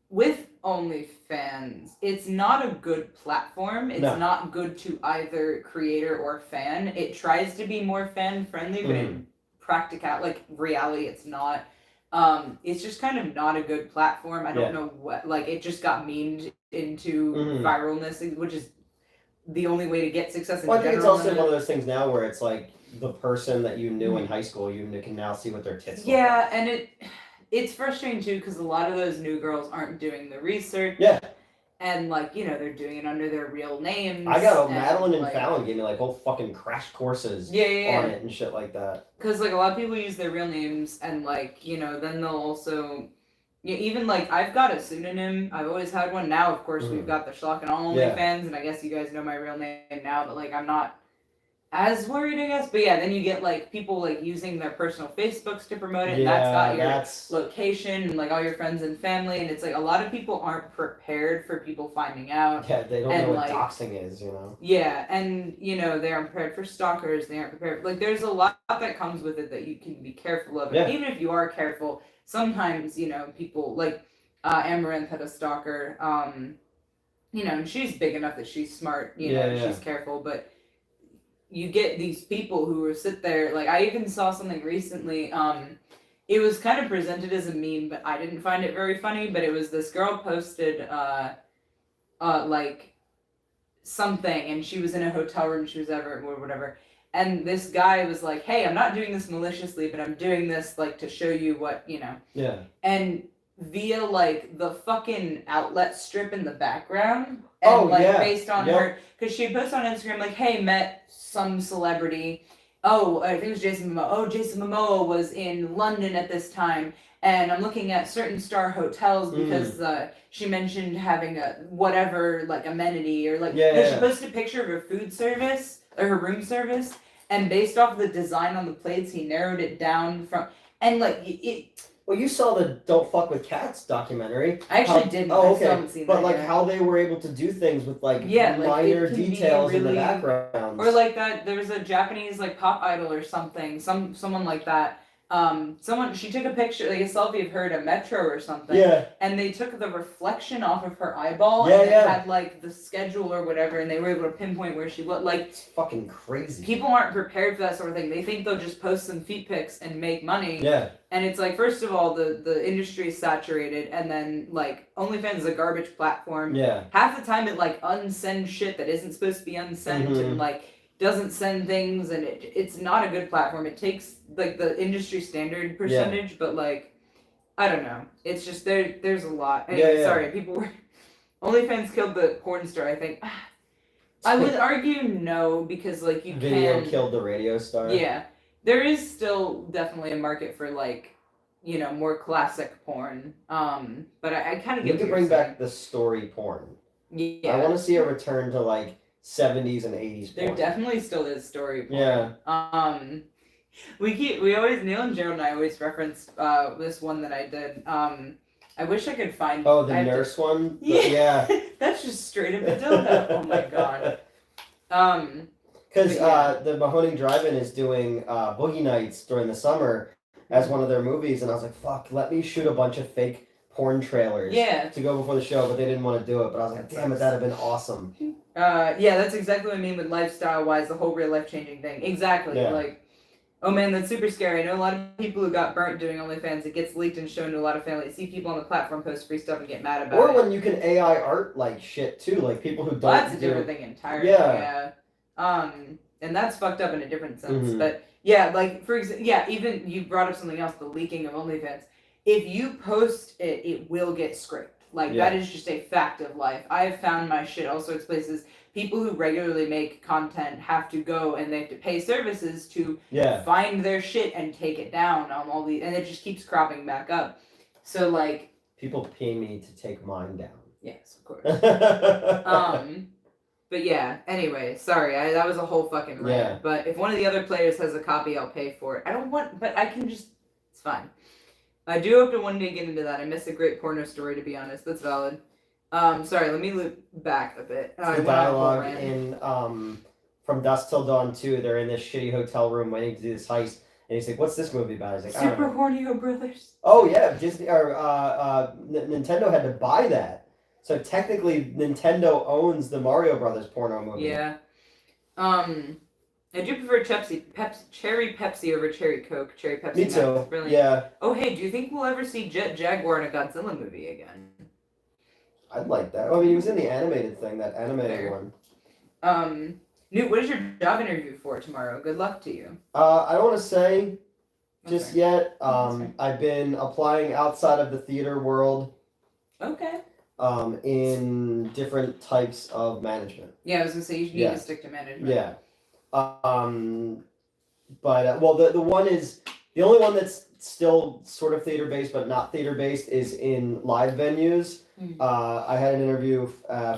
with OnlyFans, it's not a good platform. It's not good to either creator or fan. It tries to be more fan friendly, but in reality, it's not. It's just kind of not a good platform. I don't know what, like, it just got memed into viralness, which is the only way to get success in general. I think it's also one of those things now where it's like the person that you knew in high school, you can now see what their tits look like. Yeah, and it's frustrating too because a lot of those new girls aren't doing the research. Yeah. And like, they're doing it under their real names. I got Madeline and Fallon gave me like whole fucking crash courses on it and shit like that. Because like a lot of people use their real names and like, then they'll also even like I've got a pseudonym. I've always had one. Now of course we've got the Schlock And Awe Films, and I guess you guys know my real name now, but like I'm not as worried, I guess. But yeah, then you get like people like using their personal Facebooks to promote it, and that's got your location and like all your friends and family, and it's like a lot of people aren't prepared for people finding out. Yeah, they don't know what doxing is, Yeah, and they aren't prepared for stalkers. They aren't prepared. Like there's a lot that comes with it that you can be careful of. And even if you are careful, sometimes people like Amaranth had a stalker. And she's big enough that she's smart. She's careful, but. You get these people who will sit there, like I even saw something recently, it was kind of presented as a meme, but I didn't find it very funny, but it was this girl posted, like, something, and she was in a hotel room, she was ever, or whatever, and this guy was like, hey, I'm not doing this maliciously, but I'm doing this, like, to show you what, Yeah. And via, like, the fucking outlet strip in the background, and, based on her, because she posted on Instagram, like, hey, met some celebrity. Oh, I think it was Jason Momoa. Oh, Jason Momoa was in London at this time, and I'm looking at certain star hotels because she mentioned having a whatever, like, amenity, or, like, she posted a picture of her food service, or her room service, and based off the design on the plates, he narrowed it down from, and, like, it... Well, you saw the "Don't Fuck with Cats" documentary. I actually didn't. Oh, okay. I haven't seen but that like yet. how they were able to do things with like minor details in the background. Or like that, there was a Japanese like pop idol or something. Someone like that. She took a picture, like a selfie of her at a metro or something. Yeah. And they took the reflection off of her eyeball and it had like the schedule or whatever, and they were able to pinpoint where she looked. Like, it's fucking crazy. People aren't prepared for that sort of thing. They think they'll just post some feet pics and make money. Yeah. And it's like, first of all, the industry is saturated, and then like OnlyFans is a garbage platform. Yeah. Half the time it like unsends shit that isn't supposed to be unsent, and like doesn't send things, and it's not a good platform. It takes like the industry standard percentage, but like I don't know. It's just there's a lot. Anyway, sorry, people were OnlyFans killed the porn star, I think. I would argue no, because like you Video killed the radio star. Yeah. There is still definitely a market for like, more classic porn. But I kind of get. You could bring back the story porn. Yeah. I want to see a return to like 70s and 80s porn. There definitely still is story porn. Yeah. We always, Neil and Gerald and I always reference this one that I did. I wish I could find. Oh, the nurse one. Yeah. That's just straight up a dildo. Oh my god. Because the Mahoning Drive-In is doing Boogie Nights during the summer as one of their movies, and I was like, fuck, let me shoot a bunch of fake porn trailers to go before the show, but they didn't want to do it. But I was like, damn it, that'd have been awesome. Yeah, that's exactly what I mean with lifestyle-wise, the whole real life-changing thing. Exactly. Yeah. Like, Oh man, that's super scary. I know a lot of people who got burnt doing OnlyFans. It gets leaked and shown to a lot of families. See people on the platform post free stuff and get mad about it. Or when you can AI art like shit too, like people who don't. Well, that's a different thing entirely. Yeah. And that's fucked up in a different sense. Mhm. But yeah, like for example, yeah, even you brought up something else, the leaking of OnlyFans. If you post it, it will get scraped. Like that is just a fact of life. I have found my shit all sorts of places. People who regularly make content have to go and they have to pay services to find their shit and take it down on all these, and it just keeps cropping back up. So like people pay me to take mine down. Yes, of course. But yeah. Anyway, sorry, that was a whole fucking rant. Yeah. But if one of the other players has a copy, I'll pay for it. I don't want, but I can just. It's fine. I do hope to one day get into that. I miss a great porno story, to be honest. That's valid. Sorry, let me loop back a bit. The dialogue in From Dusk Till Dawn 2, they're in this shitty hotel room waiting to do this heist, and he's like, "What's this movie about?" He's like, "I don't know." Super Horny Brothers. Oh yeah, Disney or Nintendo had to buy that, so technically Nintendo owns the Mario Brothers porno movie. Yeah. I do prefer cherry Pepsi over cherry Coke. Cherry Pepsi. Me too. Brilliant. Yeah. Oh hey, do you think we'll ever see Jet Jaguar in a Godzilla movie again? I'd like that. I mean, he was in the animated thing, that animated one. Newt, what is your job interview for tomorrow? Good luck to you. I don't want to say just yet. I've been applying outside of the theater world. Okay. In different types of management. Yeah, I was gonna say you need to stick to management. Yeah. But well, the one is the only one that's still sort of theater based, but not theater based, is in live venues. I had an interview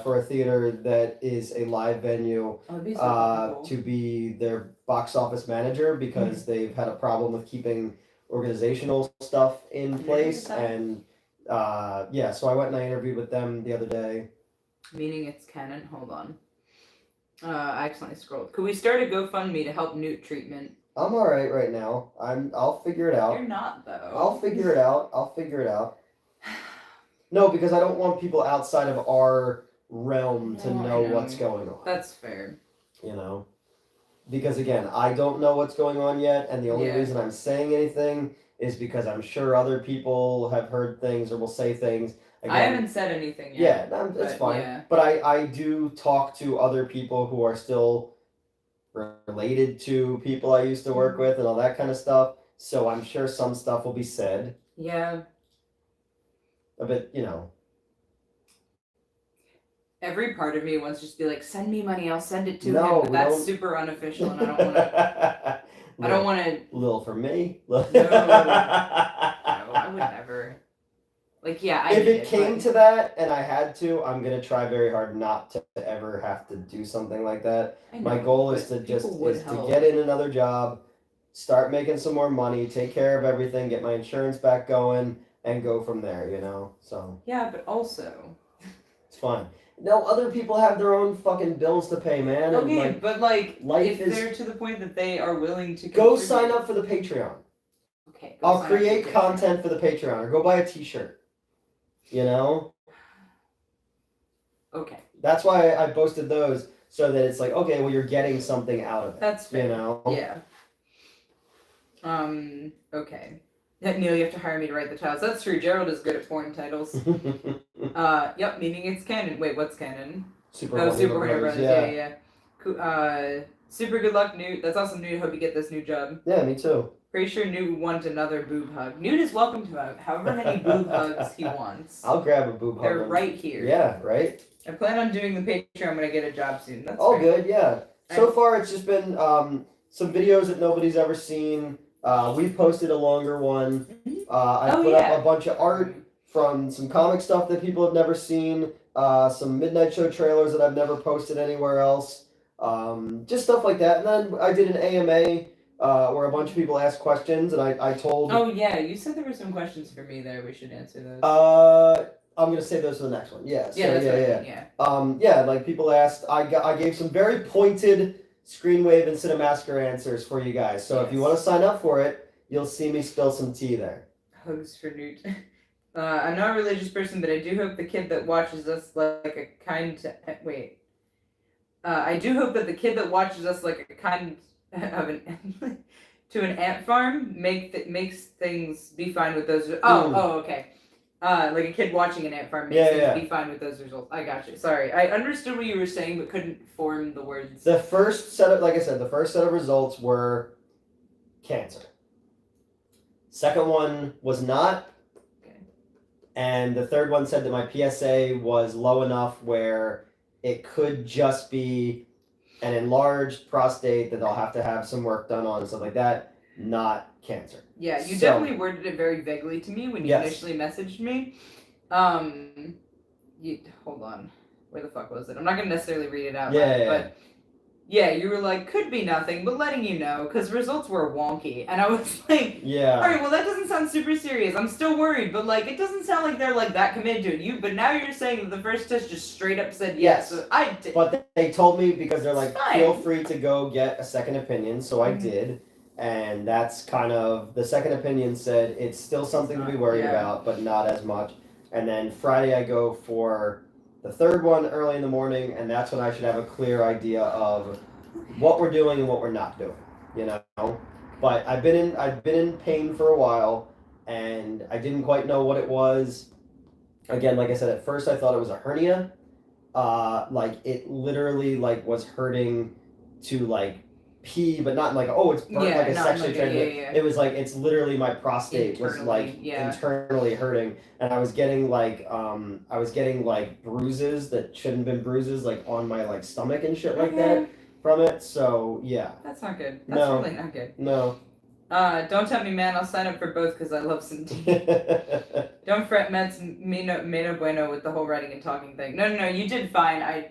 for a theater that is a live venue to be their box office manager because they've had a problem with keeping organizational stuff in place. And so I went and I interviewed with them the other day. Meaning it's canon. Hold on. I accidentally scrolled. Could we start a GoFundMe to help Newt treatment? I'm alright right now. I'll figure it out. You're not though. I'll figure it out. No, because I don't want people outside of our realm to know what's going on. That's fair. You know? Because again, I don't know what's going on yet, and the only reason I'm saying anything is because I'm sure other people have heard things or will say things. Again, I haven't said anything yet. Yeah, it's fine. Yeah. But I do talk to other people who are still related to people I used to work with and all that kind of stuff. So I'm sure some stuff will be said. Yeah. But, you know. Every part of me wants to just be like, send me money, I'll send it to him. But that's super unofficial and I don't want to. I don't want to. Little for me. No, I would never. Like, yeah, if it came to that and I had to, I'm going to try very hard not to ever have to do something like that. My goal is to to get in another job, start making some more money, take care of everything, get my insurance back going, and go from there, you know? So. Yeah, but also. It's fine. No, other people have their own fucking bills to pay, man. Okay, and but like, life if they're to the point that they are willing to go sign up for the Patreon. Okay. I'll create content for the Patreon, or go buy a t-shirt. You know? Okay. That's why I posted those, so that it's like, okay, well, you're getting something out of it. That's fair. You know? Yeah. Okay. Neil, you have to hire me to write the titles. That's true. Gerald is good at porn titles. Yep, meaning it's canon. Wait, what's canon? Super Horny Brothers. Yeah. Cool. Super good luck, Newt. That's awesome, Newt. Hope you get this new job. Yeah, me too. Pretty sure Newt wants another boob hug. Newt is welcome to have however many boob hugs he wants. I'll grab a boob hug. They're right here. Yeah, right? I plan on doing the Patreon when I get a job soon. That's all good, yeah. So far, it's just been some videos that nobody's ever seen. We've posted a longer one. I put up a bunch of art from some comic stuff that people have never seen. Some Midnight Show trailers that I've never posted anywhere else. Just stuff like that. And then I did an AMA where a bunch of people asked questions, and I told... Oh, yeah. You said there were some questions for me there. We should answer those. I'm going to save those for the next one. Yeah. So, Yeah. Like people asked, I gave some very pointed Screenwave and Cinemassacre answers for you guys. So if you want to sign up for it, you'll see me spill some tea there. Hugs for Newt. I'm not a religious person, but I do hope the kid that watches us like a kind... Wait. I do hope that the kid that watches us like a kind of an... to an ant farm makes things be fine with those. Oh, okay. Like a kid watching an ant farm makes things be fine with those results. I got you. Sorry, I understood what you were saying, but couldn't form the words. The first set of, like I said, the first set of results were cancer. Second one was not. Okay. And the third one said that my PSA was low enough where it could just be an enlarged prostate that they'll have to have some work done on and stuff like that, not cancer. Yeah, you definitely worded it very vaguely to me when you initially messaged me. Hold on. Where the fuck was it? I'm not going to necessarily read it out loud, but yeah, you were like, could be nothing, but letting you know, because results were wonky. And I was like, all right, well, that doesn't sound super serious. I'm still worried, but like, it doesn't sound like they're like that committed to it. But now you're saying that the first test just straight up said yes. So I did. But they told me, because they're like, feel free to go get a second opinion. So I did. And that's kind of, the second opinion said it's still something to be worried about, but not as much. And then Friday I go for the third one early in the morning, and that's when I should have a clear idea of what we're doing and what we're not doing, you know. But I've been in pain for a while, and I didn't quite know what it was. Again, like I said, at first I thought it was a hernia. Like it literally like was hurting to like pee, but not like, oh, it's burnt like a sexually transmitted. It was like, it's literally my prostate was like internally hurting, and I was getting like bruises that shouldn't have been bruises like on my like stomach and shit like that from it. So yeah, that's not good. That's really not good. No. Don't tempt me, man. I'll sign up for both because I love some tea. Don't fret, Mets. Me no bueno with the whole writing and talking thing. No, you did fine.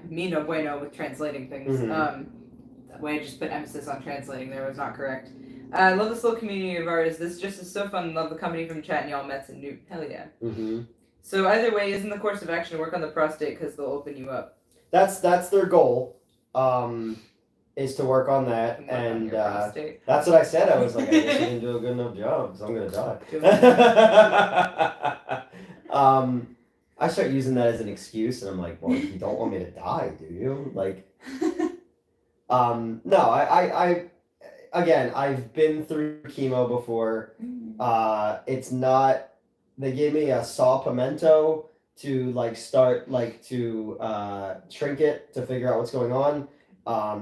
Me no bueno with translating things. That way I just put emphasis on translating there was not correct. I love this little community of ours. This just is so fun. Love the company from chat and y'all Mets and Newt. Hell yeah. So either way, isn't the course of action to work on the prostate because they'll open you up? That's their goal. Is to work on that, and that's what I said. I was like, I guess I didn't do a good enough job, so I'm gonna die. I start using that as an excuse, and I'm like, well, you don't want me to die, do you? Like, no, I again, I've been through chemo before. It's not. They gave me a saw pimento to like start like to shrink it to figure out what's going on.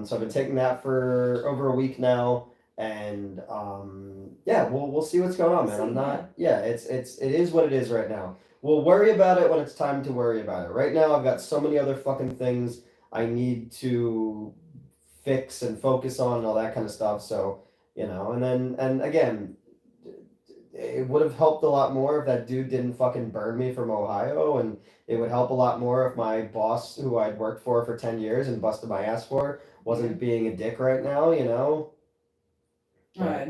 So I've been taking that for over a week now, and we'll see what's going on, man. I'm not. Yeah, it is what it is right now. We'll worry about it when it's time to worry about it. Right now, I've got so many other fucking things I need to fix and focus on and all that kind of stuff. So, you know, and again, it would have helped a lot more if that dude didn't fucking burn me from Ohio, and it would help a lot more if my boss, who I'd worked for 10 years and busted my ass for, wasn't being a dick right now, you know?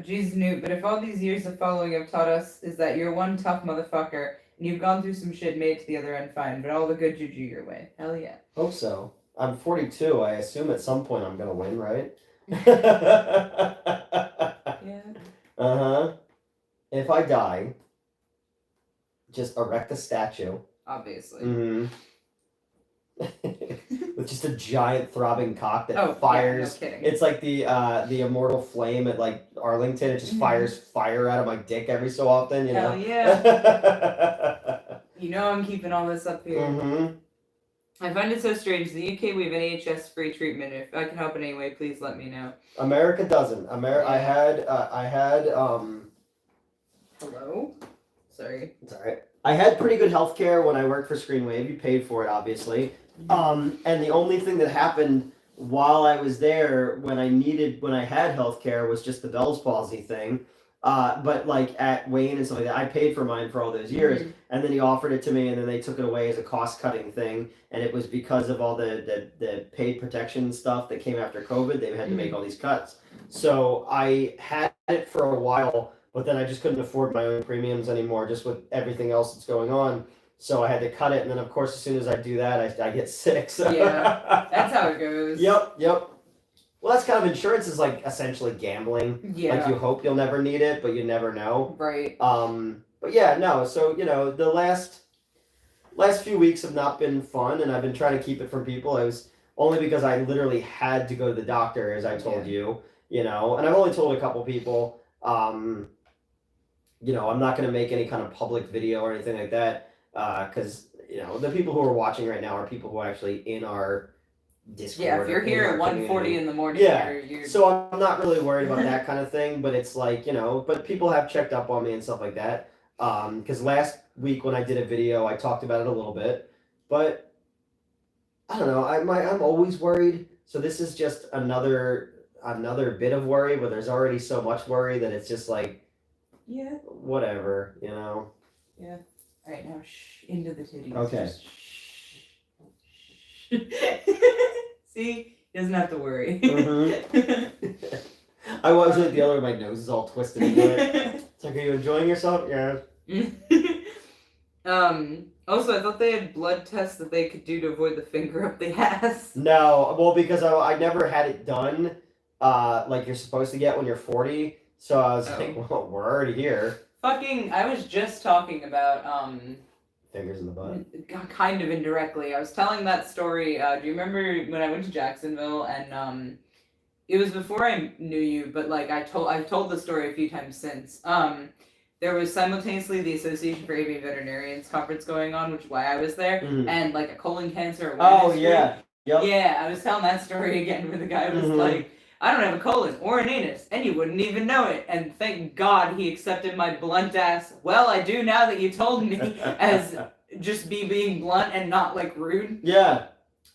Jesus, Newt, but if all these years of following have taught us is that you're one tough motherfucker, and you've gone through some shit, made it to the other end fine, but all the good juju your way. Hell yeah. Hope so. I'm 42. I assume at some point I'm gonna win, right? Yeah. Uh-huh. If I die, just erect a statue. Obviously. With just a giant throbbing cock that fires. Yeah, no kidding. It's like the immortal flame at like Arlington. It just fires fire out of my dick every so often, you know? Hell yeah. You know I'm keeping all this up here. I find it so strange. In the UK, we have NHS free treatment. If I can help in any way, please let me know. America doesn't. I had Hello? Sorry. It's alright. I had pretty good health care when I worked for Screenwave. You paid for it, obviously. And the only thing that happened while I was there when I had health care was just the Bell's palsy thing. But like at Wayne and stuff like that, I paid for mine for all those years. And then he offered it to me, and then they took it away as a cost-cutting thing. And it was because of all the paid protection stuff that came after COVID. They had to make all these cuts. So I had it for a while, but then I just couldn't afford my own premiums anymore, just with everything else that's going on. So I had to cut it, and then of course, as soon as I do that, I get sick. So. Yeah, that's how it goes. Yep. Well, that's kind of insurance is like essentially gambling. Yeah. Like you hope you'll never need it, but you never know. Right. But yeah, no. So you know, the last few weeks have not been fun, and I've been trying to keep it from people. I was only because I literally had to go to the doctor, as I told you. you know, and I've only told a couple people. You know, I'm not going to make any kind of public video or anything like that because, you know, the people who are watching right now are people who are actually in our Discord. Yeah, if you're here at 1:40 in the morning, yeah. you're... So I'm not really worried about that kind of thing, but it's like, you know, but people have checked up on me and stuff like that. Because last week when I did a video, I talked about it a little bit, but I don't know. I'm always worried. So this is just another bit of worry, but there's already so much worry that it's just like, yeah, whatever, you know. Yeah. All right, now into the titties. Okay. See, he doesn't have to worry. I was like the other way, my nose is all twisted into it. It's like, are you enjoying yourself? Yeah. Also, I thought they had blood tests that they could do to avoid the finger up the ass. No, well, because I never had it done, like you're supposed to get when you're 40. So I was like, well, we're already here. I was just talking about, fingers in the butt. Kind of indirectly. I was telling that story, do you remember when I went to Jacksonville and, it was before I knew you, but like I've told the story a few times since. There was simultaneously the Association for Avian Veterinarians conference going on, which is why I was there, and like a colon cancer awareness group. Yeah. Yep. Yeah, I was telling that story again where the guy was like, I don't have a colon or an anus, and you wouldn't even know it. And thank God he accepted my blunt ass. Well, I do now that you told me, as just being blunt and not like rude. Yeah.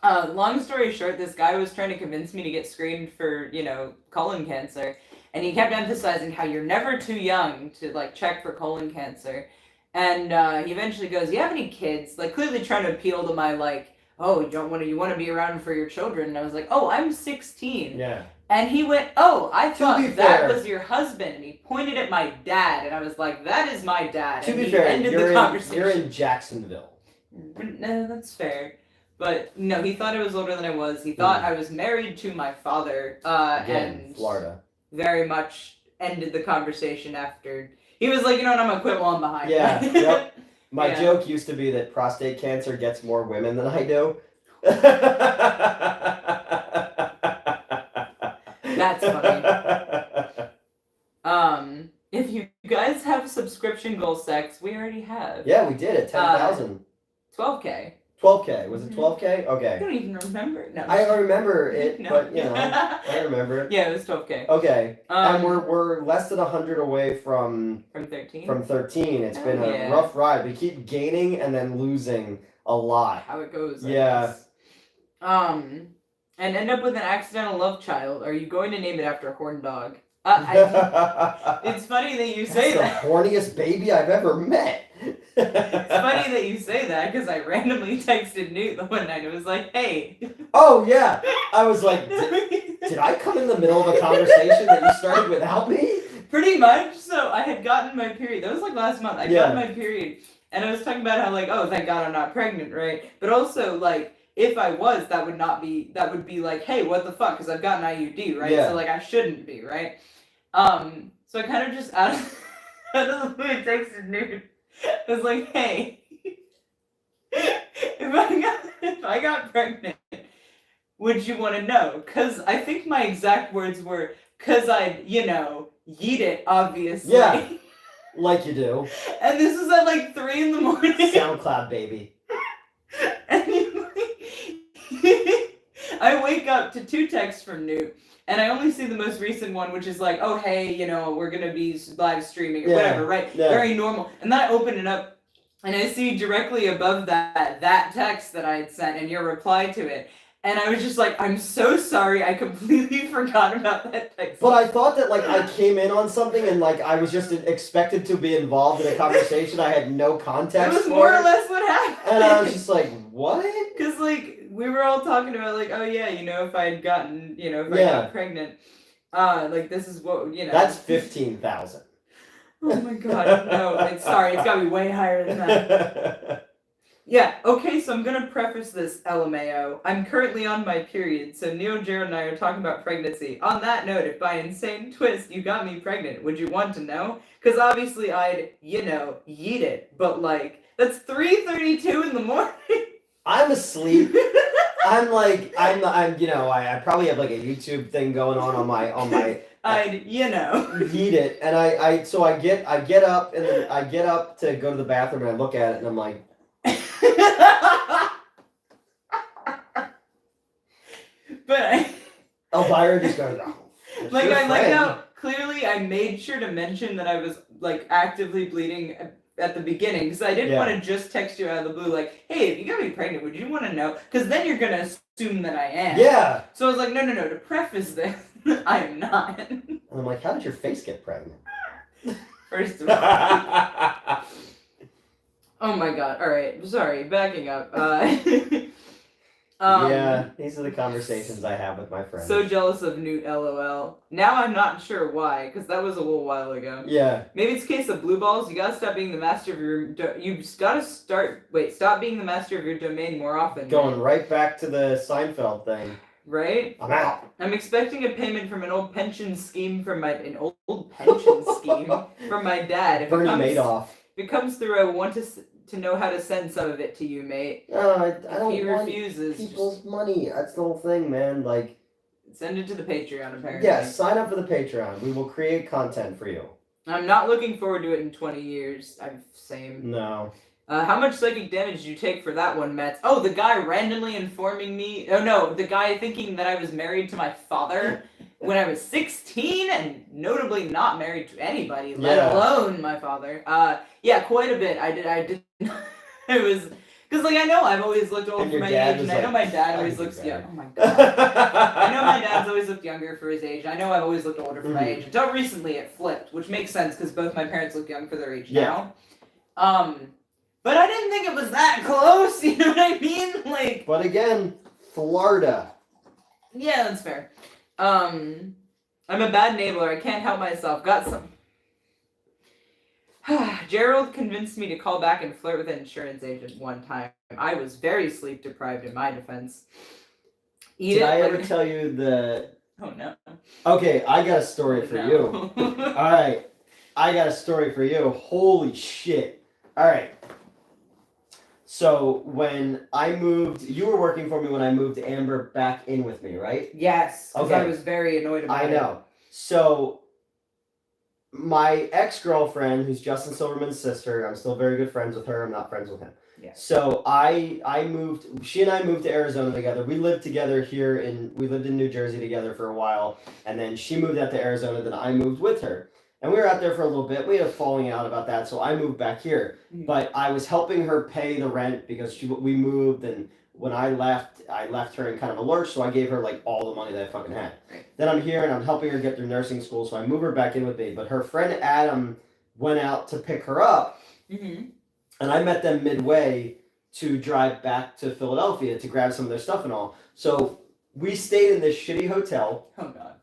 Long story short, this guy was trying to convince me to get screened for, you know, colon cancer. And he kept emphasizing how you're never too young to like check for colon cancer. And he eventually goes, "You have any kids?" Like clearly trying to appeal to my like, "Oh, you want to be around for your children." And I was like, "Oh, I'm 16." Yeah. And he went, "Oh, I thought that fair, was your husband." And he pointed at my dad, and I was like, "That is my dad." To and be he fair, ended the conversation. you're in Jacksonville. No, that's fair. But no, he thought I was older than I was. He thought I was married to my father. Again, and Florida. Very much ended the conversation after. He was like, "You know what, I'm gonna quit while I'm behind." Yeah, yep. My Yeah. joke used to be that prostate cancer gets more women than I do. That's funny. If you guys have subscription goal sex, we already have. Yeah, we did it. 10,000. 12K. 12K. Was it 12K? I Okay. don't even remember. No. I remember it, No. but you know, I remember it. Yeah, it was 12K. Okay. And we're less than 100 away from 13. From 13. It's been a yeah. rough ride. We keep gaining and then losing a lot. How it goes. I Yeah. guess. And end up with an accidental love child. Are you going to name it after a horn dog? It's funny that you say That's that. the horniest baby I've ever met. It's funny that you say that because I randomly texted Newt the one night. It was like, "Hey." Oh yeah, I was like, did I come in the middle of a conversation that you started without me? Pretty much. So I had gotten my period. That was like last month. I got my period, and I was talking about how like, oh, thank God I'm not pregnant, right? But also like, if I was, that would be like, hey, what the fuck? Because I've got an IUD, right? Yeah. So like, I shouldn't be, right? So I kind of just out of the blue texted Newt. I was like, hey, if I got pregnant, would you want to know? Because I think my exact words were, because I'd, you know, yeet it, obviously. Yeah, like you do. And this was at like 3 in the morning. SoundCloud baby. And I wake up to 2 texts from Newt. And I only see the most recent one, which is like, "Oh, hey, you know, we're going to be live streaming," or whatever, right? Yeah. Very normal. And then I open it up, and I see directly above that text that I had sent and your reply to it. And I was just like, "I'm so sorry, I completely forgot about that text." But I thought that, like, I came in on something and, like, I was just expected to be involved in a conversation I had no context It was for. more or less what happened. And I was just like, what? Because, like, we were all talking about, like, oh, yeah, you know, if I had gotten, you know, if I got pregnant, like, this is what, you know. That's 15,000. Oh, my God. No, sorry, it's got to be way higher than that. Yeah, okay, so I'm going to preface this, LMAO. I'm currently on my period, so Neo, Jared, and I are talking about pregnancy. On that note, if by insane twist you got me pregnant, would you want to know? Because obviously I'd, you know, yeet it, but, like, that's 3:32 in the morning. I'm asleep. I probably have like a YouTube thing going on my I'd, eat it, and I get up and then I get up to go to the bathroom and I look at it and I'm like, but Elvira just goes, oh, like I like how clearly I made sure to mention that I was like actively bleeding at the beginning because I didn't want to just text you out of the blue like, hey, if you got me pregnant, would you want to know? Because then you're gonna assume that I am. Yeah. So I was like, no. To preface this, I am not. And I'm like, how did your face get pregnant? First of all. Oh my god. All right. Sorry. Backing up. Yeah, these are the conversations I have with my friends. So jealous of Newt, lol. Now I'm not sure why, because that was a little while ago. Yeah. Maybe it's a case of blue balls. You gotta stop being the master of your... stop being the master of your domain more often. Going right back to the Seinfeld thing. Right? I'm out. I'm expecting a payment from an old pension scheme from my... An old pension scheme from my dad. If Bernie Madoff. If it comes through, I want to know how to send some of it to you, mate. No, I don't he want refuses, people's money. That's the whole thing, man. Like, send it to the Patreon, apparently. Yes, sign up for the Patreon. We will create content for you. I'm not looking forward to it in 20 years. Same. No. How much psychic damage did you take for that one, Mets? Oh, the guy randomly informing me... Oh, no, the guy thinking that I was married to my father when I was 16 and notably not married to anybody, let alone my father. Yeah, quite a bit. I did. It was... Because, like, I know I've always looked old for my age, and I know my dad always looks young. Oh, my God. I know my dad's always looked younger for his age. I know I've always looked older for my age. Until recently, it flipped, which makes sense, because both my parents look young for their age now. But I didn't think it was that close, you know what I mean? Like... But again, Florida. Yeah, that's fair. I'm a bad enabler. I can't help myself. Got some... Gerald convinced me to call back and flirt with an insurance agent one time. I was very sleep deprived in my defense. Did I ever tell you the... Oh, no. Okay, I got a story for you. Alright, I got a story for you. Holy shit. Alright. So, when I moved... You were working for me when I moved Amber back in with me, right? Yes, because I was very annoyed about it. I know. So... My ex-girlfriend, who's Justin Silverman's sister, I'm still very good friends with her. I'm not friends with him. Yeah. So I moved. She and I moved to Arizona together. We lived together we lived in New Jersey together for a while, and then she moved out to Arizona. Then I moved with her, and we were out there for a little bit. We had a falling out about that, so I moved back here. Mm-hmm. But I was helping her pay the rent because we moved, and when I left her in kind of a lurch, so I gave her like all the money that I fucking had. Right. Then I'm here and I'm helping her get through nursing school, so I move her back in with me. But her friend Adam went out to pick her up, and I met them midway to drive back to Philadelphia to grab some of their stuff and all. So we stayed in this shitty hotel. Oh God.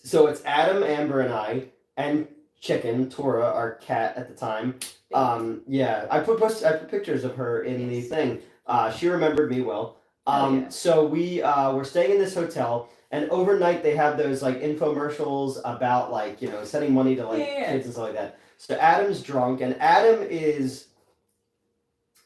So it's Adam, Amber, and I, and Chicken, Tora, our cat at the time. Yeah, I put pictures of her in the thing. She remembered me well. So we were staying in this hotel, and overnight they have those like infomercials about like, you know, sending money to like kids and stuff like that. So Adam's drunk, and Adam is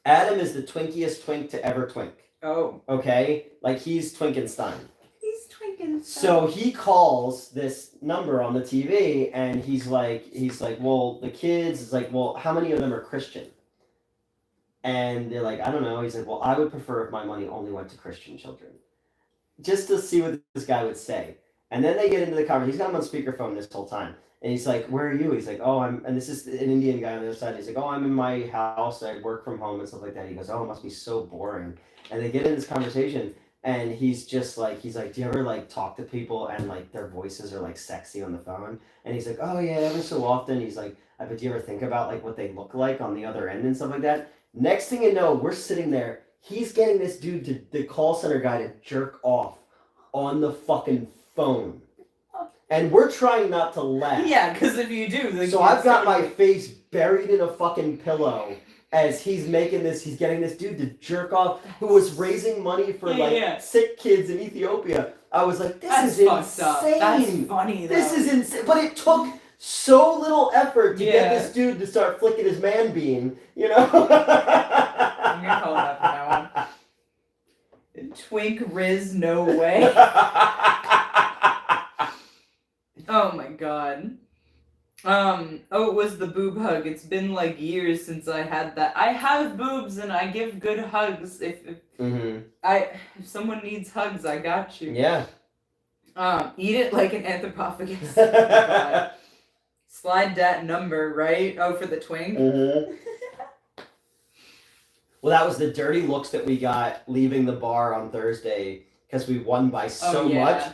the twinkiest twink to ever twink. Oh. Okay? Like he's Twinkenstein. He's Twinkenstein. So he calls this number on the TV, and he's like, well, the kids is like, well, how many of them are Christian? And they're like, I don't know. He's like, well, I would prefer if my money only went to Christian children. Just to see what this guy would say. And then they get into the conversation. He's got him on speakerphone this whole time. And he's like, where are you? He's like, oh, and this is an Indian guy on the other side. He's like, oh, I'm in my house. I work from home and stuff like that. He goes, oh, it must be so boring. And they get into this conversation. And he's like, do you ever like talk to people and like their voices are like sexy on the phone? And he's like, oh yeah, every so often. He's like, but do you ever think about like what they look like on the other end and stuff like that? Next thing you know, we're sitting there. He's getting this dude, the call center guy, to jerk off on the fucking phone. And we're trying not to laugh. Yeah, because if you do... So I've got my face buried in a fucking pillow as he's getting this dude to jerk off who was raising money for sick kids in Ethiopia. I was like, this is insane. That's funny, though. This is insane. But it took so little effort to get this dude to start flicking his man bean, you know? I'm gonna call that from now on. twink Riz, no way. Oh my god. Oh, it was the boob hug. It's been like years since I had that. I have boobs and I give good hugs. If someone needs hugs, I got you. Yeah. Eat it like an anthropophagus. Oh my god. Slide that number, right? Oh, for the twink? Well, that was the dirty looks that we got leaving the bar on Thursday because we won by so much.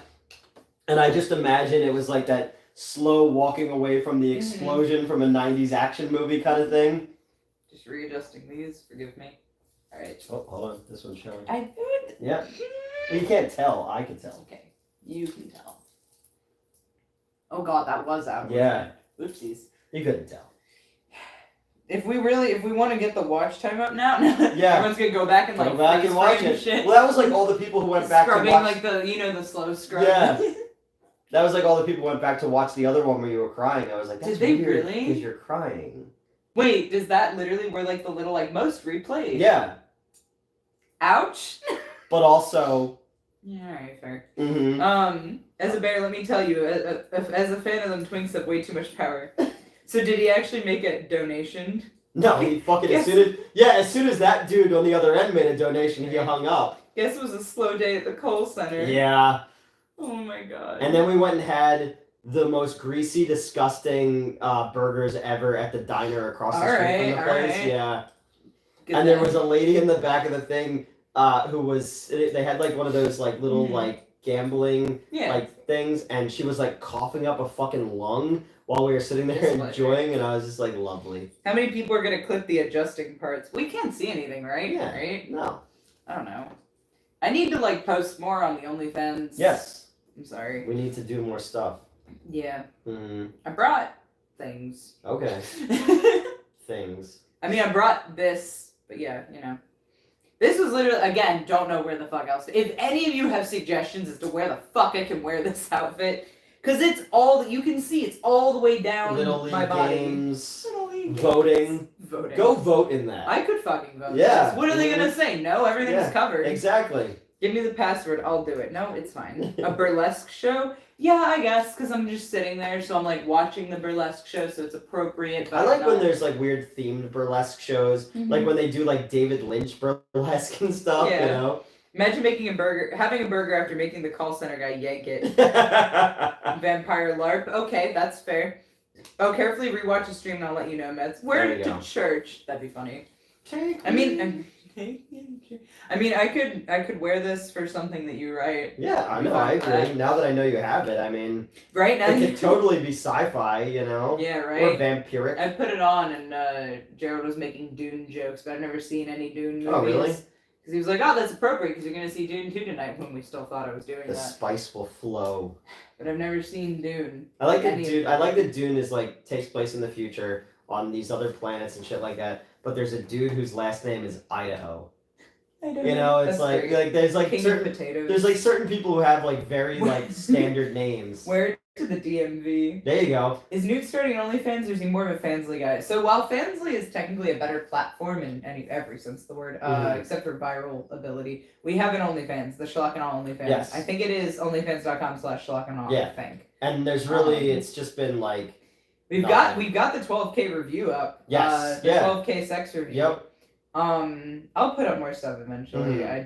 And I just imagine it was like that slow walking away from the explosion from a 90s action movie kind of thing. Just readjusting these, forgive me. Alright. Oh, hold on. This one's showing. I do it. Yeah. Well, you can't tell. I can tell. Okay. You can tell. Oh god, that was out. Yeah. Oopsies. You couldn't tell. If we want to get the watch time up now, yeah, everyone's gonna go back and like watch it. Shit. Well, that was like all the people who went back to watch. Scrubbing like the slow scrub. Yeah. That was like all the people who went back to watch the other one where you were crying. I was like, that's did they weird really? because you're crying. Wait, does that literally where like the little like most replayed? Yeah. Ouch. But also. Yeah, alright, fair. As a bear, let me tell you, as a fan of them, twinks have way too much power. So did he actually make a donation? No, he fucking as soon as that dude on the other end made a donation, he hung up. Guess it was a slow day at the Kohl Center. Yeah. Oh my god. And then we went and had the most greasy, disgusting burgers ever at the diner across the street from the place. Right. Yeah. Good and there was a lady in the back of the thing who was, they had like one of those like little like gambling like things, and she was like coughing up a fucking lung while we were sitting there enjoying, and I was just like, lovely. How many people are gonna clip the adjusting parts? We can't see anything, right? Yeah. Right? No. I don't know. I need to like post more on the OnlyFans. Yes. I'm sorry. We need to do more stuff. Yeah. I brought things. Okay. Things. I mean, I brought this, but yeah, you know. This was literally, again, don't know where the fuck else. If any of you have suggestions as to where the fuck I can wear this outfit, because it's all that you can see, it's all the way down Little League my body. Games, Little League voting. Voting. Go vote in that. I could fucking vote. Yeah. This. What are they gonna say? No, everything's covered. Exactly. Give me the password, I'll do it. No, it's fine. A burlesque show? Yeah, I guess, because I'm just sitting there, so I'm like watching the burlesque show, so it's appropriate. But I like when there's like weird themed burlesque shows, like when they do like David Lynch burlesque and stuff, you know? Imagine having a burger after making the call center guy yank it. Vampire LARP. Okay, that's fair. Oh, carefully rewatch the stream and I'll let you know, Mets. Where to church? That'd be funny. I mean, I could wear this for something that you write. Yeah, I know, I agree. Now that I know you have it, I mean, right now it could totally be sci-fi, you know? Yeah, right. Or vampiric. I put it on and Gerald was making Dune jokes, but I've never seen any Dune movies. Oh, really? Because he was like, oh, that's appropriate because you're going to see Dune 2 tonight, when we still thought I was doing that. The spice will flow. But I've never seen Dune. I like that Dune is like, takes place in the future on these other planets and shit like that, but there's a dude whose last name is Idaho. You know, it's like there's like certain people who have like very like standard names. Where to the DMV? There you go. Is Newt starting OnlyFans, or is he more of a Fansly guy? So while Fansly is technically a better platform in every sense of the word, except for viral ability, we have an OnlyFans, the Schlock And Awe OnlyFans. Yes. I think it is onlyfans.com/SchlockandAwe. Yeah. I think. And there's really it's just been like we've got the 12K review up. Yes. The 12K sex review. Yep. I'll put up more stuff eventually. I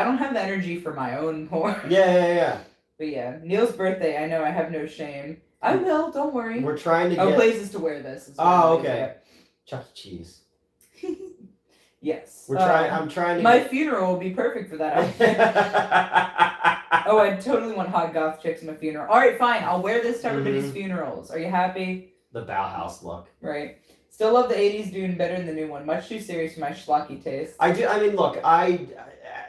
don't have the energy for my own porn. Yeah. But yeah, Neil's birthday, I know I have no shame. I will, don't worry. We're trying to get... places to wear this. Oh, okay. Chuck E. Cheese. Yes. I'm trying to My funeral will be perfect for that outfit. Oh, I totally want hot goth chicks in my funeral. Alright, fine, I'll wear this to everybody's funerals. Are you happy? The Bauhaus look. Right. Still love the 80s Dune better than the new one. Much too serious for my schlocky taste. I do. I mean, look,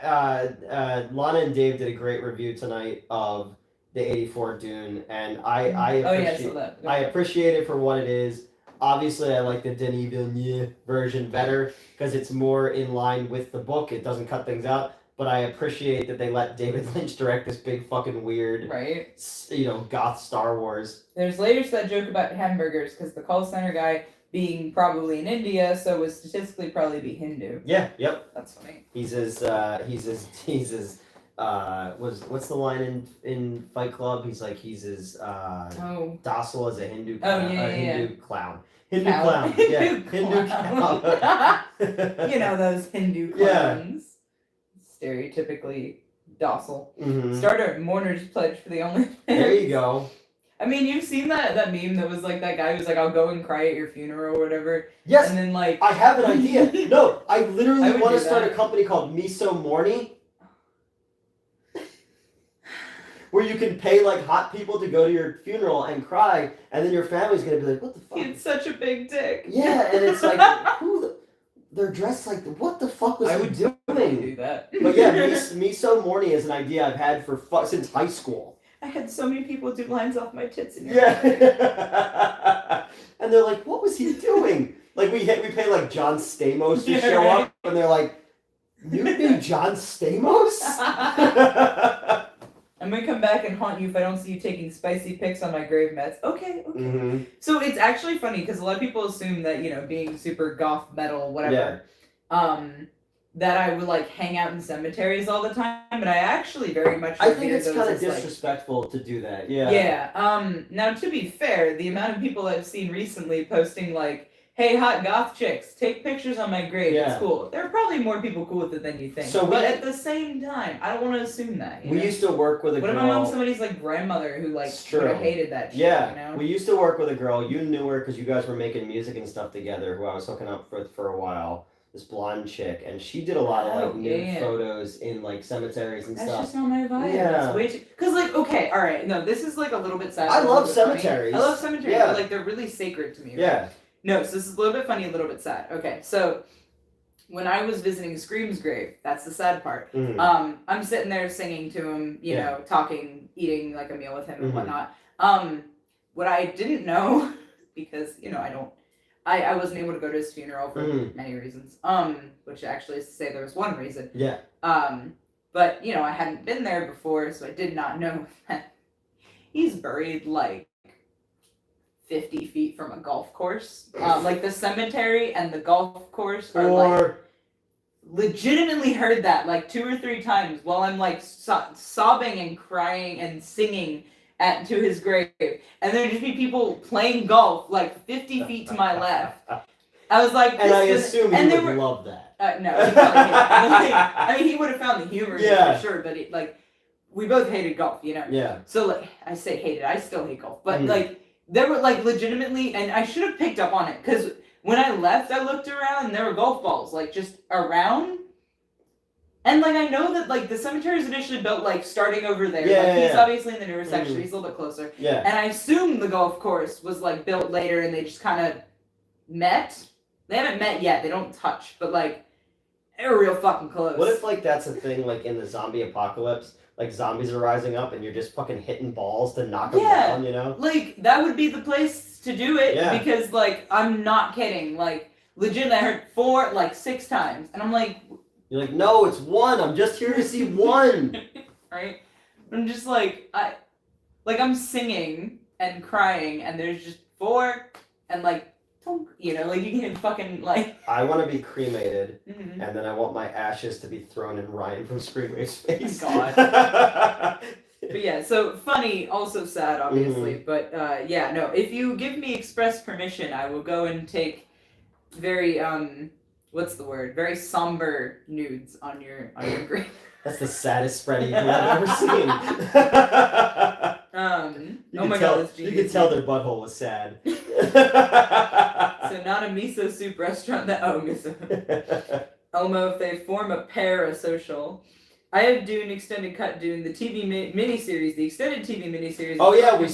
Lana and Dave did a great review tonight of the 84 Dune, and I appreciate it for what it is. Obviously, I like the Denis Villeneuve version better because it's more in line with the book. It doesn't cut things out. But I appreciate that they let David Lynch direct this big fucking weird, goth Star Wars. There's layers to that joke about hamburgers because the call center guy being probably in India, so would statistically probably be Hindu. Yeah. Yep. That's funny. What's the line in Fight Club? He's as docile as a Hindu clown. Hindu clown. Hindu Cow. clown. Yeah. Hindu clown. You know those Hindu clowns. Stereotypically docile. Mhm. Starter mourner's pledge for the only. There you go. I mean, you've seen that meme that was like that guy who's like, I'll go and cry at your funeral or whatever. Yes. And then like I have an idea. No, I literally would want to do start that. a company called Miso Morny, where you can pay like hot people to go to your funeral and cry, and then your family's gonna be like, "What the fuck?" It's such a big dick. Yeah, and it's like, they're dressed like, what the fuck was I he would doing? do that. But yeah, Miso Morny is an idea I've had since high school. I had so many people do lines off my tits in your Yeah. And they're like, what was he doing? Like we pay like John Stamos to show up, and they're like, you knew John Stamos? I'm gonna come back and haunt you if I don't see you taking spicy pics on my grave mats. Okay. Mm-hmm. So it's actually funny because a lot of people assume that, you know, being super goth metal, whatever, that I would like hang out in cemeteries all the time, but I actually very much. I think it's those kind of as, like, disrespectful to do that. Yeah. Yeah. Now to be fair, the amount of people I've seen recently posting like, "Hey, hot goth chicks, take pictures on my grave." Yeah. It's cool. There are probably more people cool with it than you think. So but at the same time, I don't want to assume that. We used to work with a What girl. if my mom's somebody's like grandmother who like It's would have true. hated that shit? Yeah, You know? we used to work with a girl. You knew her because you guys were making music and stuff together. Who I was hooking up with for a while. This blonde chick, and she did a lot of like nude photos in like cemeteries and That's stuff. just not my vibe. Yeah. That's way too. Cause like, okay, all right, no, this is like a little bit sad. I a love little bit funny. cemeteries. I love cemeteries. Yeah. But, like they're really sacred to me. Right? Yeah. No, so this is a little bit funny, a little bit sad. Okay, so when I was visiting Scream's grave, that's the sad part. Mhm. I'm sitting there singing to him, you know, talking, eating like a meal with him and Mhm. whatnot. What I didn't know, because you know I wasn't able to go to his funeral for many reasons. Which actually is to say there was one reason. Yeah. But you know I hadn't been there before, so I did not know that he's buried like 50 feet from a golf course. Like the cemetery and the golf course are like legitimately heard that like 2 or 3 times while I'm like sobbing and crying and singing to his grave, and there'd just be people playing golf like 50 feet to my left. I was like, and I assume he would love that. No, he probably hated it. I mean, he would have found the humor in it Yeah. for sure, but like we both hated golf, you know. Yeah. So like I say hated, I still hate golf, but like there were like legitimately, and I should have picked up on it because when I left, I looked around and there were golf balls like just around. And like I know that like the cemetery is initially built like starting over there. Yeah, like, yeah, he's yeah. obviously in the newer section. He's a little bit closer. Yeah. And I assume the golf course was like built later, and they just kind of met. They haven't met yet. They don't touch, but like they're real fucking close. What if like that's a thing like in the zombie apocalypse? Like zombies are rising up and you're just fucking hitting balls to knock them down, you know? Like that would be the place to do it because like I'm not kidding. Like legitimately, I heard 4, like 6 times, and I'm like. You're like, no, it's 1. I'm just here to see 1. Right? I'm just like I'm singing and crying, and there's just 4, and like, you know, like you can fucking like. I want to be cremated, and then I want my ashes to be thrown in Ryan from Screamwave's face. God. But yeah, so funny, also sad, obviously. But yeah, no. If you give me express permission, I will go and take very what's the word? Very somber nudes on your grave. That's the saddest spread eagle I've ever seen. Oh my god, you could tell their butthole was sad. So not a miso soup restaurant that miso. Elmo, if they form a parasocial. I have Dune extended cut Dune, the TV miniseries, the extended TV miniseries. Oh yeah, we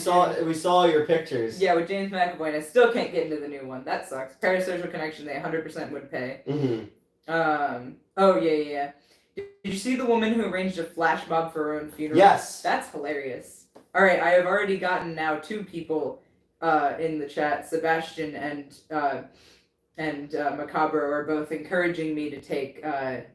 saw your pictures. Yeah, with James McAvoy, and I still can't get into the new one. That sucks. Parasocial Connection, they 100% would pay. Oh yeah. Did you see the woman who arranged a flash mob for her own funeral? Yes. That's hilarious. All right, I have already gotten now 2 people in the chat. Sebastian and Macabre are both encouraging me to take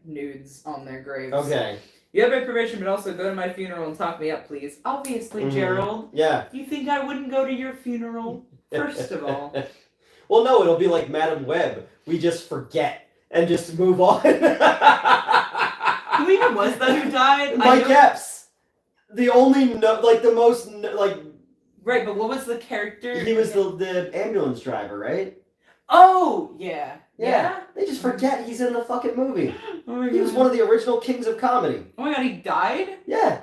nudes on their graves. Okay. You have my permission, but also go to my funeral and talk me up, please. Obviously, Gerald. Yeah. You think I wouldn't go to your funeral? First of all. Well, no, it'll be like Madam Web. We just forget and just move on. Who even was that who died? Mike Epps, the only the most Right, but what was the character? he was the ambulance driver, right? Oh, yeah. Yeah? They just forget he's in the fucking movie. Oh my He was God. one of the original kings of comedy. Oh my God, he died? Yeah.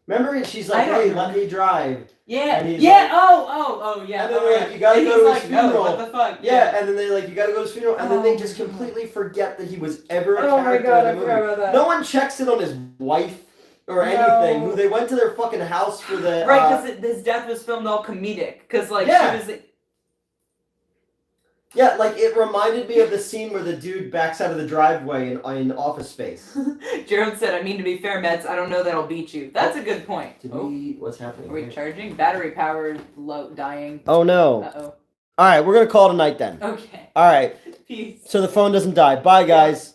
Remember? And she's like, I don't "Hey, remember. let me drive." Yeah. And he's Yeah. like- Oh, yeah. And then they're like, "You gotta And go he's to like, his no, funeral." what the fuck? Yeah, and then they're like, "You gotta go to his funeral," and then they Oh just my God. completely forget that he was ever a Oh my character god, in I the movie. forgot about that. No one checks in on his wife or anything. Who they went to their fucking house for the Right, because his death was filmed all comedic. Because, like, Yeah. she was... Yeah, like it reminded me of the scene where the dude backs out of the driveway in Office Space. Jerome said, I mean, to be fair, Mets, I don't know that'll beat you. That's a good point. Did Oh, we? What's happening? are we here? charging? Battery powered, low, dying. Oh no! Uh-oh. All right, we're gonna call it a night then. Okay. All right, Peace. so the phone doesn't die. Bye, guys.